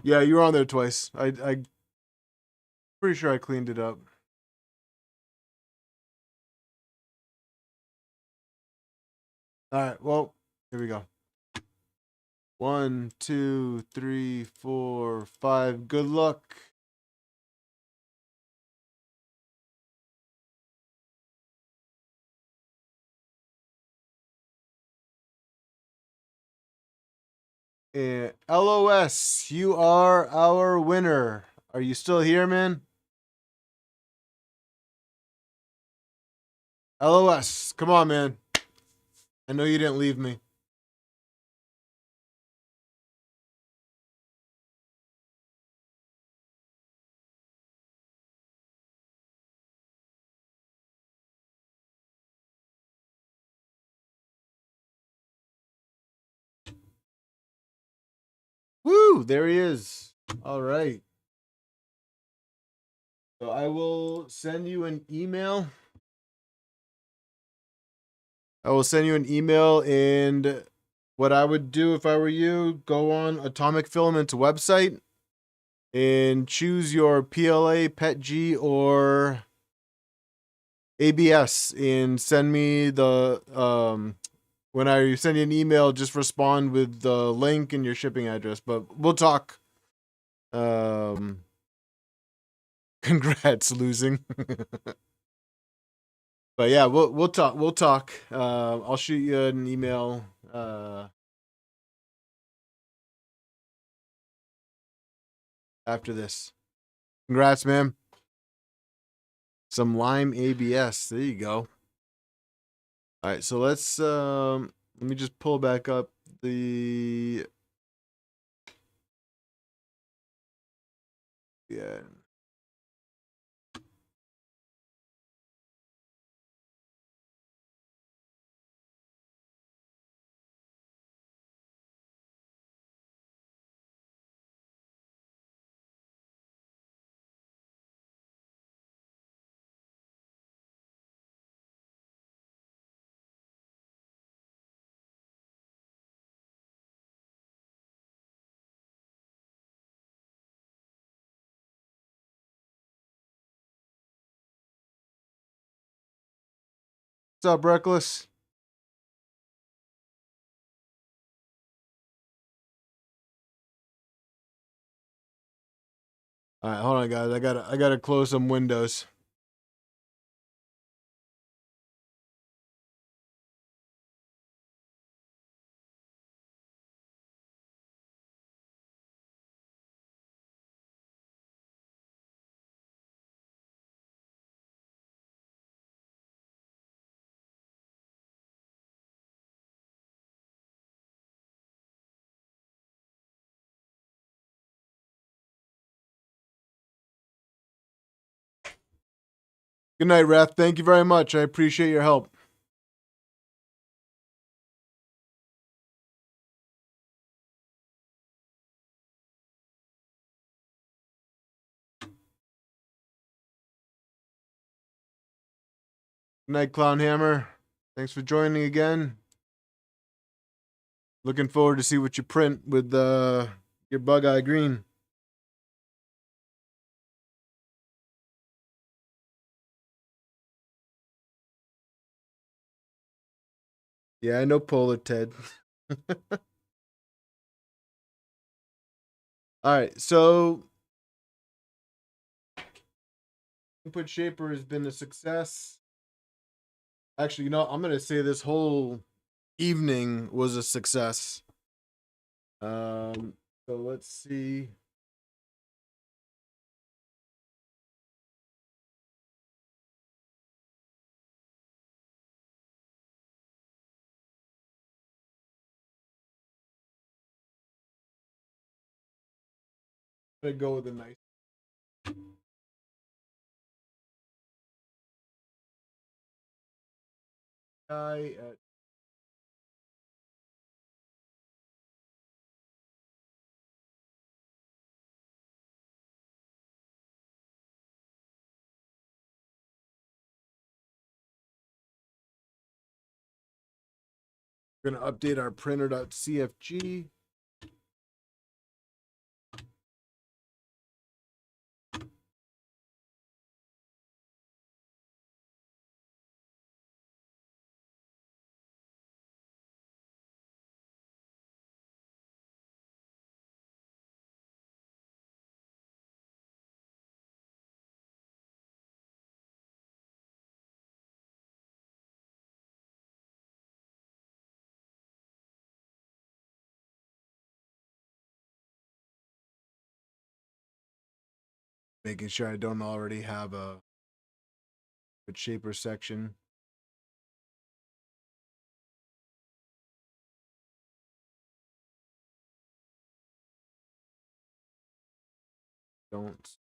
Yeah, you were on there twice. I pretty sure I cleaned it up. All right. Well, here we go. 1, 2, 3, 4, 5. Good luck. And LOS, you are our winner. Are you still here, man? LOS, come on, man. I know you didn't leave me. Woo, there he is. All right. So I will send you an email. And what I would do if I were you, go on Atomic Filament's website and choose your PLA, PETG, or ABS and send me the when I send you an email, just respond with the link and your shipping address. But we'll talk. Congrats, losing. But yeah, we'll talk. We'll talk. I'll shoot you an email. After this. Congrats, man. Some Lime ABS. There you go. All right, so let me just pull back up the yeah. What's up, Reckless? All right, hold on, guys. I gotta close some windows. Good night, Ref. Thank you very much. I appreciate your help. Good night, Clown Hammer. Thanks for joining again. Looking forward to see what you print with your Bug Eye Green. Yeah, I know Polar Ted. All right, so Input Shaper has been a success. Actually, I'm gonna say this whole evening was a success. So let's see. I'm gonna go with a nice guy at we're gonna update our printer.cfg. Making sure I don't already have a shaper section. Don't.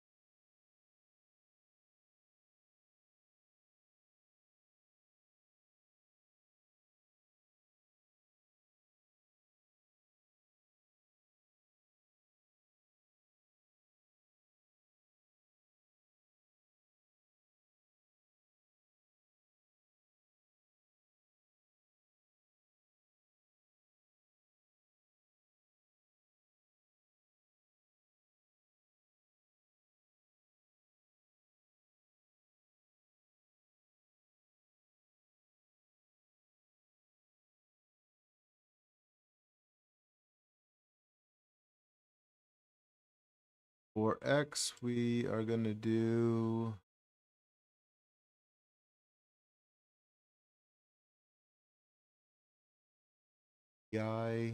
For X, we are going to do Y.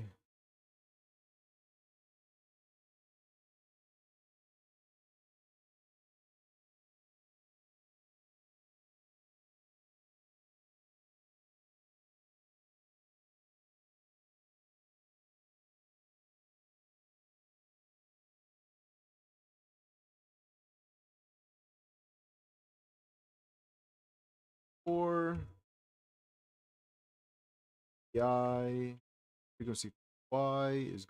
For Y, frequency Y is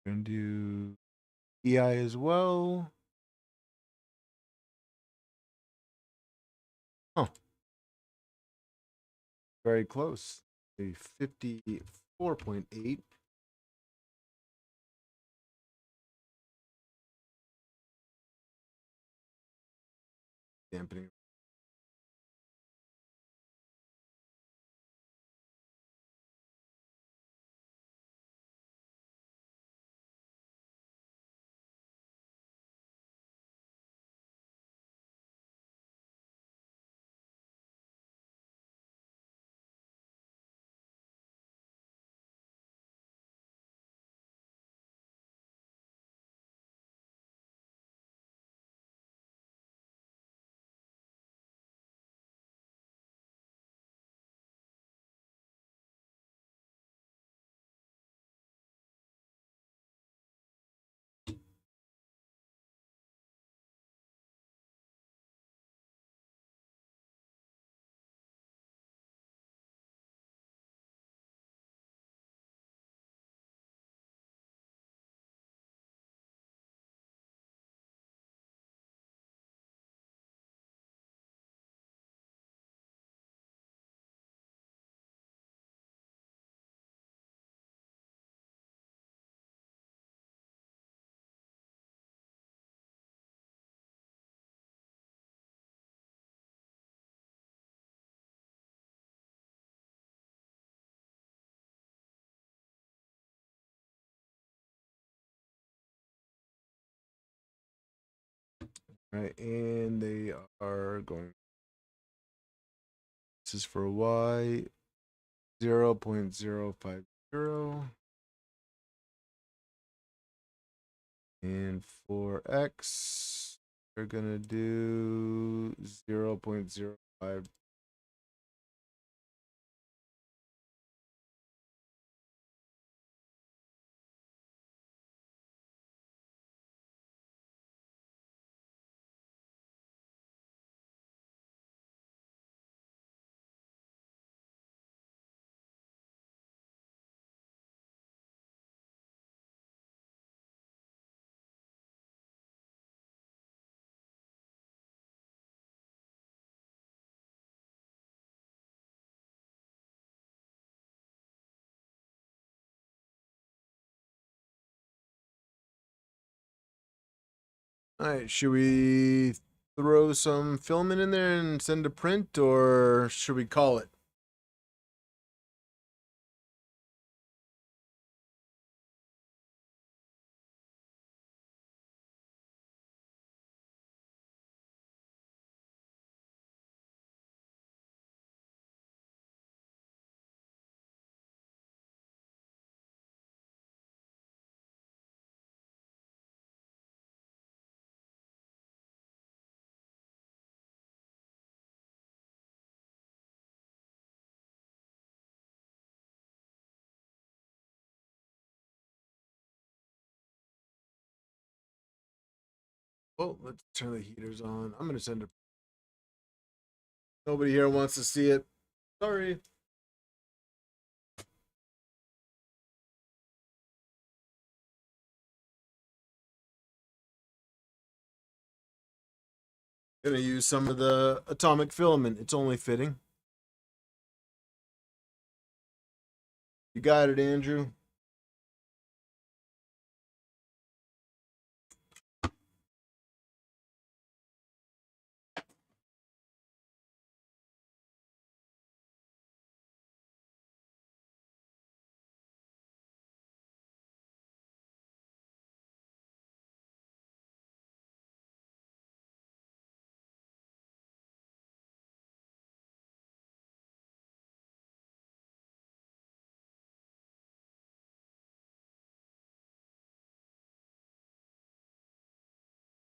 going to do EI as well. Oh, very close. A 54.8. Dampening. Right, and they are going. This is for Y 0.050. And for X, they're gonna do 0.05. All right, should we throw some filament in there and send a print, or should we call it? Oh, let's turn the heaters on. I'm gonna send it. Nobody here wants to see it. Sorry. Gonna use some of the atomic filament. It's only fitting. You got it, Andrew.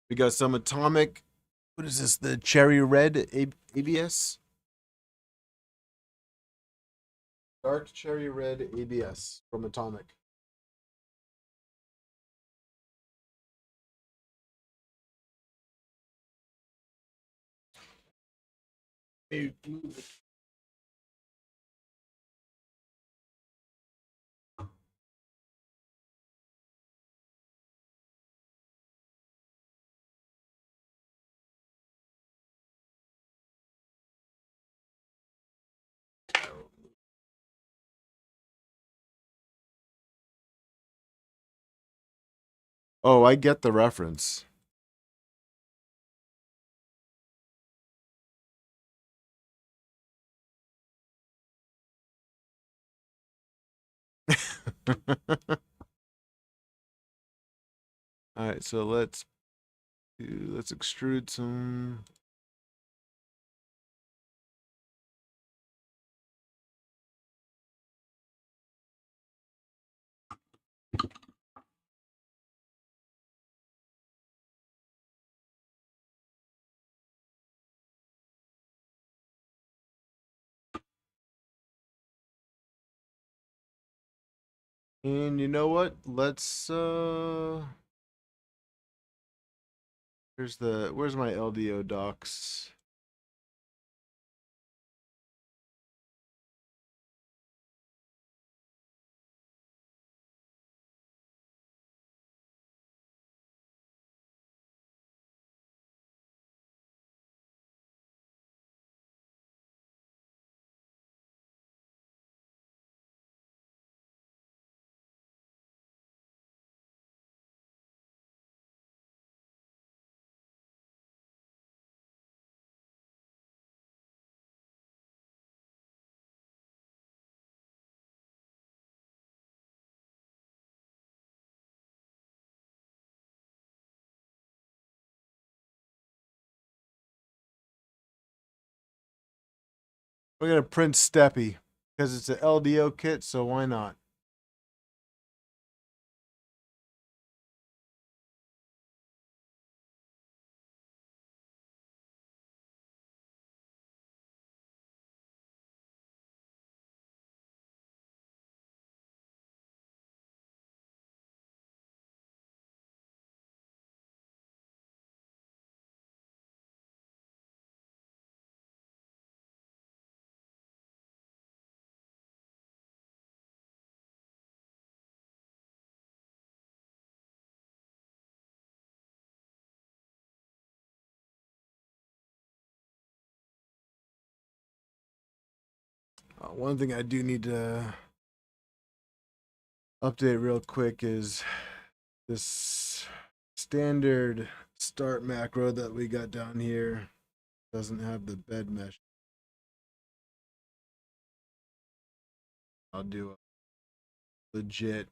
We got some atomic. What is this? The cherry red ABS? Dark cherry red ABS from Atomic. Oh, I get the reference. All right, so let's extrude some. And you know what? Where's my LDO docs? We're gonna print Steppy because it's an LDO kit, so why not? One thing I do need to update real quick is this standard start macro that we got down here doesn't have the bed mesh. I'll do a legit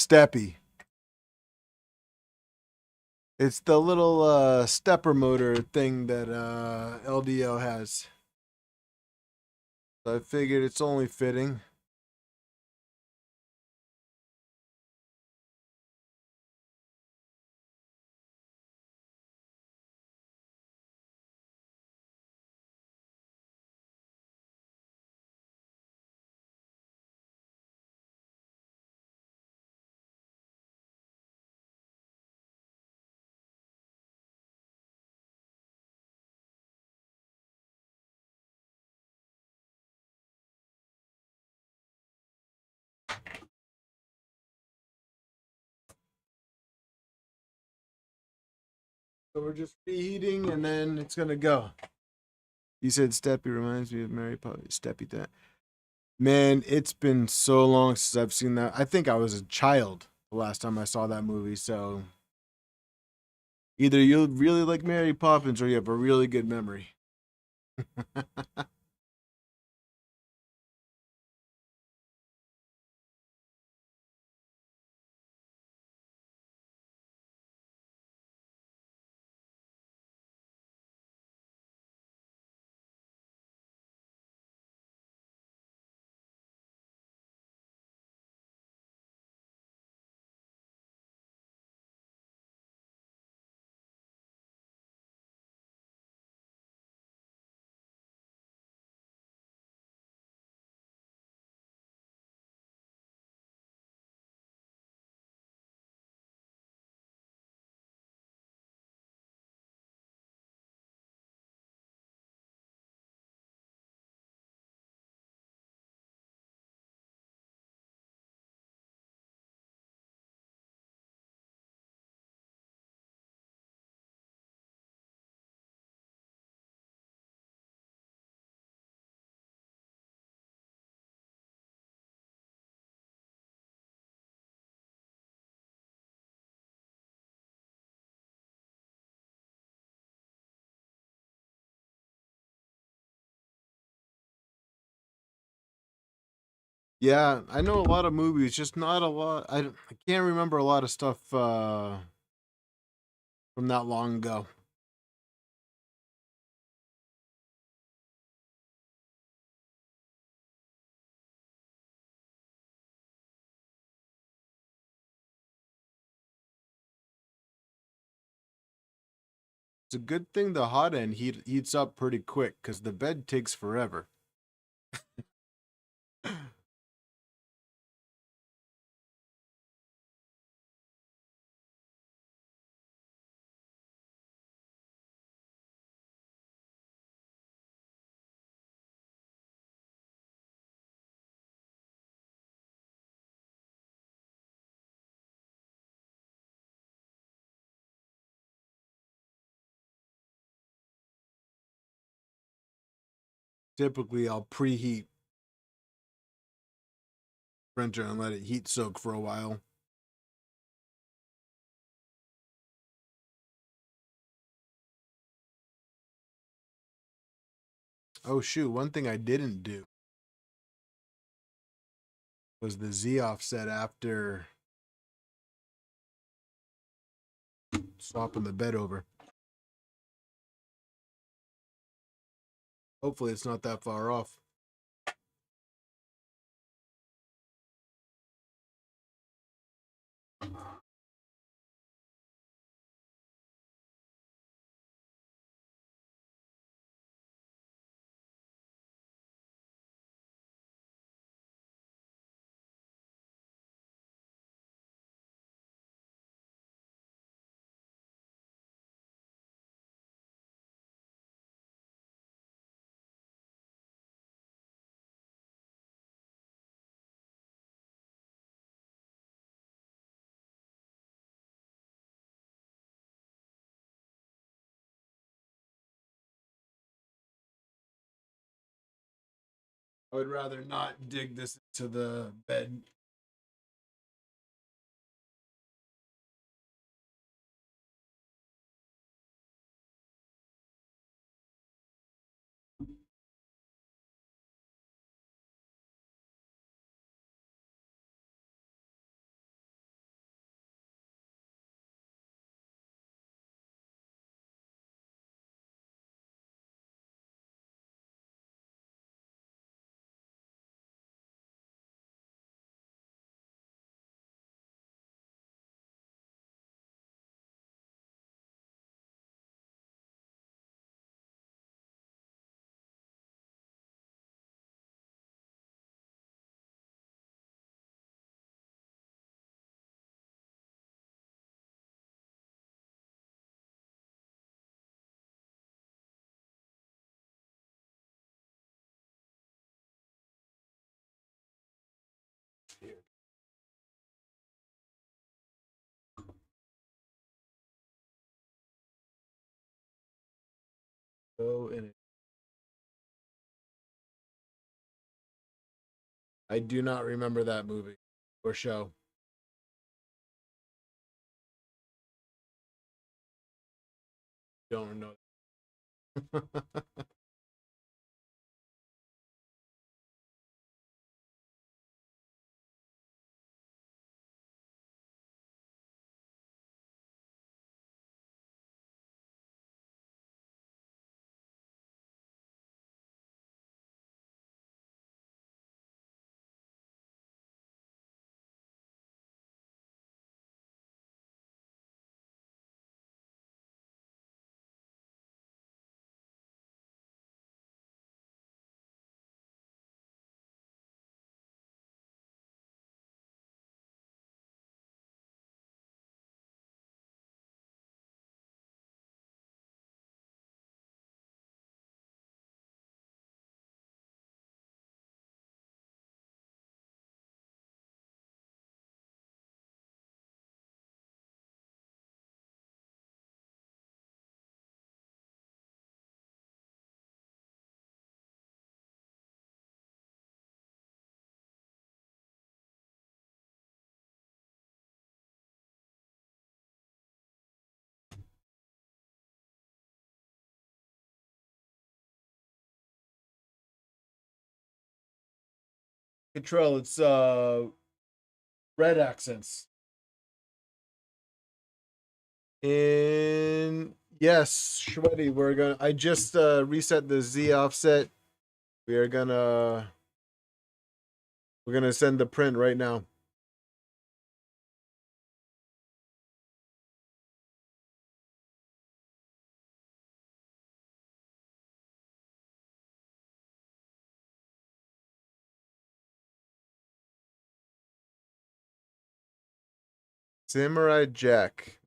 Steppy. It's the little stepper motor thing that LDO has. So I figured it's only fitting. So we're just reheating and then it's gonna go. You said Steppy reminds me of Mary Poppins. Steppy that. Man, it's been so long since I've seen that. I think I was a child the last time I saw that movie, so either you really like Mary Poppins or you have a really good memory. Yeah, I know a lot of movies, just not a lot. I can't remember a lot of stuff from that long ago. It's a good thing the hot end heats up pretty quick because the bed takes forever. Typically, I'll preheat printer and let it heat soak for a while. Oh shoot, one thing I didn't do was the Z offset after swapping the bed over. Hopefully it's not that far off. I would rather not dig this into the bed. here. Go in it. I do not remember that movie or show. Don't know. Control, it's red accents. And yes, Shreddy, I just reset the Z offset. We're gonna send the print right now. Samurai Jack.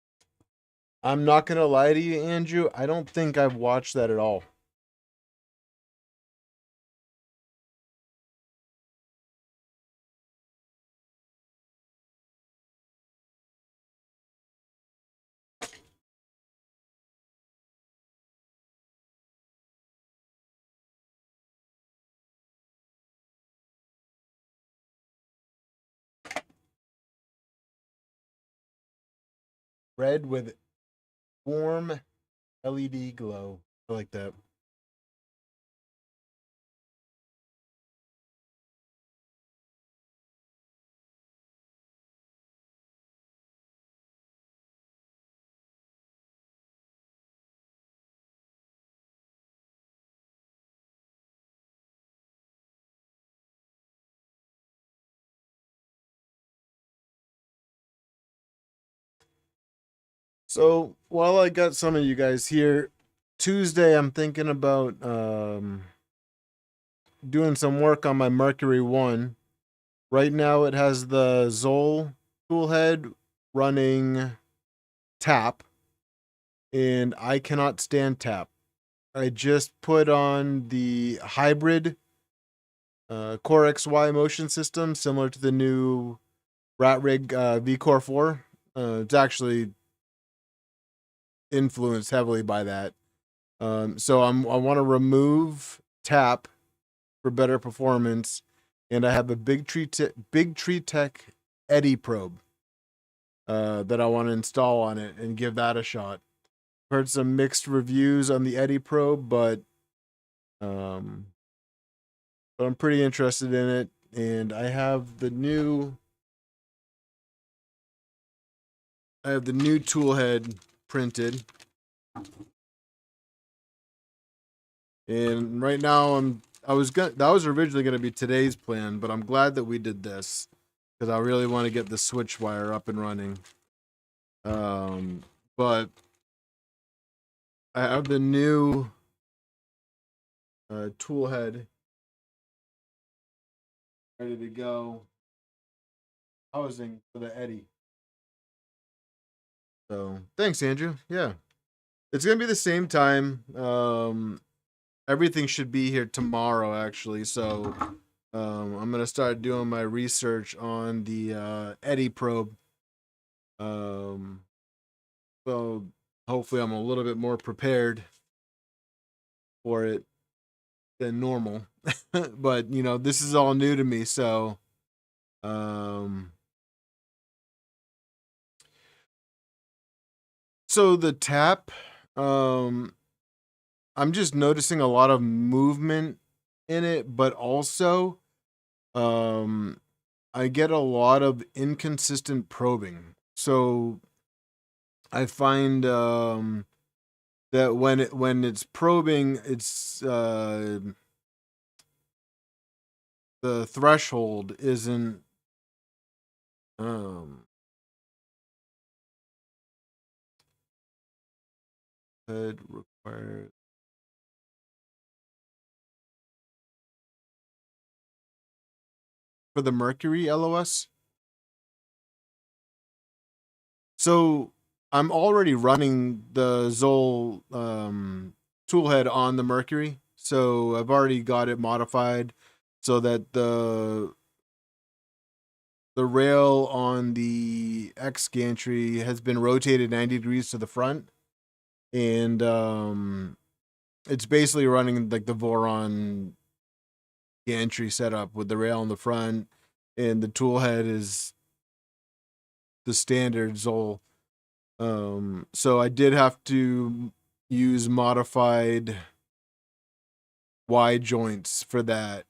I'm not gonna lie to you, Andrew. I don't think I've watched that at all. Red with warm LED glow. I like that. So while I got some of you guys here, Tuesday I'm thinking about doing some work on my Mercury 1. Right now it has the Zoll toolhead running tap, and I cannot stand tap. I just put on the hybrid Core XY motion system, similar to the new Rat Rig V-Core 4. It's actually influenced heavily by that. So I want to remove tap for better performance, and I have a Big Tree Tech eddy probe that I want to install on it and give that a shot. Heard some mixed reviews on the eddy probe, but I'm pretty interested in it, and I have the new tool head printed. And right now that was originally going to be today's plan, but I'm glad that we did this because I really want to get the Switchwire up and running. But I have the new tool head ready to go, housing for the eddy. So thanks, Andrew. Yeah, it's gonna be the same time. Everything should be here tomorrow, actually. So I'm gonna start doing my research on the eddy probe. So hopefully I'm a little bit more prepared for it than normal. But you know, this is all new to me, so so the tap, I'm just noticing a lot of movement in it, but also I get a lot of inconsistent probing. So I find that when it's probing, it's the threshold isn't um could require for the mercury LOS. So I'm already running the Zoll toolhead on the mercury, so I've already got it modified so that the rail on the X gantry has been rotated 90 degrees to the front, and it's basically running like the Voron gantry setup with the rail on the front, and the tool head is the standard Zoll. So I did have to use modified Y joints for that.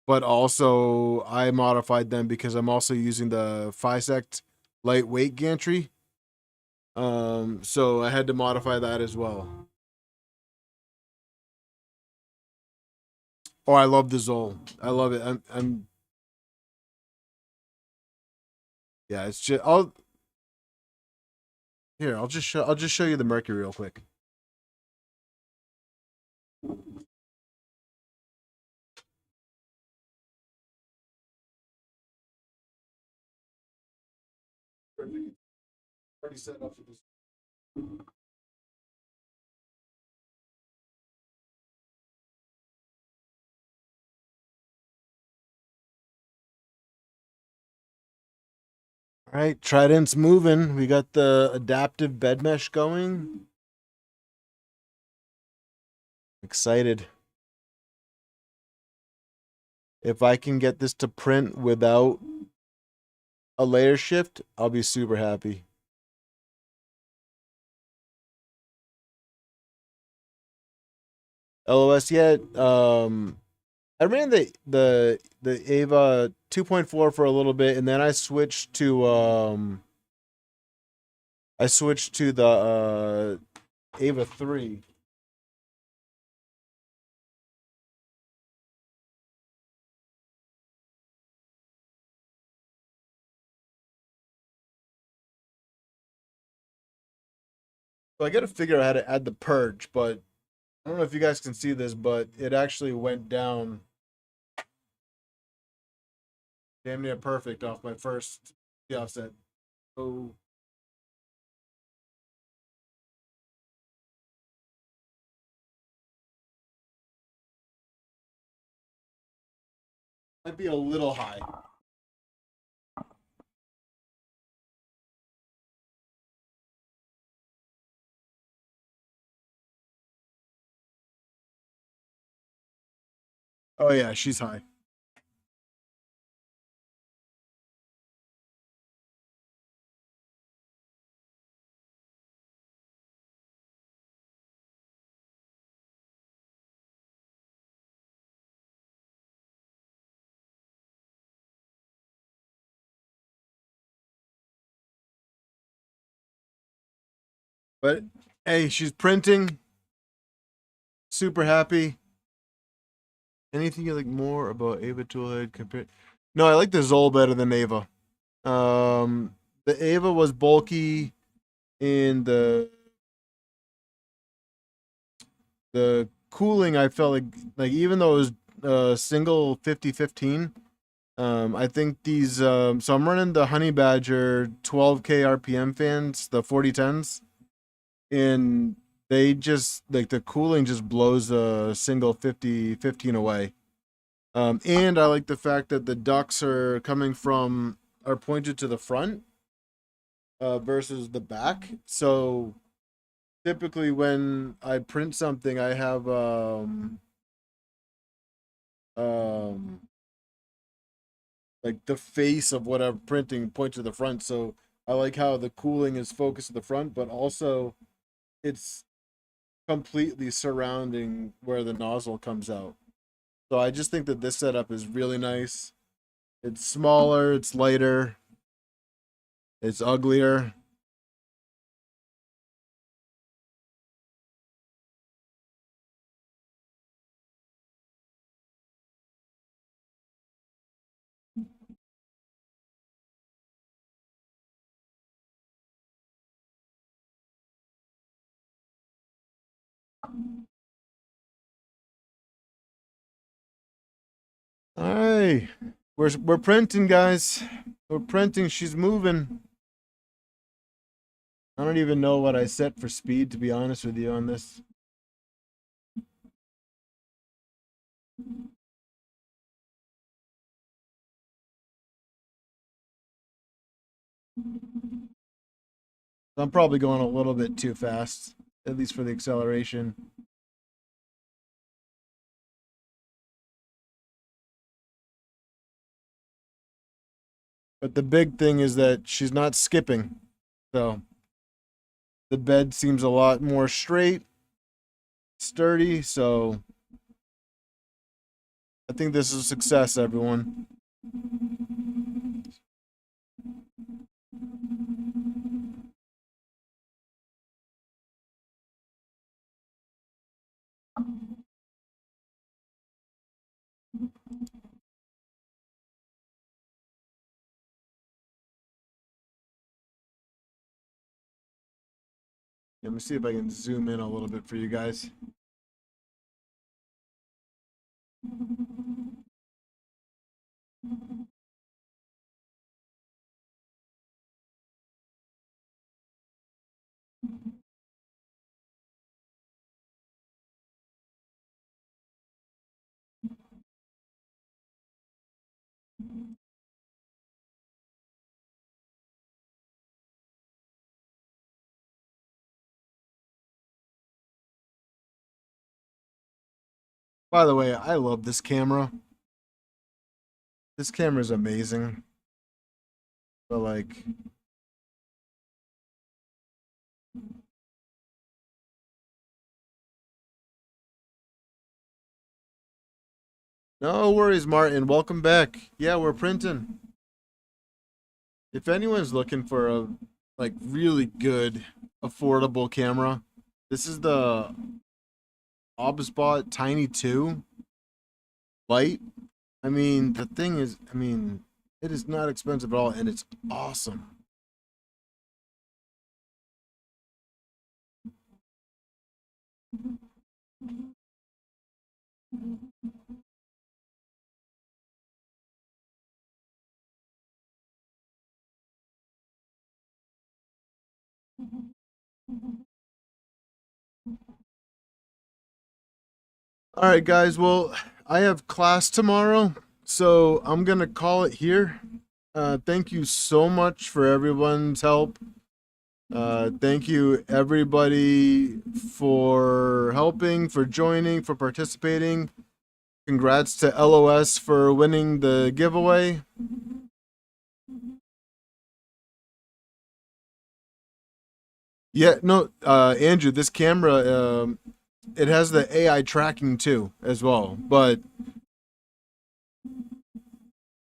But also I modified them because I'm also using the Fisect lightweight gantry. So I had to modify that as well. Oh, I love the Zoll. I love it. I'm yeah, it's just I'll just show you the mercury real quick. Already set up for this. All right, Trident's moving. We got the adaptive bed mesh going. Excited. If I can get this to print without a layer shift, I'll be super happy. LOS yet? I ran the Ava 2.4 for a little bit, and then I switched to the Ava 3. So I got to figure out how to add the purge, but I don't know if you guys can see this, but it actually went down damn near perfect off my first offset. So might be a little high. Oh yeah, she's high. But hey, she's printing. Super happy. Anything you like more about Ava Toolhead compared? No, I like the Zoll better than Ava. The Ava was bulky in the cooling. I felt like even though it was single 50-15, I think these so I'm running the Honey Badger 12K RPM fans, the 4010s, and they just like the cooling just blows a single 15 away. And I like the fact that the ducts are pointed to the front versus the back. So typically when I print something, I have um like the face of what I'm printing point to the front. So I like how the cooling is focused to the front, but also it's completely surrounding where the nozzle comes out. So I just think that this setup is really nice. It's smaller, it's lighter, it's uglier. Hey, we're printing, guys. We're printing. She's moving. I don't even know what I set for speed, to be honest with you, on this. I'm probably going a little bit too fast, at least for the acceleration. But the big thing is that she's not skipping. So the bed seems a lot more straight, sturdy. So I think this is a success, everyone. Let me see if I can zoom in a little bit for you guys. By the way, I love this camera. This camera is amazing. But like, no worries, Martin. Welcome back. Yeah, we're printing. If anyone's looking for a like really good, affordable camera, this is the Obsbot Tiny 2 Lite. I mean, the thing is, I mean, it is not expensive at all, and it's awesome. All right, guys. Well, I have class tomorrow, so I'm gonna call it here. Thank you so much for everyone's help. Thank you, everybody, for helping, for joining, for participating. Congrats to LOS for winning the giveaway. Yeah, no, Andrew, this camera, it has the AI tracking too, as well. But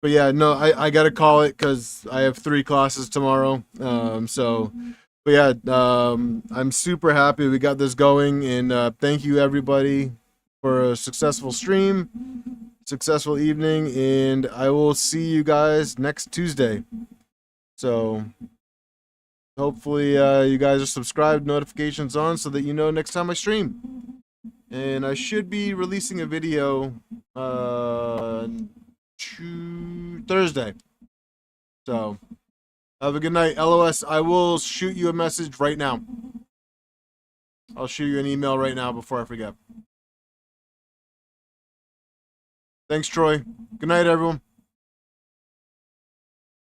yeah, no, I gotta call it because I have 3 classes tomorrow. But yeah, I'm super happy we got this going, and thank you everybody for a successful stream, successful evening, and I will see you guys next Tuesday. So hopefully you guys are subscribed, notifications on, so that you know next time I stream. And I should be releasing a video Thursday. So have a good night. LOS, I will shoot you a message right now. I'll shoot you an email right now before I forget. Thanks, Troy. Good night, everyone.